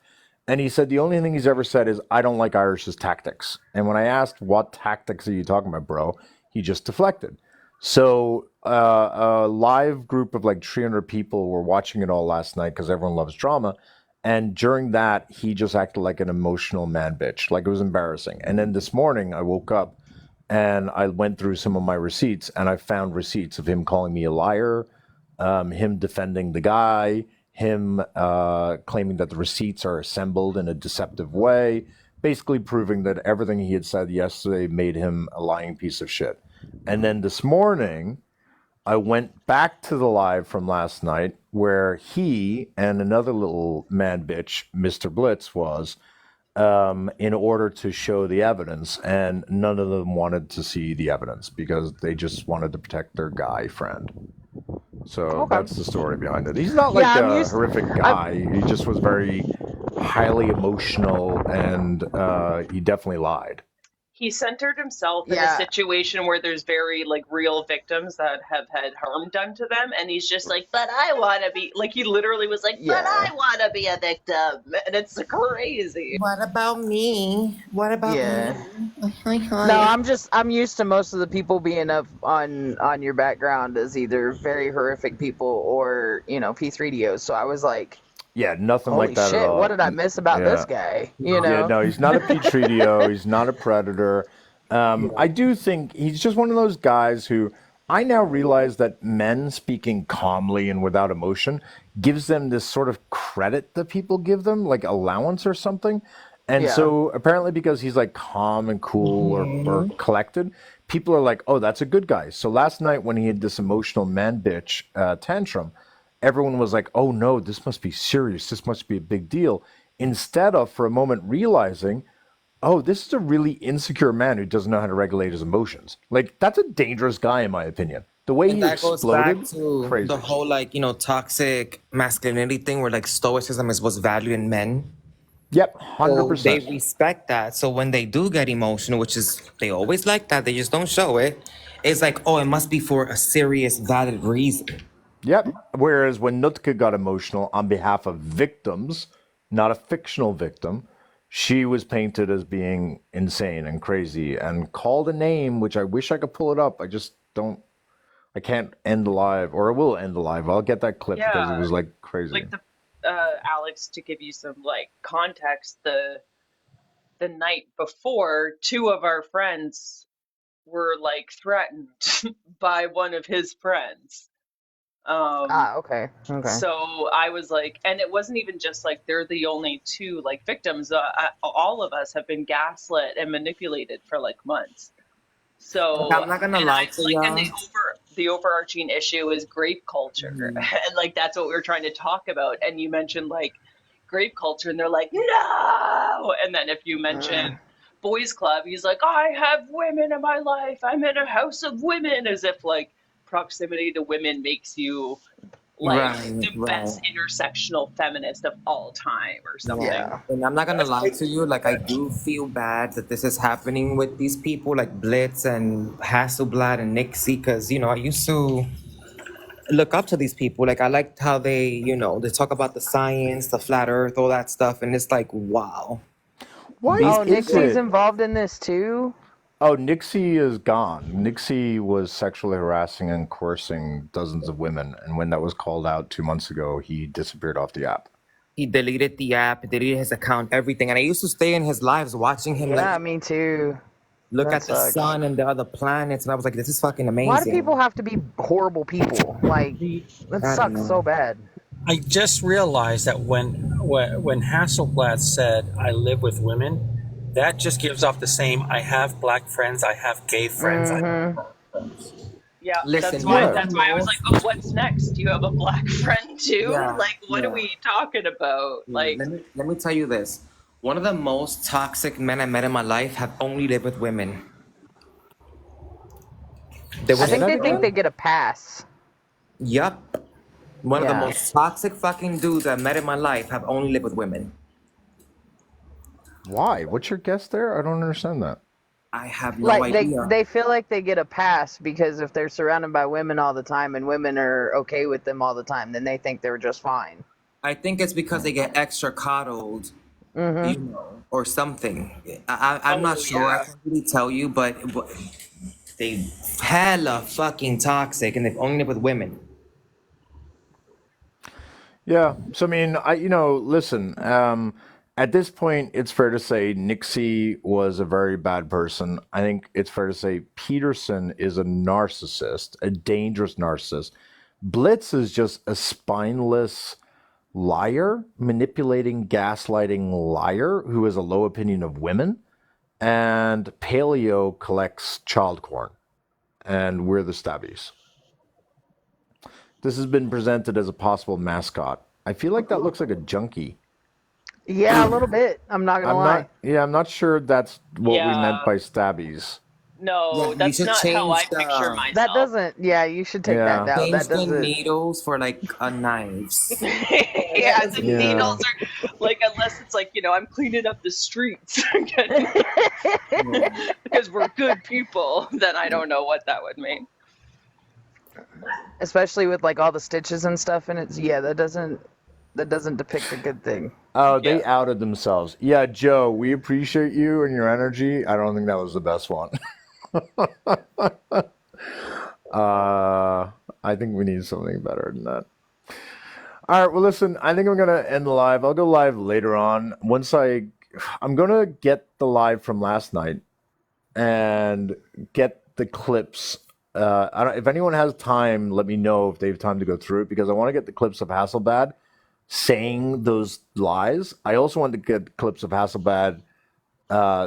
Speaker 1: And he said the only thing he's ever said is, I don't like Irish's tactics. And when I asked, what tactics are you talking about, bro? He just deflected. So a live group of like 300 people were watching it all last night because everyone loves drama. And during that, he just acted like an emotional man bitch. Like, it was embarrassing. And then this morning, I woke up and I went through some of my receipts, and I found receipts of him calling me a liar, him defending the guy, him claiming that the receipts are assembled in a deceptive way, basically proving that everything he had said yesterday made him a lying piece of shit. And then this morning, I went back to the live from last night where he and another little man bitch, Mr. Blitz, was in order to show the evidence, and none of them wanted to see the evidence because they just wanted to protect their guy friend. So
Speaker 16: Okay.
Speaker 1: that's the story behind it. He's not like
Speaker 16: Yeah, I'm
Speaker 1: a
Speaker 16: used.
Speaker 1: horrific guy. He just was very highly emotional, and he definitely lied.
Speaker 15: he centered himself in a
Speaker 16: Yeah.
Speaker 15: situation where there's very like real victims that have had harm done to them, and he's just like, but I want to be like, he literally was like, but
Speaker 16: Yeah.
Speaker 15: I want to be a victim, and it's crazy.
Speaker 12: What about me? What about
Speaker 16: Yeah.
Speaker 12: me?
Speaker 16: No, I'm used to most of the people being up on your background as either very horrific people or, P3DOs. So I was like,
Speaker 1: Yeah, nothing like
Speaker 16: holy
Speaker 1: that at
Speaker 16: shit, what
Speaker 1: all.
Speaker 16: did I miss about this
Speaker 1: Yeah.
Speaker 16: guy?
Speaker 1: Yeah, no, he's not a Petritio. He's not a predator. I do think he's just one of those guys who I now realize that men speaking calmly and without emotion gives them this sort of credit that people give them, like allowance or something. And
Speaker 16: Yeah.
Speaker 1: so apparently because he's like calm and cool or collected, people are like, oh, that's a good guy. So last night when he had this emotional man bitch tantrum, everyone was like, oh no, this must be serious. This must be a big deal. Instead of for a moment realizing, oh, this is a really insecure man who doesn't know how to regulate his emotions. Like, that's a dangerous guy, in my opinion. The way
Speaker 12: And
Speaker 1: he
Speaker 12: that goes back
Speaker 1: exploded,
Speaker 12: to
Speaker 1: crazy.
Speaker 12: the whole toxic masculinity thing where like stoicism is what's valued in men.
Speaker 1: Yep,
Speaker 12: So they
Speaker 1: 100%.
Speaker 12: respect that. So when they do get emotional, which is they always like that, they just don't show it. It's like, oh, it must be for a serious, valid reason.
Speaker 1: Yep. Whereas when Nutka got emotional on behalf of victims, not a fictional victim, she was painted as being insane and crazy and called a name, which I wish I could pull it up. I just don't. I can't end alive, or I will end alive. I'll get that clip because it
Speaker 15: Yeah,
Speaker 1: was like crazy.
Speaker 15: like the Alex, to give you some like context, the night before, two of our friends were like threatened by one of his friends.
Speaker 16: Okay.
Speaker 15: So I was like, and it wasn't even just like they're the only two like victims. All of us have been gaslit and manipulated for like months.
Speaker 12: Like,
Speaker 15: So,
Speaker 12: I'm not gonna
Speaker 15: and
Speaker 12: lie
Speaker 15: I
Speaker 12: to
Speaker 15: like, and
Speaker 12: y'all.
Speaker 15: the overarching issue is grape culture, and like that's what we were trying to talk about. And you mentioned like grape culture, and they're like, no. And then if you mention boys club, he's like, I have women in my life. I'm in a house of women, as if like proximity to women makes you like
Speaker 12: Right,
Speaker 15: the
Speaker 12: right.
Speaker 15: best intersectional feminist of all time or something.
Speaker 16: Yeah.
Speaker 12: And I'm not gonna lie to you, like I do feel bad that this is happening with these people like Blitz and Hasselblad and Nixie, because I used to look up to these people. Like I liked how they talk about the science, the flat earth, all that stuff, and it's like, wow.
Speaker 1: Why
Speaker 12: These
Speaker 16: Oh,
Speaker 1: is
Speaker 16: Nixie's
Speaker 12: people
Speaker 1: it?
Speaker 16: involved in this too?
Speaker 1: Oh, Nixie is gone. Nixie was sexually harassing and coercing dozens of women, and when that was called out 2 months ago, he disappeared off the app.
Speaker 12: he deleted the app, deleted his account, everything. And I used to stay in his lives watching him
Speaker 16: Yeah,
Speaker 12: like
Speaker 16: me too.
Speaker 12: look
Speaker 16: That
Speaker 12: at the
Speaker 16: sucks.
Speaker 12: sun and the other planets, and I was like, this is fucking
Speaker 16: Why do people
Speaker 12: amazing.
Speaker 16: have to be horrible people? Like, that
Speaker 12: I don't
Speaker 16: sucks so
Speaker 12: know.
Speaker 16: bad.
Speaker 5: I just realized that when Hasselblad said I live with women, that just gives off the same I have black friends, I have gay friends, I
Speaker 16: Mm-hmm.
Speaker 5: have friends.
Speaker 15: Yeah,
Speaker 12: Listen,
Speaker 15: that's
Speaker 12: one
Speaker 15: why
Speaker 12: of
Speaker 1: Yeah.
Speaker 12: the
Speaker 15: that's why I was like,
Speaker 12: most
Speaker 15: oh, what's next? Do you have a black friend too?
Speaker 12: yeah,
Speaker 15: Like, what are
Speaker 12: yeah.
Speaker 15: we talking about? Like,
Speaker 12: Let me tell you this. One of the most toxic men I met in my life have only lived with women. There
Speaker 16: I
Speaker 1: Say
Speaker 12: was
Speaker 16: think
Speaker 1: that
Speaker 16: they think
Speaker 1: again?
Speaker 16: they get a pass.
Speaker 12: yup. One of the
Speaker 16: Yeah.
Speaker 12: most toxic fucking dudes I met in my life have only lived with women.
Speaker 1: Why? What's your guess there? I don't understand that.
Speaker 12: I have no
Speaker 16: Like
Speaker 12: idea.
Speaker 16: they feel like they get a pass because if they're surrounded by women all the time and women are okay with them all the time, then they think they're just fine.
Speaker 12: I think it's because they get extra coddled,
Speaker 16: Mm-hmm.
Speaker 12: or something. I'm not
Speaker 15: oh
Speaker 12: sure. I
Speaker 15: yeah,
Speaker 12: can't really tell you, but they hella fucking toxic, and they've only lived with women.
Speaker 1: Yeah. So I mean, listen. At this point, it's fair to say Nixie was a very bad person. I think it's fair to say Peterson is a narcissist, a dangerous narcissist. Blitz is just a spineless liar, manipulating, gaslighting liar who has a low opinion of women. And Paleo collects child corn, and we're the stabbies. This has been presented as a possible mascot. I feel like that looks like a junkie.
Speaker 16: Yeah, a little bit. I'm not gonna lie.
Speaker 1: I'm not sure that's what we meant
Speaker 15: yeah.
Speaker 1: by stabbies.
Speaker 15: No,
Speaker 12: Yeah, you
Speaker 15: that's
Speaker 12: should
Speaker 15: not how I
Speaker 12: change
Speaker 15: picture
Speaker 12: the
Speaker 15: myself.
Speaker 16: That doesn't. Yeah, you should take that down. That
Speaker 12: change the
Speaker 16: doesn't.
Speaker 12: needles for like knives.
Speaker 15: Yeah,
Speaker 16: That
Speaker 15: the
Speaker 16: doesn't.
Speaker 15: needles are like, unless it's like, I'm cleaning up the streets because we're good people, then I don't know what that would mean.
Speaker 16: Especially with like all the stitches and stuff in it. Yeah, that doesn't depict a good thing.
Speaker 1: Oh,
Speaker 15: Yeah.
Speaker 1: they outed themselves. Yeah, Joe, we appreciate you and your energy. I don't think that was the best one. I think we need something better than that. All right, well, listen, I think I'm going to end the live. I'll go live later on. I'm going to get the live from last night and get the clips. If anyone has time, let me know if they have time to go through it, because I want to get the clips of Hasselblad saying those lies. I also want to get clips of Hasselblad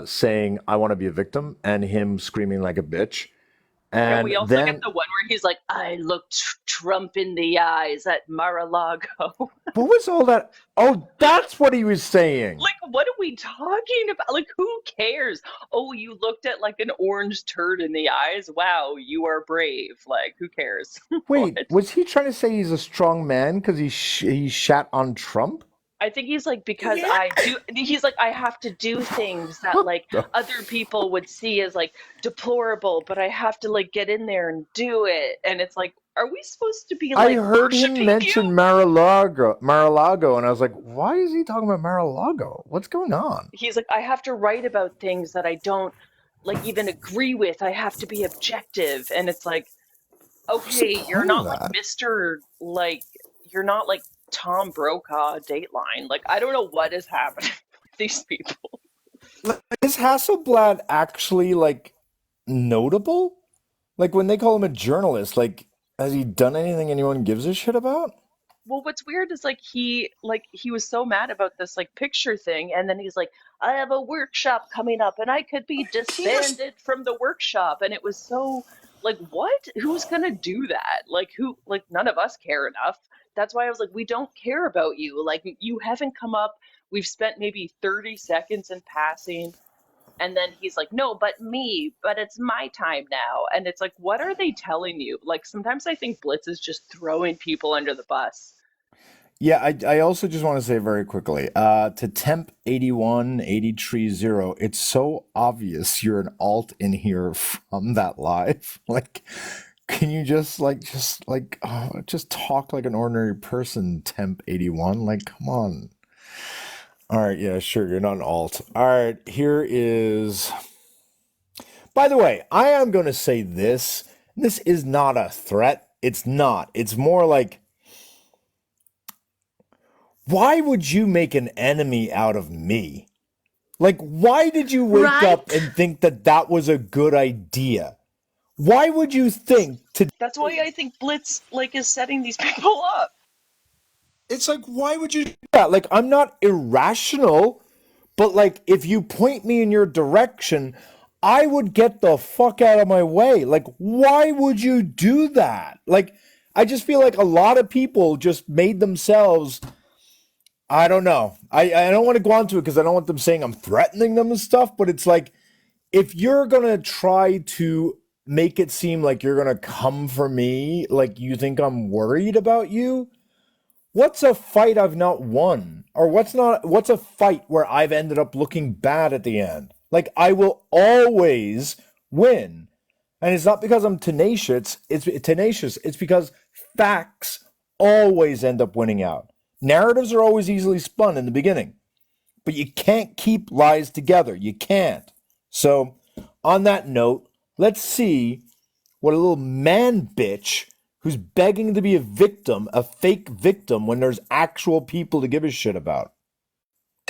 Speaker 1: saying, I want to be a victim, and him screaming like a bitch.
Speaker 15: Can
Speaker 1: And
Speaker 15: we also get
Speaker 1: then,
Speaker 15: the one where he's like, I looked Trump in the eyes at Mar-a-Lago?
Speaker 1: what was all that? Oh, that's what he was saying.
Speaker 15: Like, what are we talking about? Like, who cares? Oh, you looked at like an orange turd in the eyes? Wow, you are brave. Like, who cares?
Speaker 1: Wait, was he trying to say he's a strong man because he shat on Trump?
Speaker 15: I think he's like, because he's like, I have to do things that like other people would see as like deplorable, but I have to like get in there and do it. And it's like, are we supposed to be
Speaker 1: I
Speaker 15: like
Speaker 1: heard him
Speaker 15: worshiping
Speaker 1: mention
Speaker 15: you?
Speaker 1: Mar-a-Lago, and I was like, why is he talking about Mar-a-Lago? What's going on?
Speaker 15: He's like, I have to write about things that I don't like even agree with. I have to be objective. And it's like,
Speaker 1: What's the
Speaker 15: okay, you're
Speaker 1: point of
Speaker 15: not like
Speaker 1: that?
Speaker 15: Mr. like, you're not like Tom Brokaw Dateline. Like, I don't know what is happening with these people.
Speaker 1: Is Hasselblad actually like notable? Like when they call him a journalist, like has he done anything anyone gives a shit about?
Speaker 15: Well, what's weird is like he was so mad about this like picture thing, and then he's like, I have a workshop coming up and I could be disbanded from the workshop. And it was so like, what? Who's gonna do that? Like, who? Like, none of us care enough. That's why I was like, we don't care about you. Like, you haven't come up. We've spent maybe 30 seconds in passing. And then he's like, no, but me, but it's my time now. And it's like, what are they telling you? Like, sometimes I think Blitz is just throwing people under the bus.
Speaker 1: Yeah, I also just want to say very quickly, to Temp 818330, it's so obvious you're an alt in here from that live. Like, can you just talk like an ordinary person, Temp 81? Like, come on. All right, yeah, sure, you're not an alt. All right, here is. By the way, I am going to say this. This is not a threat. It's not. It's more like, why would you make an enemy out of me? Like, why did you wake up and think that that was a good idea? Why would you think to?
Speaker 15: That's why I think Blitz like is setting these people up.
Speaker 1: It's like, why would you do that? Like, I'm not irrational, but like, if you point me in your direction, I would get the fuck out of my way. Like, why would you do that? Like, I just feel like a lot of people just made themselves. I don't know. I don't want to go on to it because I don't want them saying I'm threatening them and stuff, but it's like, if you're going to try to make it seem like you're going to come for me, like you think I'm worried about you, what's a fight I've not won? Or what's a fight where I've ended up looking bad at the end? Like, I will always win. And it's not because I'm tenacious, it's because facts always end up winning out. Narratives are always easily spun in the beginning, but you can't keep lies together. You can't. So, on that note, let's see what a little man bitch who's begging to be a victim, a fake victim, when there's actual people to give a shit about.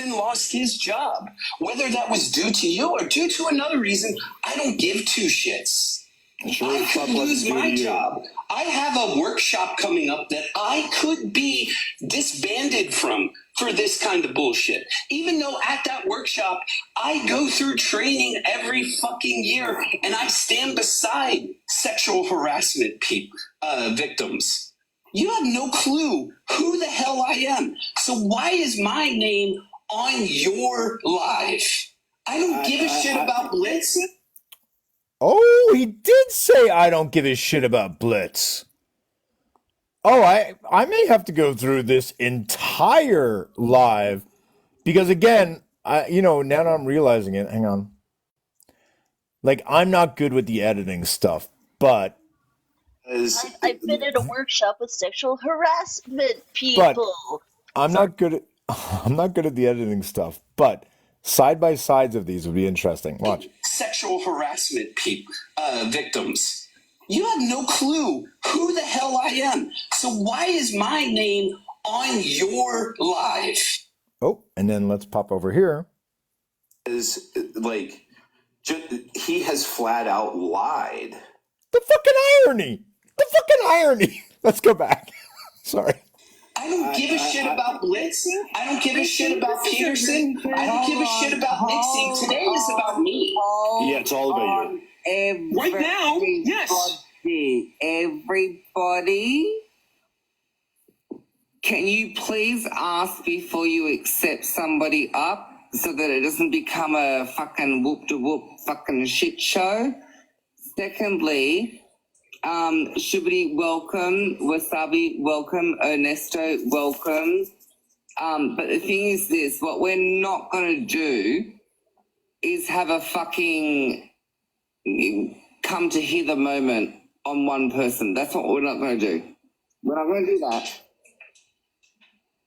Speaker 17: Lost his job. Whether that was due to you or due to another reason, I don't give two shits. I could lose my job. I have a workshop coming up that I could be disbanded from for this kind of bullshit. Even though at that workshop, I go through training every fucking year and I stand beside sexual harassment victims. You have no clue who the hell I am. So why is my name on your live? I don't give a shit about Blitz.
Speaker 1: Oh, he did say I don't give a shit about Blitz. Oh, I may have to go through this entire live because again, now that I'm realizing it, hang on. Like I'm not good with the editing stuff, but
Speaker 18: I've been in a workshop with sexual harassment
Speaker 1: but
Speaker 18: people.
Speaker 1: I'm
Speaker 18: Sorry.
Speaker 1: not good at I'm not good at the editing stuff, but side by sides of these would be interesting. Watch.
Speaker 17: Sexual harassment victims. You have no clue who the hell I am. So why is my name on your live?
Speaker 1: Oh, and then let's pop over here.
Speaker 6: Is like he has flat out lied.
Speaker 1: The fucking irony. The fucking irony. Let's go back. Sorry.
Speaker 17: I don't give a shit about Blitz. I don't give a shit about Peterson. I don't give a shit about Nixie. Today is about me.
Speaker 19: Yeah, it's all about you.
Speaker 17: Right now, yes.
Speaker 20: Everybody, can you please ask before you accept somebody up so that it doesn't become a fucking whoop-de-whoop fucking shit show? Secondly, Shubidi, welcome. Wasabi, welcome. Ernesto, welcome. But the thing is this, what we're not going to do is have a fucking come to hear the moment on one person. That's what we're not going to do. We're not going to do that.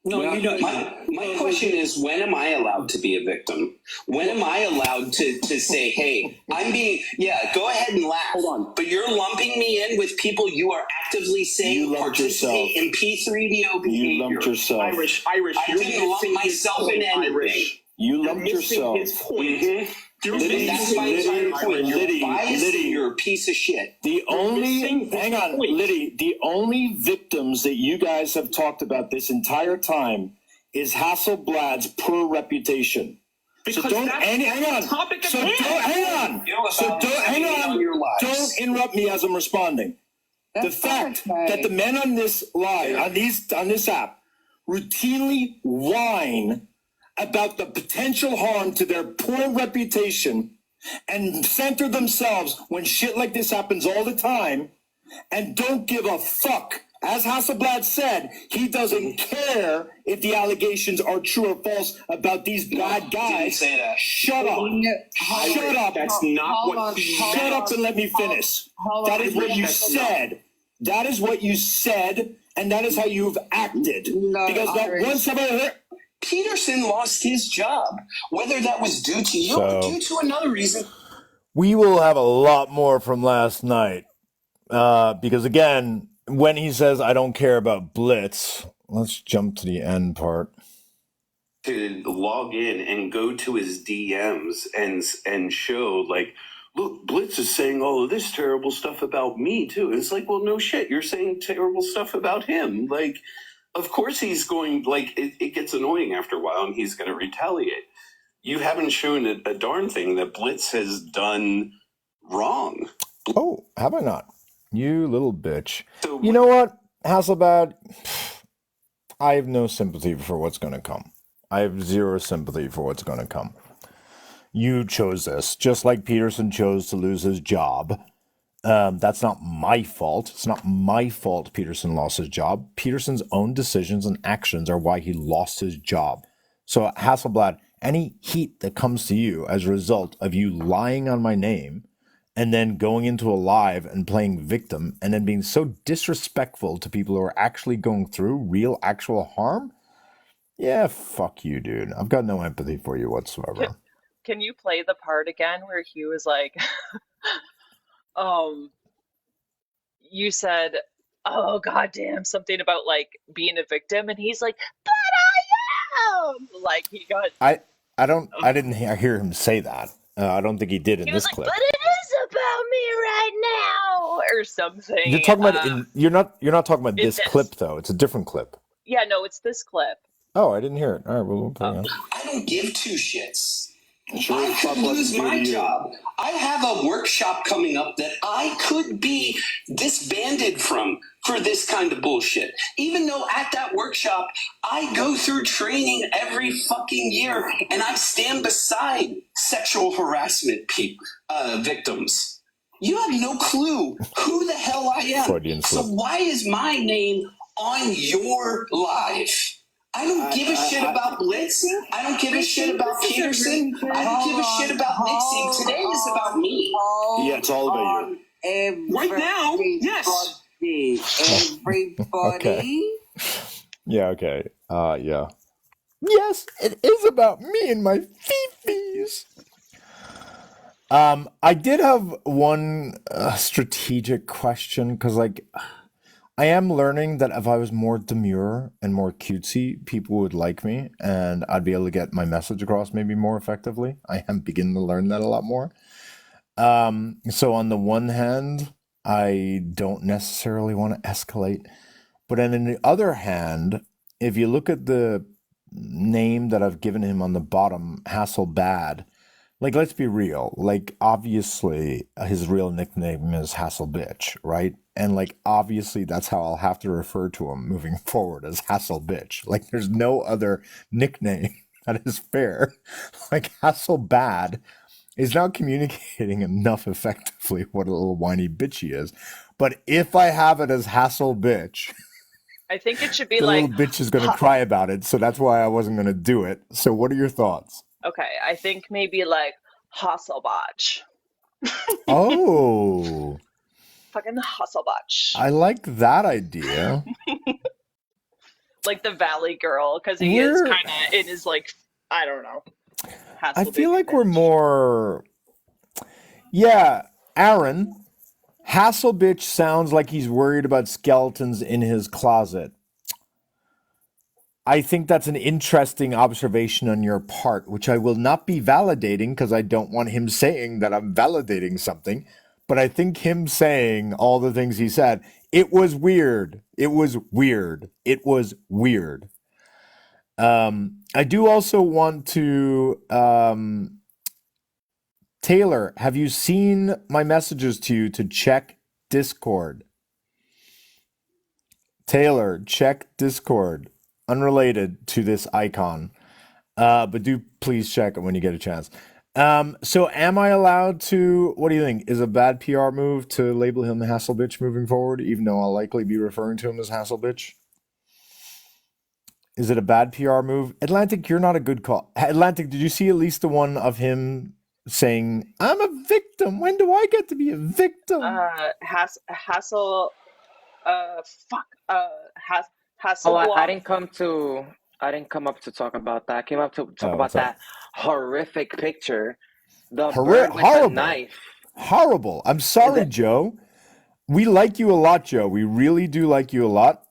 Speaker 17: No, you don't. My question is, when am I allowed to be a victim? When am I allowed to say, hey, I'm being, go ahead and laugh. Hold on. But you're lumping me in with people you are actively saying participate in P3DO behavior.
Speaker 19: You lumped yourself.
Speaker 17: Irish, I didn't lump myself in anything.
Speaker 19: You lumped yourself.
Speaker 17: His point. That's my entire point. You're biased and you're a piece of shit.
Speaker 19: Hang on, Liddy, the only victims that you guys have talked about this entire time is Hasselblad's poor reputation.
Speaker 17: Because
Speaker 19: so don't hang on. Don't interrupt me as I'm responding. The fact that the men on this live, on this app, routinely whine about the potential harm to their poor reputation and center themselves when shit like this happens all the time and don't give a fuck. As Hasselblad said, he doesn't care if the allegations are true or false about these bad guys.
Speaker 17: Didn't say that.
Speaker 19: Shut up. Shut up.
Speaker 17: That's not what.
Speaker 19: Shut up and let me finish. That is what you said. That is what you said, and that is how you've acted. Because not once have I heard.
Speaker 17: Peterson lost his job, whether that was due to you or due to another reason.
Speaker 1: We will have a lot more from last night because, again, when he says, I don't care about Blitz, let's jump to the end part.
Speaker 6: To log in and go to his DMs and show, like, look, Blitz is saying all of this terrible stuff about me, too. And it's like, well, no shit, you're saying terrible stuff about him. Like, of course he's going, like, it gets annoying after a while and he's going to retaliate. You haven't shown a darn thing that Blitz has done wrong.
Speaker 1: Oh, how about not? You little bitch. So, you know what, Hasselblad? I have no sympathy for what's going to come. I have zero sympathy for what's going to come. You chose this, just like Peterson chose to lose his job. That's not my fault. It's not my fault Peterson lost his job. Peterson's own decisions and actions are why he lost his job. So, Hasselblad, any heat that comes to you as a result of you lying on my name and then going into a live and playing victim and then being so disrespectful to people who are actually going through real actual harm, yeah, fuck you, dude. I've got no empathy for you whatsoever.
Speaker 15: Can you play the part again where he was like, you said, oh goddamn, something about like being a victim, and he's like, but I am. Like he got.
Speaker 1: I didn't hear him say that. I don't think he did in this clip.
Speaker 15: But it is about me right now, or something.
Speaker 1: You're talking about you're not talking about this clip though. It's a different clip.
Speaker 15: Yeah, no, it's this clip.
Speaker 1: Oh, I didn't hear it. All right, we'll play it.
Speaker 17: I don't give two shits. I could lose my job. I have a workshop coming up that I could be disbanded from for this kind of bullshit. Even though at that workshop, I go through training every fucking year and I stand beside sexual harassment victims. You have no clue who the hell I am.
Speaker 1: Freudian
Speaker 17: So
Speaker 1: slip.
Speaker 17: why is my name on your live? I don't give a shit about Blitz. I don't give a shit about Peterson. I don't give a shit about mixing. Today is about me.
Speaker 19: Yeah, it's all about you.
Speaker 17: Right now, yes.
Speaker 1: Okay. Yeah, okay. Yeah. Yes, it is about me and my fifis. I did have one strategic question because, like, I am learning that if I was more demure and more cutesy, people would like me and I'd be able to get my message across maybe more effectively. I am beginning to learn that a lot more. So on the one hand, I don't necessarily want to escalate, but then on the other hand, if you look at the name that I've given him on the bottom, Hasselbad, like, let's be real. Like, obviously, his real nickname is Hassel Bitch, right? And, like, obviously, that's how I'll have to refer to him moving forward, as Hassel Bitch. Like, there's no other nickname that is fair. Like, Hassel Bad is not communicating enough effectively what a little whiny bitch he is. But if I have it as Hassel Bitch,
Speaker 15: I think it should be
Speaker 1: the
Speaker 15: like,
Speaker 1: little bitch is going to cry about it. So that's why I wasn't going to do it. So, what are your thoughts?
Speaker 15: okay, I think maybe like Hasselbach.
Speaker 1: Oh.
Speaker 15: Fucking Hasselbach.
Speaker 1: I like that idea.
Speaker 15: Like the Valley Girl, because he is kind of in his, like, I don't know.
Speaker 1: I feel like we're more. Yeah, Aaron. Hasselbitch sounds like he's worried about skeletons in his closet. I think that's an interesting observation on your part, which I will not be validating because I don't want him saying that I'm validating something. But I think him saying all the things he said, it was weird. It was weird. It was weird. I do also want to, Taylor, have you seen my messages to you to check Discord? Taylor, check Discord. Unrelated to this icon. But do please check it when you get a chance. So am I allowed to, what do you think? Is a bad PR move to label him Hasselbitch moving forward, even though I'll likely be referring to him as Hasselbitch? Is it a bad PR move? Atlantic, you're not a good call. Atlantic, did you see at least the one of him saying, I'm a victim? When do I get to be a victim?
Speaker 15: Hassel,
Speaker 12: Oh, I
Speaker 15: Hasselblock.
Speaker 12: didn't come up to talk about that. I came up to talk about that horrific picture. The bird with the knife.
Speaker 1: Horrible. I'm sorry, Joe. We like you a lot, Joe. We really do like you a lot.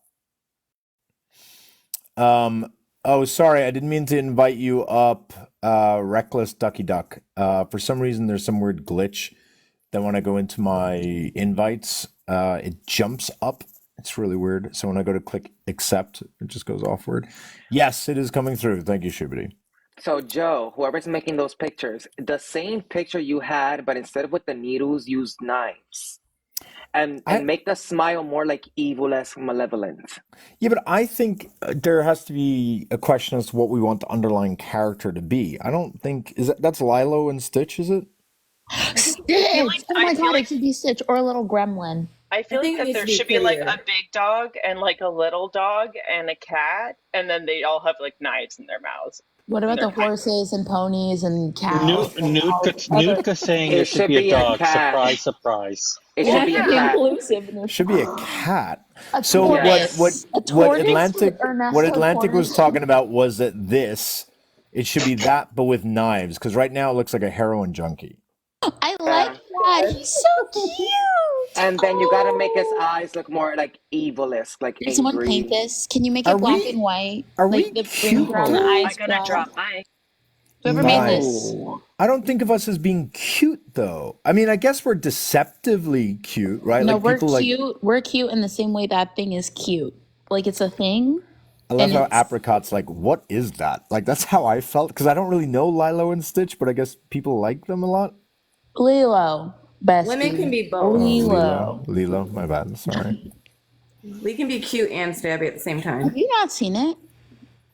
Speaker 1: Oh, sorry. I didn't mean to invite you up, Reckless Ducky Duck. For some reason, there's some weird glitch that when I go into my invites, it jumps up. It's really weird. So when I go to click accept, it just goes offward. Yes, it is coming through. Thank you, Shubity.
Speaker 12: So, Joe, whoever's making those pictures, the same picture you had, but instead of with the needles, use knives. And make the smile more like evil-esque malevolent.
Speaker 1: Yeah, but I think there has to be a question as to what we want the underlying character to be. I don't think that's Lilo and Stitch, is it?
Speaker 21: Stitch! Oh my god, it should be Stitch or a little gremlin.
Speaker 15: I feel like that there should be like a big dog and like a little dog and a cat, and then they all have like knives in their mouths.
Speaker 21: What about the horses and ponies and cows?
Speaker 22: Nuka saying there should be a dog. Surprise, surprise.
Speaker 12: It should be a cat.
Speaker 1: It should be a cat.
Speaker 21: A
Speaker 1: So
Speaker 21: tortoise.
Speaker 1: what Atlantic was talking about was that it should be that, but with knives, because right now it looks like a heroin junkie.
Speaker 21: I like that. He's so cute.
Speaker 12: And then you gotta make his eyes look more like evil-esque, like
Speaker 21: Can someone
Speaker 12: angry.
Speaker 21: paint this? Can you make it black and white? Like the brown eyes.
Speaker 15: I'm gonna drop my.
Speaker 21: Whoever made this.
Speaker 1: I don't think of us as being cute, though. I mean, I guess we're deceptively cute, right?
Speaker 21: No,
Speaker 1: like
Speaker 21: we're
Speaker 1: people
Speaker 21: cute. We're cute in the same way that thing is cute. Like it's a thing.
Speaker 1: I love
Speaker 21: and
Speaker 1: how
Speaker 21: it's-
Speaker 1: Apricot's like, what is that? Like, that's how I felt, because I don't really know Lilo and Stitch, but I guess people like them a lot.
Speaker 21: Lilo. Best.
Speaker 23: Women can be both.
Speaker 1: Lilo, my bad. Sorry.
Speaker 23: We can be cute and stabby at the same time.
Speaker 21: Have you not seen it?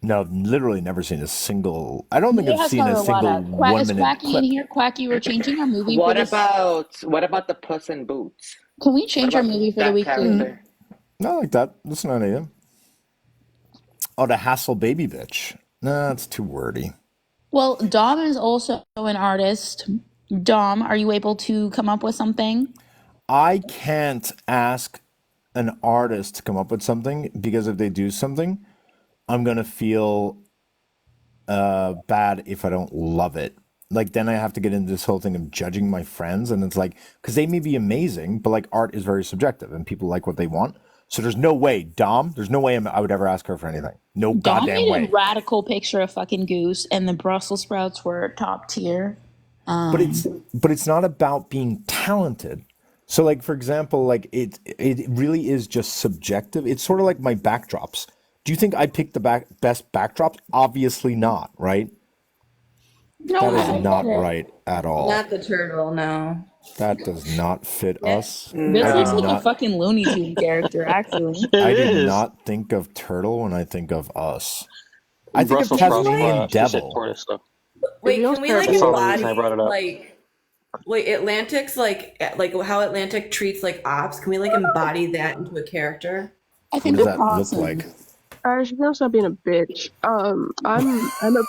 Speaker 1: No, literally never seen a single. I don't think I've
Speaker 21: Neither has
Speaker 1: seen a single
Speaker 21: Carolina. Quack, is
Speaker 1: 1 minute
Speaker 21: Quacky in
Speaker 1: clip.
Speaker 21: here? Quacky, we're changing our movie for
Speaker 3: What
Speaker 21: this.
Speaker 3: about the Puss in Boots?
Speaker 21: Can we
Speaker 3: What
Speaker 21: change our
Speaker 3: about
Speaker 21: movie for the
Speaker 3: that
Speaker 21: week, please?
Speaker 3: character?
Speaker 1: Not like that. That's not idea. Oh, the hassle baby bitch. Nah, that's too wordy.
Speaker 21: Well, Dom is also an artist. Dom, are you able to come up with something?
Speaker 1: I can't ask an artist to come up with something because if they do something, I'm gonna feel bad if I don't love it. Like then I have to get into this whole thing of judging my friends, and it's like because they may be amazing, but like art is very subjective, and people like what they want. So there's no way, Dom. There's no way I would ever ask her for anything. No
Speaker 21: Dom
Speaker 1: goddamn
Speaker 21: made a
Speaker 1: way.
Speaker 21: radical picture of fucking Goose, and the Brussels sprouts were top tier.
Speaker 1: But it's not about being talented. So like for example, like it really is just subjective. It's sort of like my backdrops. Do you think I picked the best backdrops? Obviously not, right?
Speaker 21: No,
Speaker 1: That
Speaker 21: I
Speaker 1: is not
Speaker 21: get it.
Speaker 1: right at all.
Speaker 8: Not the turtle, no.
Speaker 1: That does not fit us.
Speaker 21: This
Speaker 1: I
Speaker 21: looks
Speaker 1: did
Speaker 21: like a
Speaker 1: not
Speaker 21: fucking Looney Tune character, actually.
Speaker 1: I
Speaker 22: It
Speaker 1: did
Speaker 22: is.
Speaker 1: not think of turtle when I think of us. I think of
Speaker 22: Brussels sprouts
Speaker 1: Tasmanian
Speaker 22: she said
Speaker 1: devil.
Speaker 22: tortoise though.
Speaker 8: Wait, can we like
Speaker 22: That's the only reason I
Speaker 8: embody
Speaker 22: brought it up.
Speaker 8: like wait, Atlantic's like how Atlantic treats like ops? Can we like embody that into a character?
Speaker 21: I
Speaker 1: What
Speaker 21: think
Speaker 1: does
Speaker 21: that's
Speaker 1: that look
Speaker 21: awesome.
Speaker 1: like?
Speaker 23: Irish, you're gonna stop being a bitch. I'm a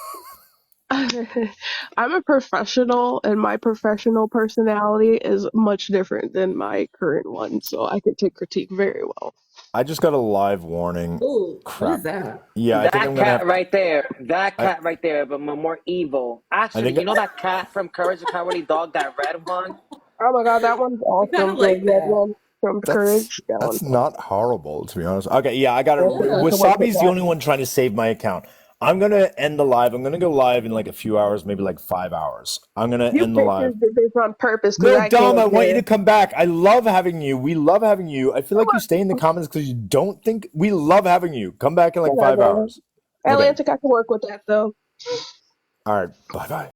Speaker 23: I'm a professional, and my professional personality is much different than my current one, so I can take critique very well.
Speaker 1: I just got a live warning.
Speaker 8: Ooh, what is
Speaker 1: Crap.
Speaker 8: that?
Speaker 1: Yeah, I think I'm
Speaker 3: That
Speaker 1: gonna
Speaker 3: cat
Speaker 1: have.
Speaker 3: right there. That
Speaker 1: I,
Speaker 3: cat right there, but more evil.
Speaker 1: I
Speaker 3: Actually,
Speaker 1: think
Speaker 3: you know that cat from Courage the Cowardly Dog, that red one?
Speaker 23: Oh my god, that one's
Speaker 8: I kind of
Speaker 23: awesome. The
Speaker 8: like
Speaker 23: red
Speaker 8: that.
Speaker 23: one from Courage. That one's
Speaker 1: that's not horrible to be honest. Okay, yeah, I got it.
Speaker 23: awesome. I can work with
Speaker 1: Wasabi's the
Speaker 23: that.
Speaker 1: only one trying to save my account. I'm gonna end the live. I'm gonna go live in like a few hours, maybe like 5 hours. I'm gonna
Speaker 23: You
Speaker 1: end the live.
Speaker 23: bitches did this on purpose because
Speaker 1: No,
Speaker 23: I
Speaker 1: Dom, I
Speaker 23: can't
Speaker 1: want you
Speaker 23: hear.
Speaker 1: to come back. I love having you. We love having you. I feel like you stay in the comments because you don't think we love having you. Come back in like five
Speaker 23: Whatever.
Speaker 1: hours. Okay.
Speaker 23: Atlantic, I can work with that though.
Speaker 1: All right. Bye bye.